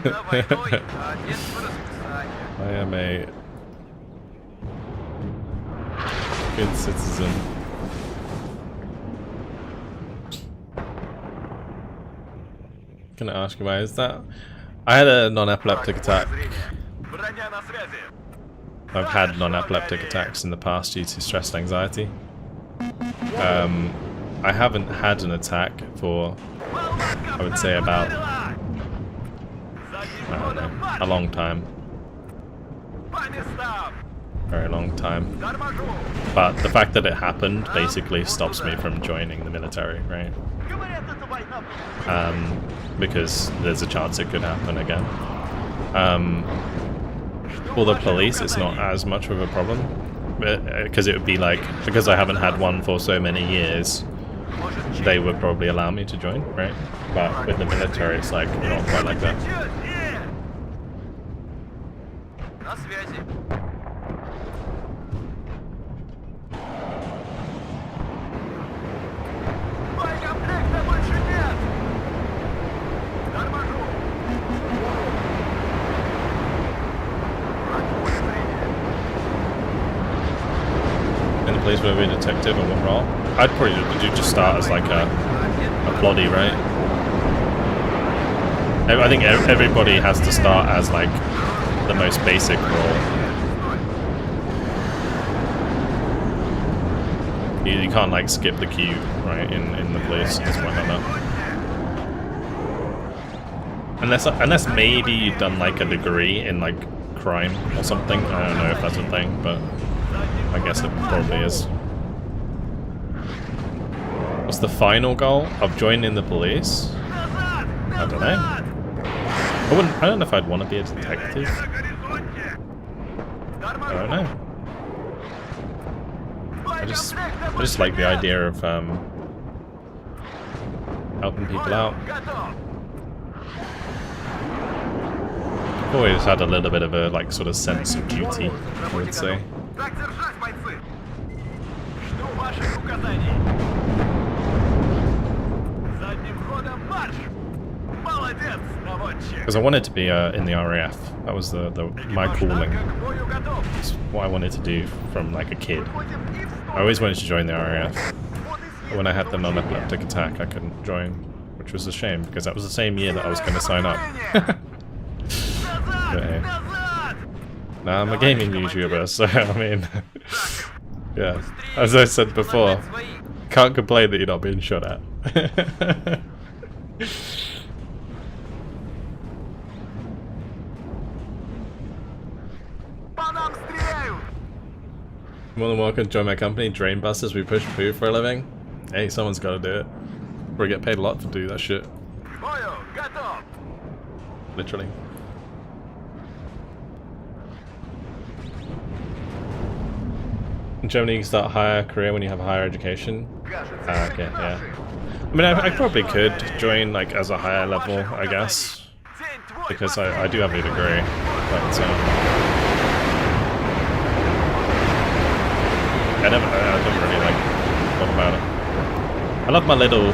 Война войной, а отец по расписанию. I am a good citizen. Can I ask you why is that? I had a non-epileptic attack. Броня на связи. I've had non-epileptic attacks in the past due to stress and anxiety. I haven't had an attack for, I would say, about, I don't know, a long time. Very long time. But the fact that it happened basically stops me from joining the military, right? Because there's a chance it could happen again. For the police, it's not as much of a problem, because it would be like, because I haven't had one for so many years, they would probably allow me to join, right? But with the military, it's like not quite like that. На связи. Боекомплекта больше нет. Торможу. In the police, would I be a detective and what role? I'd probably just start as like a ploddy, right? I think everybody has to start as like the most basic role. You can't like skip the queue, right? In the police, it's why not. Unless maybe you've done like a degree in like crime or something. I don't know if that's a thing, but I guess it probably is. What's the final goal of joining the police? I don't know. I don't know if I'd want to be a detective. I don't know. I just like the idea of helping people out. I've always had a little bit of a like sort of sense of duty, I would say. Так держать, бойцы. Жду ваших указаний. Задним ходом марш. Молодец, наводчик. Because I wanted to be in the RAF. That was my calling. It's what I wanted to do from like a kid. I always wanted to join the RAF. But when I had the non-epileptic attack, I couldn't join, which was a shame because that was the same year that I was going to sign up. But hey. Now I'm a gaming YouTuber, so I mean, yeah. As I said before, can't complain that you're not being shot at. По нам стреляют. More than welcome to join my company, Drain Busters. We push poo for a living. Hey, someone's got to do it. We get paid a lot to do that shit. К бою, готов. Literally. In Germany, you can start a higher career when you have a higher education. Okay, yeah. I mean, I probably could join like as a higher level, I guess, День твой. because I do have a degree. But I don't really like talk about it. I love my little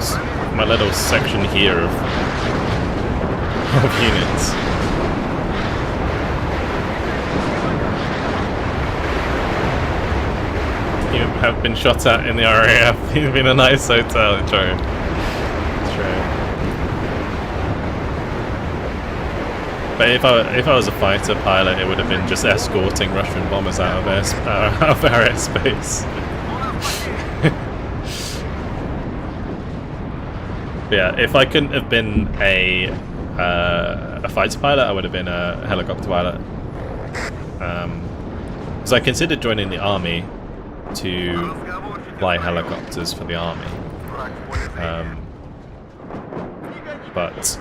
section here of units. You have been shot at in the RAF. You've been a nice hotel, true. True. But if I was a fighter pilot, it would have been just escorting Russian bombers out of our airspace. But yeah, if I couldn't have been a fighter pilot, I would have been a helicopter pilot. Because I considered joining the army to fly helicopters for the army, but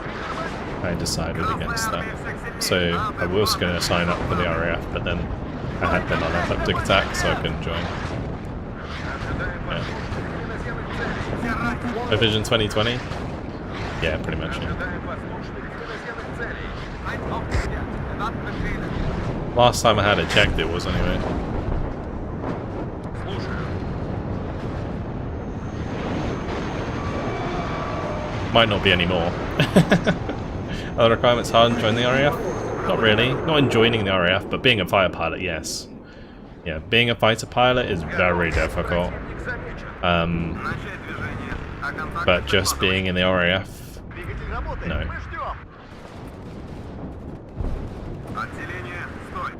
I decided against that. So I was going to sign up for the RAF, but then I had the non-epileptic attack, so I couldn't join. Yeah. Vision 2020? Yeah, pretty much. Yeah. Last time I had it checked, it was anyway. Might not be anymore. Are the requirements hard in joining the RAF? Not really. Not in joining the RAF, but being a fighter pilot, yes. Yeah, being a fighter pilot is very difficult. But just being in the RAF, Двигатель работает. no. Мы ждем. Отделение, стой.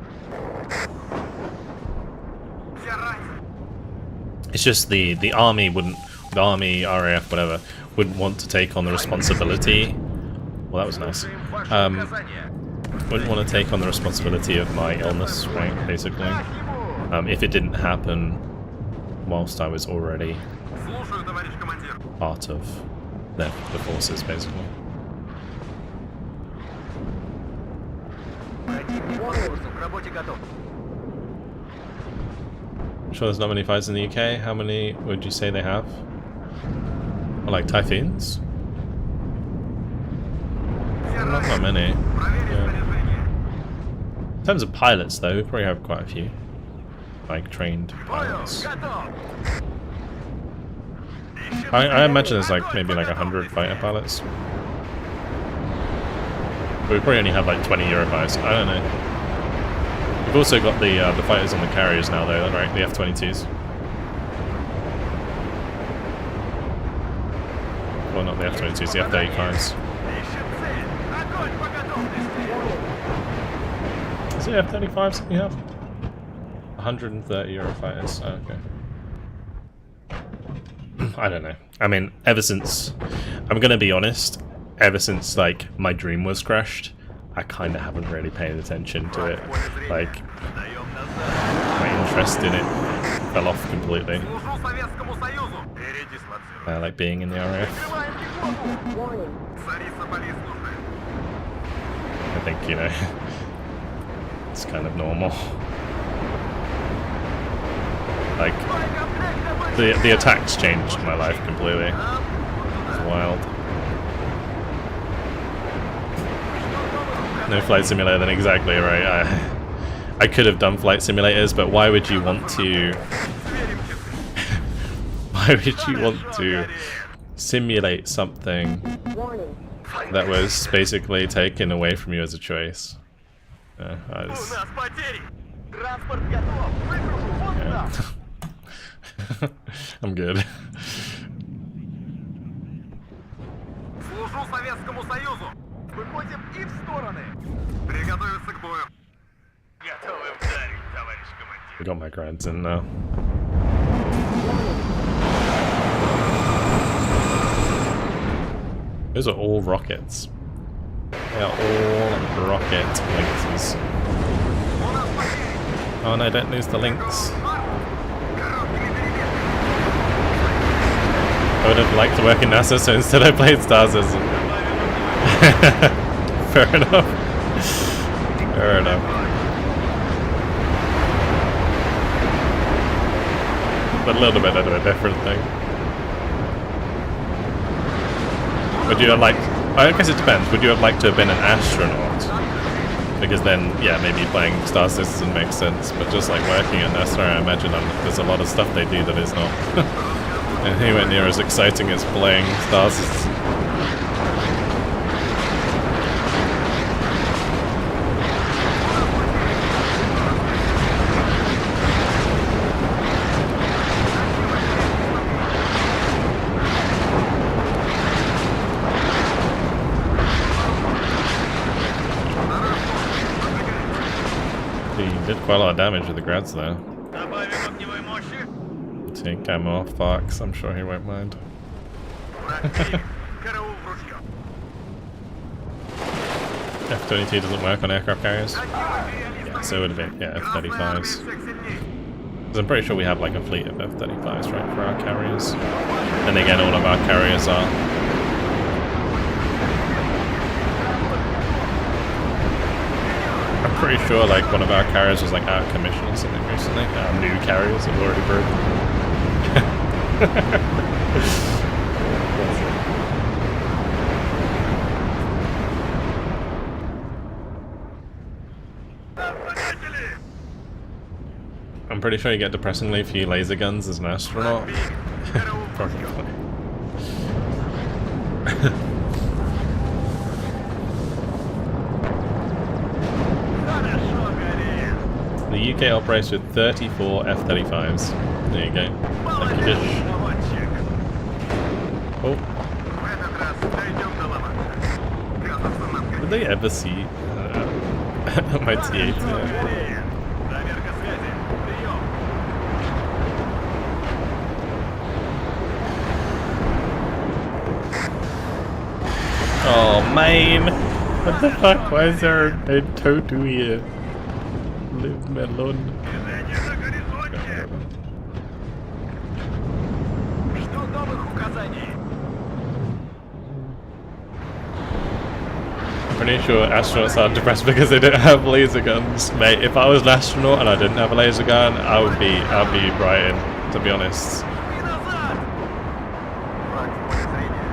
Все ранены. It's just the army wouldn't, the army, RAF, whatever, wouldn't want to take on the responsibility. Well, that was nice. Wouldn't want to take on the responsibility of my illness, right? Basically, if it didn't happen whilst I was already Слушаю, товарищ командир. part of the forces, basically. Противник по курсу, к работе готов. I'm sure there's not many fighters in the UK. How many would you say they have? Or like Typhoons? Not that many. Yeah. In terms of pilots, though, we probably have quite a few. Like trained pilots. I imagine there's like maybe like 100 fighter pilots. But we probably only have like 20 Eurofighters. I don't know. We've also got the fighters on the carriers now, though, right? The F-22s. Well, not the F-22s, the F-35s. Is it F-35s that we have? 130 Eurofighters. Oh, okay. I don't know. I mean, ever since, I'm gonna be honest, ever since like my dream was crashed, I kind of haven't really paid attention to it. Like, my interest in it fell off completely. Служу Советскому Союзу. Передислоцирую. Like being in the RAF. Warning. Царица Борис слушает. I think, you know, it's kind of normal. Like, the attacks changed my life completely. It's wild. No flight simulator, then exactly right. I could have done flight simulators, but why would you want to... why would you want to simulate something Warning. that was basically taken away from you as a choice? I У was, нас потери. Транспорт готов. Выгружу вон yeah. там. I'm good. Служу Советскому Союзу. Выходим и в стороны. Приготовиться к бою. Готовы вдарить, товарищ командир. I got my grades in now. Those are all rockets. They are all rocket links. Oh no, don't lose the links. I would have liked to work in NASA, so instead I played Star Citizen. Fair enough. Fair enough. But a little bit of a different thing. Would you have liked... I guess it depends. Would you have liked to have been an astronaut? Because then, yeah, maybe playing Star Citizen makes sense. But just like working at NASA, I imagine there's a lot of stuff they do that is not anywhere near as exciting as playing Star Citizen. He did quite a lot of damage with the grads though. Добавим огневой мощи. Take ammo off Fox, I'm sure he won't mind. Караул в ружье. F-22 doesn't work on aircraft carriers? Yeah, so it would have been, yeah, F-35s. Because I'm pretty sure we have like a fleet of F-35s, right, for our carriers. Then again, all of our carriers are. I'm pretty sure like one of our carriers was like out of commission or something recently. Our new carriers have already broken. I'm pretty sure you get depressingly few laser guns as an astronaut. Probably. UK operates with 34 F-35s. There you go. Thank you, Dish. Oh, В этот раз дойдем до Ла-Манша. Казаться нам did they ever see my T8? Проверка связи. Прием. Oh, man! What the fuck? Why is there a Toto here? Leave me alone. Движение на горизонте. Жду новых указаний. Pretty sure astronauts are depressed because they don't have laser guns. Mate, if I was an astronaut and I didn't have a laser gun, I'd be brightened, to be honest. И назад. Враг в поле зрения.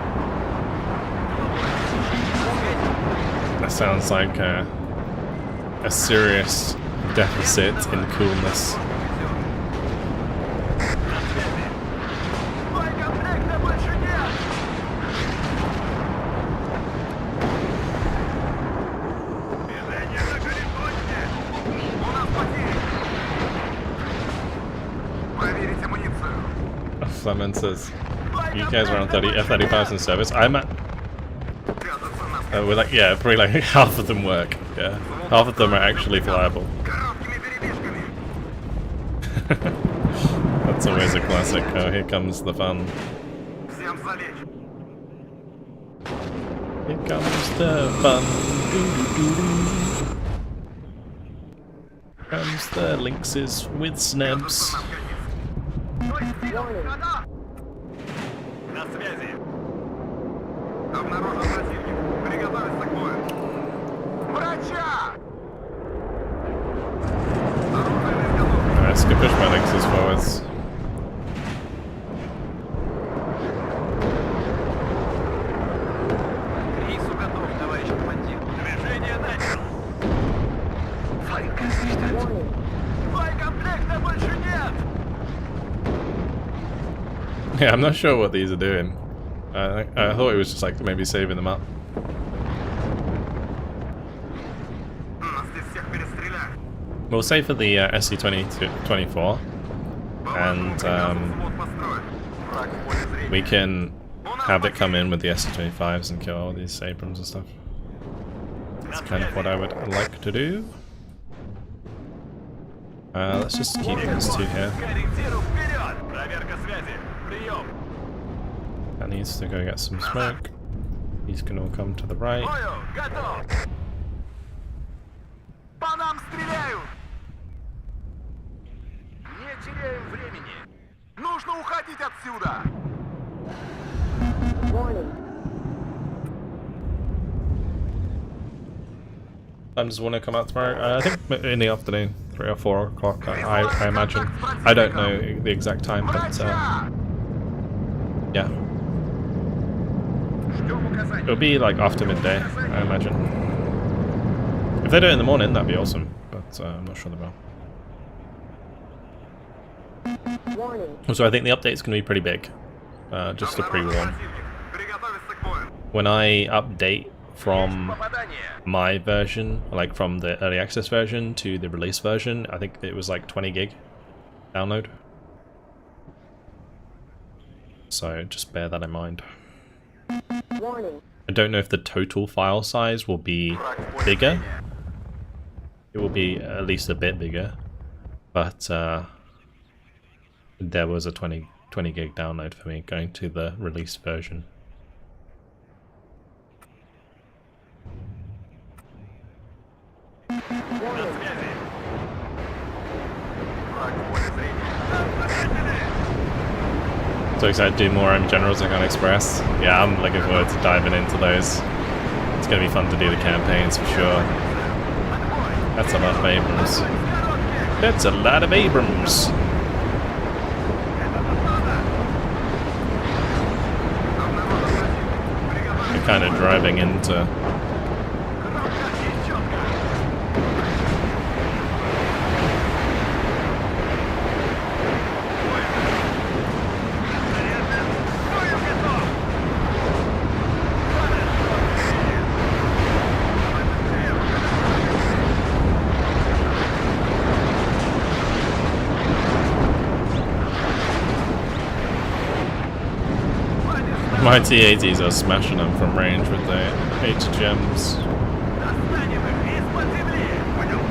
That sounds like a serious deficit in coolness. Боекомплекта больше нет. Движение на горизонте. У нас потери. Проверить амуницию. Fleming says, you guys are on 30 F-35s in service. I'm at, Казаться нам we're like, yeah, probably like half of them work. Yeah, half of them are actually flyable. короткими перебежками. That's always a classic. Oh, here comes the fun. Всем залечь. Here comes the fun. Doo-doo-doo-doo. Comes the lynxes with snebs. Warning. На связи. Обнаружен противник. Приготовиться к бою. Врача! Оружие изготовлено. Alright, let's go push my lynxes forwards. К рейсу готов, товарищ командир. Движение начал. Warning. Боекомплекта больше нет! Yeah, I'm not sure what these are doing. I thought it was just like maybe saving them up. Нас здесь всех перестреляют. We'll save for the SC-24, and Взвод построен. Враг в поле зрения. we can have it come in with the SC-25s and kill all these Abrams and stuff. That's kind of what I would like to do. Let's just keep these two here. Корректиру вперед! Проверка связи. Прием. That needs to go get some smoke. These can all come to the right. Бою! Готов! По нам стреляют! Не теряем времени! Нужно уходить отсюда! Warning. Time does want to come out tomorrow? I think in the afternoon, 3 or 4 o'clock. I imagine. I don't know the exact time, but Врача! yeah, Ждем указаний. it'll be like after midday, I imagine. If they do it in the morning, that'd be awesome, but I'm not sure they will. Warning. Also, I think the update's going to be pretty big. Just to pre-warn. Противник. Приготовиться к бою. When I update from Попадание. my version, like from the early access version to the release version, I think it was like 20 gig download. So just bear that in mind. Warning. I don't know if the total file size will be bigger. It will be at least a bit bigger, but there was a 20 gig download for me going to the release version. Warning. Враг в поле зрения. So excited to do more Generals Icon Express. Yeah, I'm looking forward to diving into those. It's going to be fun to do the campaigns for sure. That's a lot of Abrams. That's a lot of Abrams. You're kind of driving into... My T-80s are smashing them from range with the HGMs. Достанем их из-под земли! Понял?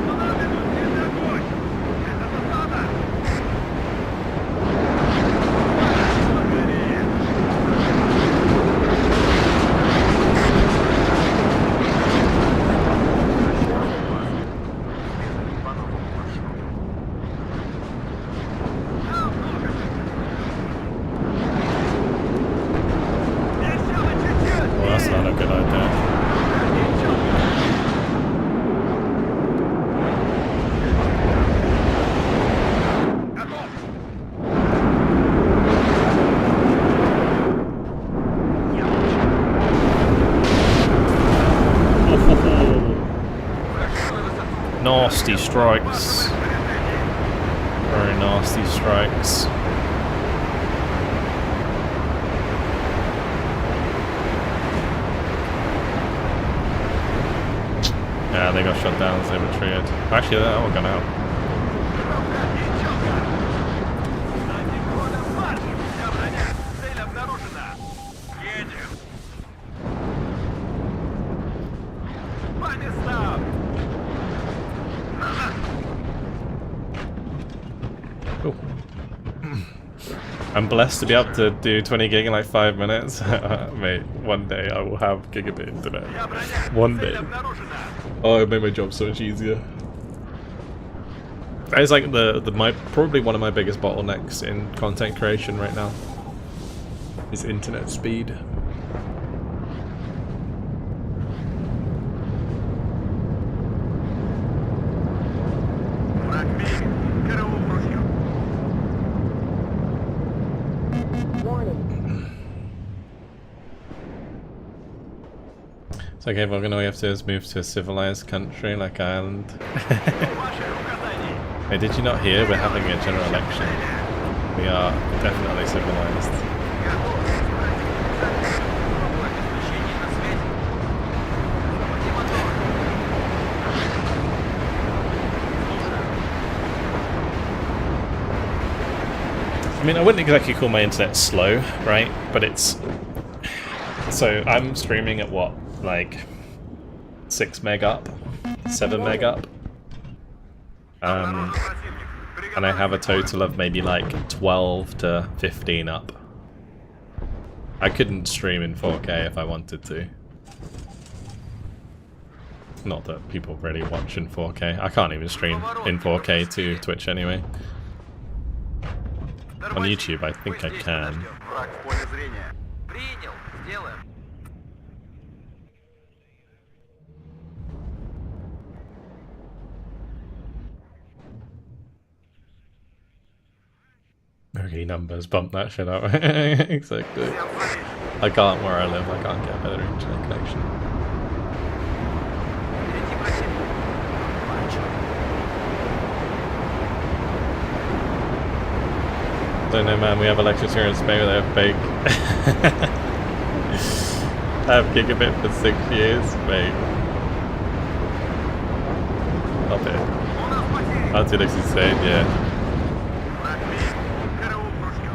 Установлен огонь! Это засада! Well, that's not a good idea. Nasty strikes. Very nasty strikes. Yeah, they got shot down as they retreated. Actually, that one gone out. Цель обнаружена! Едем! По местам! Cool. I'm blessed to be able to do 20 gig in like 5 minutes. Mate, one day I will have gigabit internet. Я броня! One Цель day. обнаружена! Oh, it made my job so much easier. That is like my probably one of my biggest bottlenecks in content creation right now. Is internet speed. Враг виден! Караул ружье! Warning. It's okay, we're gonna have to just move to a civilized country like Ireland. Ваших указаний! Hey, did you not hear we're having a general election? We are definitely civilized. Готов! Пробовать освещение на свете! Заводи мотор! I mean, I wouldn't exactly call my internet slow, right? But it's... So, I'm streaming at what? Like... 6 meg up? 7 meg up? And I have a total of maybe like 12 to 15 up. I couldn't stream in 4K if I wanted to. Not that people really watch in 4K. I can't even stream in 4K to Twitch anyway. On YouTube, I think I can. Враг в поле зрения. Принял. Сделаем. Okay, numbers, bump that shit up. Exactly. I can't where I live, I can't get a better internet connection. Впереди противник. Бачу. Don't know, man, we have elections here in Spain where they have fake. I have gigabit for 6 years, mate. Stop it. У нас потери. That's it, insane, yeah. Враг виден. Караул ружье.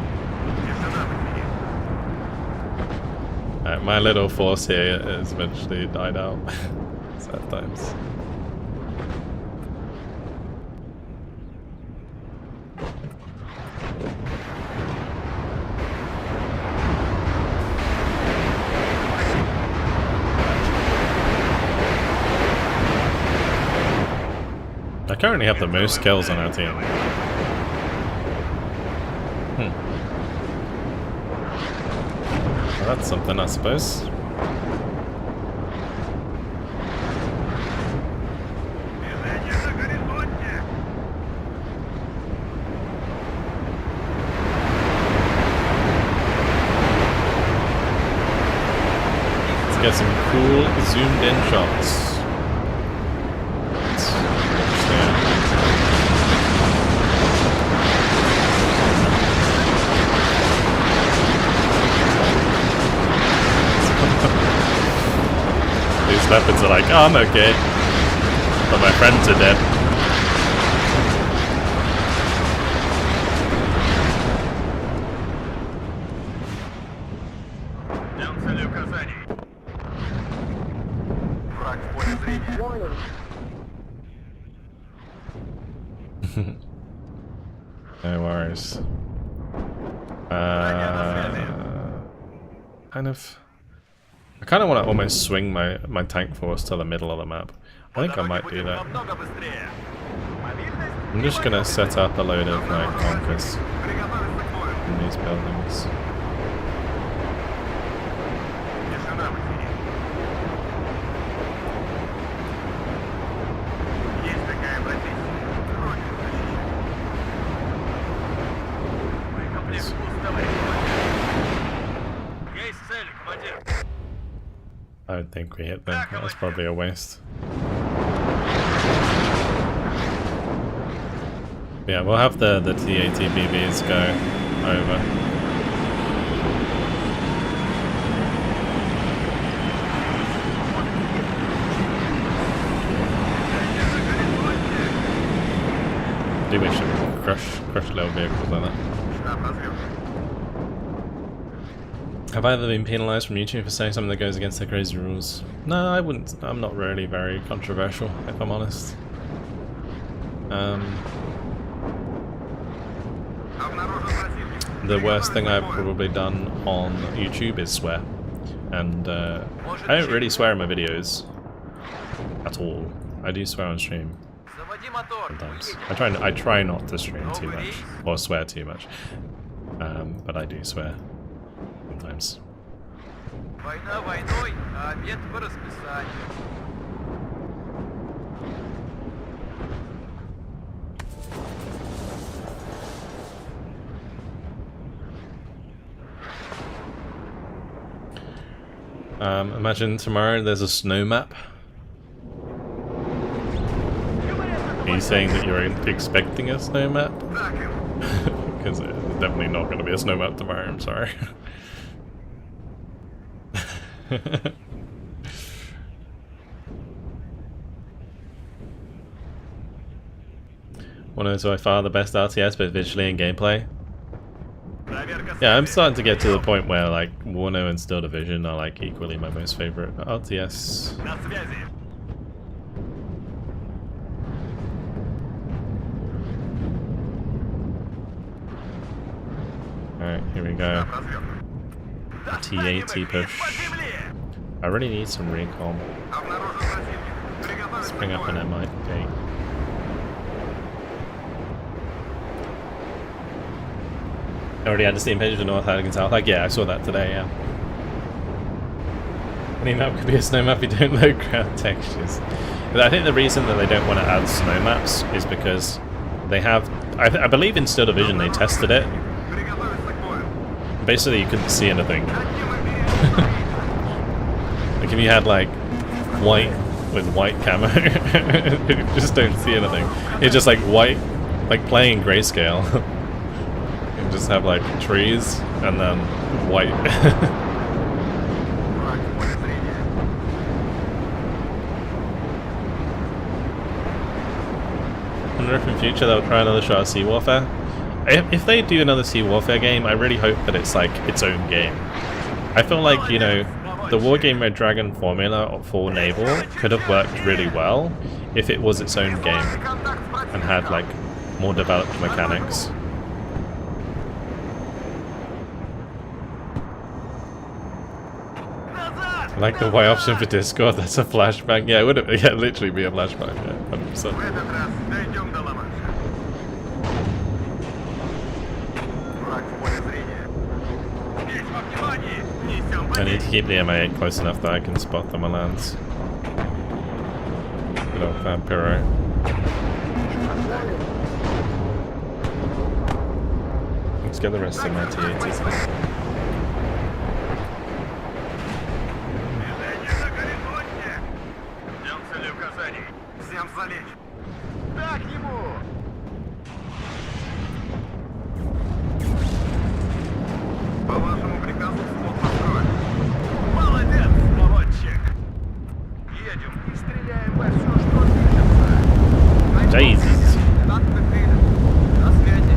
Тишина в эфире. My little force here has eventually died out. Sad times. I currently have the most kills on our team. Well, that's something, I suppose. Движение на горизонте. Let's get some cool zoomed in shots. These leopards are like, oh, I'm okay. But my friends are dead. Враг в поле зрения. Warning. No worries. I kind of want to almost swing my tank force to the middle of the map. I think I might do that. Намного быстрее. Мобильность. I'm just gonna set up a load of like bunkers Приготовиться к бою. in these buildings. Тишина в эфире. Есть такая профессия. Родину защищать. Боекомплект пуст, товарищ командир. Есть цели, командир. I don't think we hit them. That's probably a waste. Yeah, we'll have the TATBBs go over. I do wish it would crush little vehicles like that. Штаб разведки. Have I ever been penalised from YouTube for saying something that goes against their crazy rules? No, I wouldn't. I'm not really very controversial, if I'm honest. The worst thing I've probably done on YouTube is swear. And I don't really swear in my videos. At all. I do swear on stream Заводи мотор. sometimes. I try not to stream too much. Or swear too much. But I do swear. Sometimes. Война войной, а обед по расписанию. Imagine tomorrow there's a snow map. Are you saying that you're expecting a snow map? Так им. Because there's definitely not going to be a snow map tomorrow, I'm sorry. One is by far the best RTS, but visually and gameplay. Проверка Yeah, I'm связи. starting to get to the point where like WARNO and Still Division are like equally my most favorite RTS. На связи. Alright, here we go. Штаб разведки. TAT push. По земле. I really need some recon. Обнаружен противник. Let's Приготовиться bring к up an бою. MI8. Already had the same page for North Attic and South. Like, yeah, I saw that today, yeah. Any map could be a snow map if you don't load ground textures. But I think the reason that they don't want to add snow maps is because they have... I believe in Still Division they tested it. Приготовиться к бою. Basically, you couldn't see anything. Одним обережным. Like, if you had, like, white with white camo, you just don't see anything. It's just, like, white, like, playing in grayscale. You just have, like, trees and then white. Враг в поле зрения. I wonder if in future they'll try another shot of Sea Warfare. If they do another Sea Warfare game, I really hope that it's, like, its own game. I feel like, you know, the Wargame Red Dragon formula for Naval could have worked really well if it was its own game Контакт с противником. and had, like, more developed mechanics. Назад. I like the Y option for Discord, that's a flashbang. Yeah, it would literally be a flashbang, yeah, 100%. В этот раз дойдем до Ла-Манша. Враг в поле зрения. Есть во внимании. Несем I need to потерь. keep the MI8 close enough that I can spot them on lands. Good old Vampiro. Let's get the rest of my TATs. Движение на горизонте. Ждем цели указаний. Всем залечь. Так ему. По вашему приказу вход построен. Молодец, наводчик. Едем и стреляем во все, что движется. Jesus. Танк бefehlen. На связи.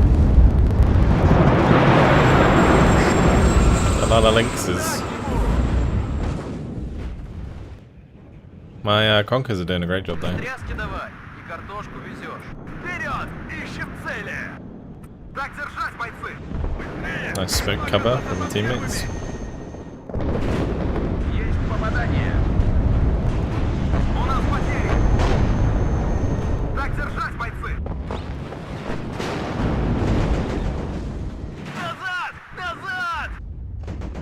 A lot of lynxes. My Conkers are doing a great job there. Тряски давай, и картошку везешь. Вперед! Ищем цели! Так держать, бойцы! Nice smoke cover from the teammates. Есть попадание! У нас потери! Так держать, бойцы! Назад! Назад!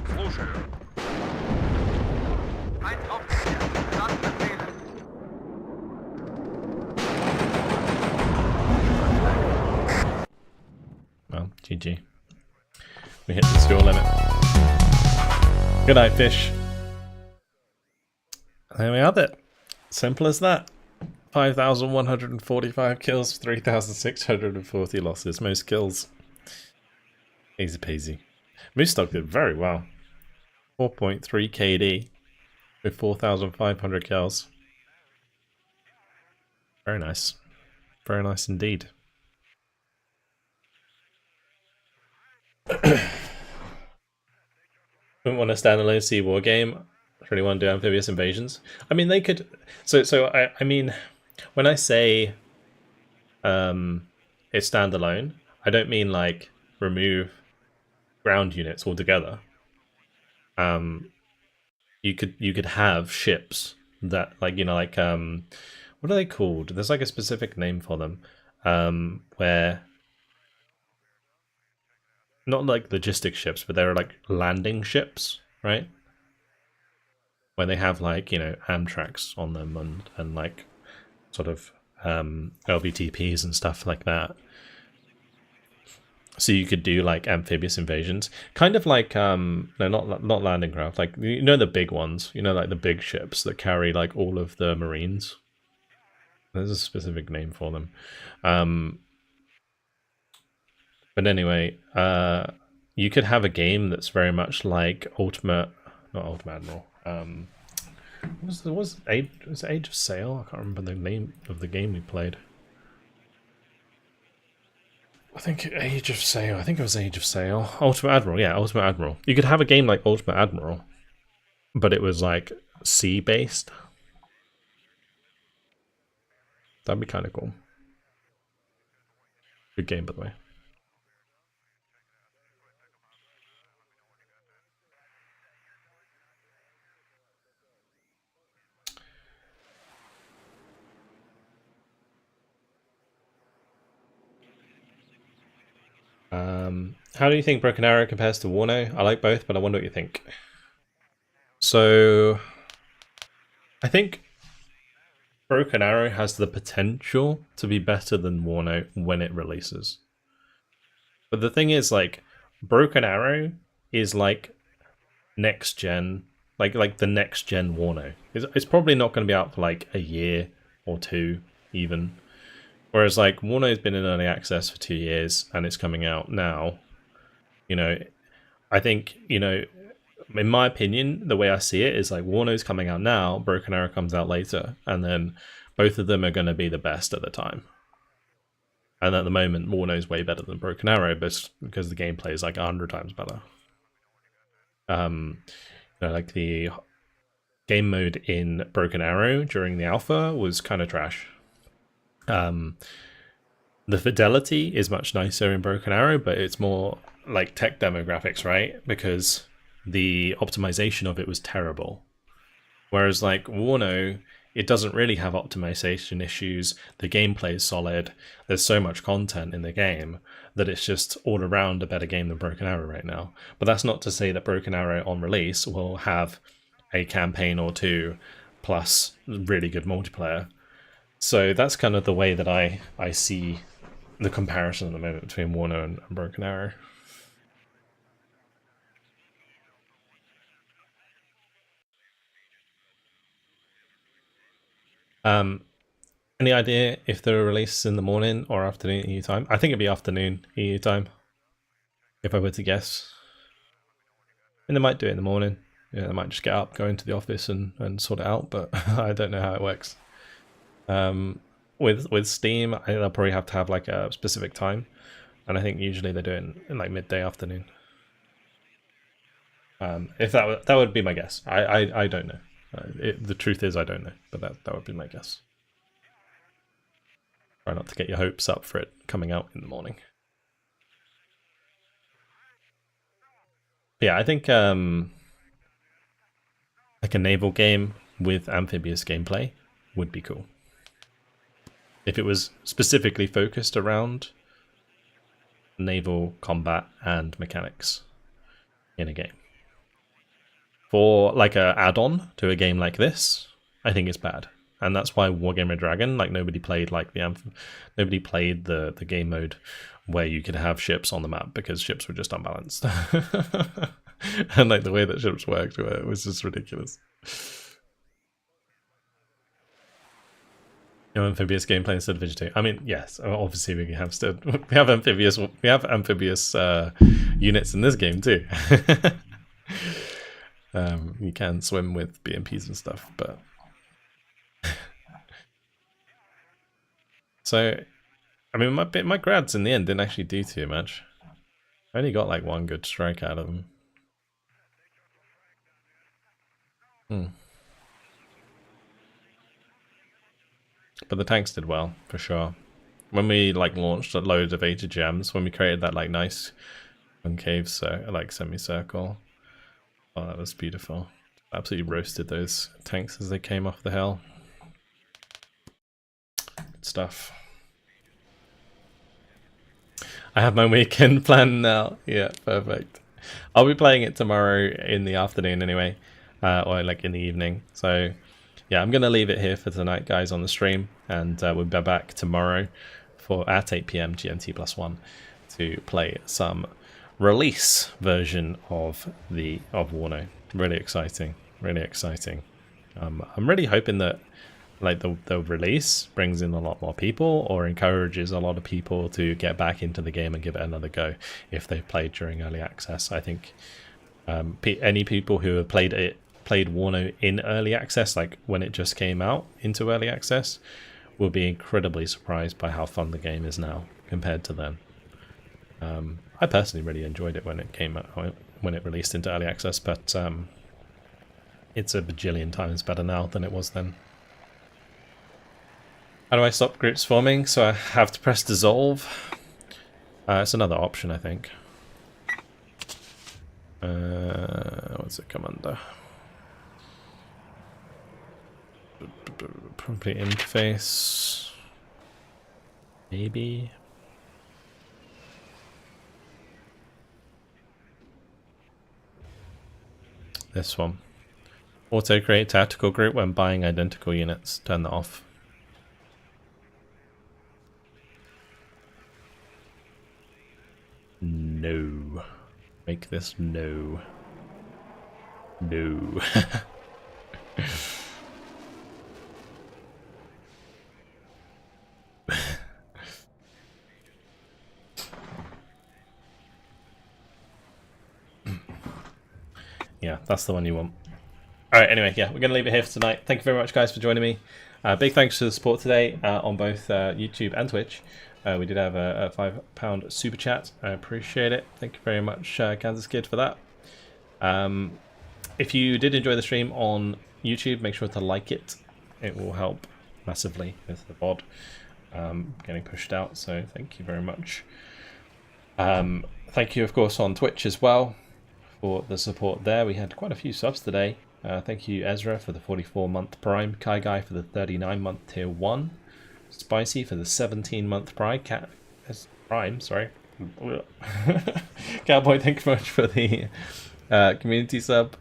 Слушаю. Ein Hauptquartier. Startbefehle. Well, GG. We hit the score limit. Good night, fish. There we have it. Simple as that. 5,145 kills, 3,640 losses. Most kills. Easy peasy. Moostock did very well. 4.3 KD with 4,500 kills. Very nice. Very nice indeed. Wouldn't want a standalone Sea War game. Really want to do amphibious invasions. I mean, they could. I mean, when I say it's standalone, I don't mean like remove ground units altogether. You could have ships that, like, you know, like what are they called? There's like a specific name for them, where not like logistic ships, but they're like landing ships, right? Where they have, like, you know, Amtraks on them and like sort of LVTPs and stuff like that. So you could do like amphibious invasions, kind of like no, not landing craft, like, you know, the big ones, you know, like the big ships that carry like all of the marines. There's a specific name for them. But anyway, you could have a game that's very much like Ultimate Admiral. Was it Age of Sail? I can't remember the name of the game we played. I think Age of Sail. I think it was Age of Sail. Ultimate Admiral, yeah, Ultimate Admiral. You could have a game like Ultimate Admiral, but it was like sea based. That'd be kind of cool. Good game, by the way. How do you think Broken Arrow compares to WARNO? I like both, but I wonder what you think. So, I think Broken Arrow has the potential to be better than WARNO when it releases. But the thing is, like, Broken Arrow is like next gen, like the next gen WARNO. It's probably not going to be out for like a year or two even. Whereas like WARNO's been in early access for 2 years and it's coming out now. You know, I think, you know, in my opinion, the way I see it is like WARNO's coming out now, Broken Arrow comes out later, and then both of them are going to be the best at the time. And at the moment, WARNO's way better than Broken Arrow, but because the gameplay is like 100 times better. You know, like the game mode in Broken Arrow during the alpha was kind of trash. The fidelity is much nicer in Broken Arrow, but it's more like tech demographics, right? Because the optimization of it was terrible. Whereas like WARNO, it doesn't really have optimization issues. The gameplay is solid. There's so much content in the game that it's just all around a better game than Broken Arrow right now. But that's not to say that Broken Arrow on release will have a campaign or two plus really good multiplayer. So that's kind of the way that I see the comparison at the moment between WARNO and Broken Arrow. Any idea if the release is in the morning or afternoon EU time? I think it'd be afternoon EU time, if I were to guess. And they might do it in the morning. Yeah, they might just get up, go into the office and sort it out, but I don't know how it works. With Steam, I think they'll probably have to have like a specific time, and I think usually they do it in like midday afternoon. If that would be my guess. I don't know. The truth is I don't know, but that would be my guess. Try not to get your hopes up for it coming out in the morning. Yeah, I think like a naval game with amphibious gameplay would be cool. If it was specifically focused around naval combat and mechanics in a game. For like a add-on to a game like this, I think it's bad. And that's why Wargammer Dragon, like nobody played like nobody played the game mode where you could have ships on the map because ships were just unbalanced. And like the way that ships worked was just ridiculous. No amphibious gameplay instead of vegetarian. I mean, yes, obviously we have amphibious units in this game too. You can swim with BMPs and stuff, but so I mean, my grads in the end didn't actually do too much. I only got like one good strike out of them. But the tanks did well, for sure. When we like launched a load of 80 gems, when we created that like nice concave like semicircle, oh, that was beautiful. Absolutely roasted those tanks as they came off the hill. Good stuff. I have my weekend planned now. Yeah, perfect. I'll be playing it tomorrow in the afternoon anyway, or like in the evening. So yeah, I'm going to leave it here for tonight, guys, on the stream, and we'll be back tomorrow at 8 PM GMT +1 to play some release version of WARNO. Really exciting, really exciting. I'm really hoping that like the release brings in a lot more people or encourages a lot of people to get back into the game and give it another go if they've played during early access. I think any people who have played WARNO in early access, like when it just came out into early access, will be incredibly surprised by how fun the game is now compared to then. I personally really enjoyed it when it came out, when it released into early access, but it's a bajillion times better now than it was then. How do I stop groups forming? So I have to press dissolve. It's another option, I think. What's it come under? Probably interface. Maybe. This one. Auto create tactical group when buying identical units. Turn that off. No. Make this no. No. Yeah, that's the one you want. Alright, anyway, yeah, we're going to leave it here for tonight. Thank you very much, guys, for joining me. Big thanks for the support today on both YouTube and Twitch. We did have a £5 super chat. I appreciate it. Thank you very much, Kansas Kid, for that. If you did enjoy the stream on YouTube, make sure to like it. It will help massively with the VOD getting pushed out, so thank you very much. Thank you, of course, on Twitch as well for the support there. We had quite a few subs today. Thank you, Ezra, for the 44-month Prime, Kai Guy for the 39-month Tier 1, Spicy for the 17-month Prime, sorry. Cowboy, thank you very much for the community sub.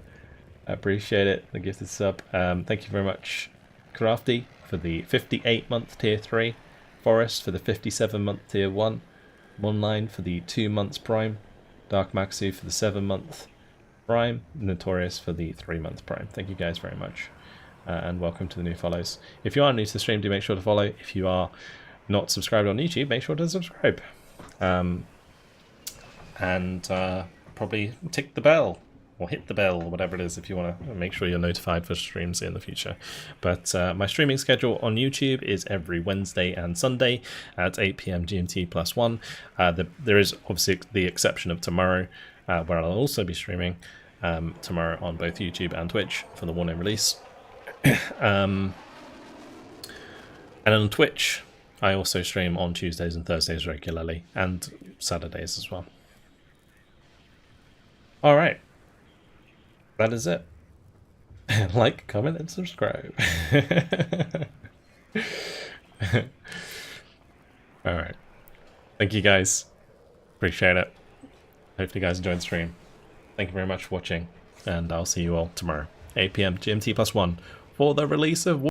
I appreciate it, the gifted sub. Thank you very much, Crafty, for the 58-month Tier 3, Forest for the 57-month Tier 1, Monline for the 2 months Prime, Dark Maxu for the 7-month Prime, Notorious for the 3-month Prime. Thank you guys very much, and welcome to the new follows. If you are new to the stream, do make sure to follow. If you are not subscribed on YouTube, make sure to subscribe. And probably tick the bell, or hit the bell, or whatever it is, if you want to make sure you're notified for streams in the future. But my streaming schedule on YouTube is every Wednesday and Sunday at 8 PM GMT +1. There is obviously the exception of tomorrow, where I'll also be streaming tomorrow on both YouTube and Twitch for the WARNO release. And on Twitch, I also stream on Tuesdays and Thursdays regularly, and Saturdays as well. Alright. That is it. Like, comment, and subscribe. Alright. Thank you guys. Appreciate it. Hopefully you guys enjoyed the stream. Thank you very much for watching, and I'll see you all tomorrow, 8 PM GMT+1, for the release of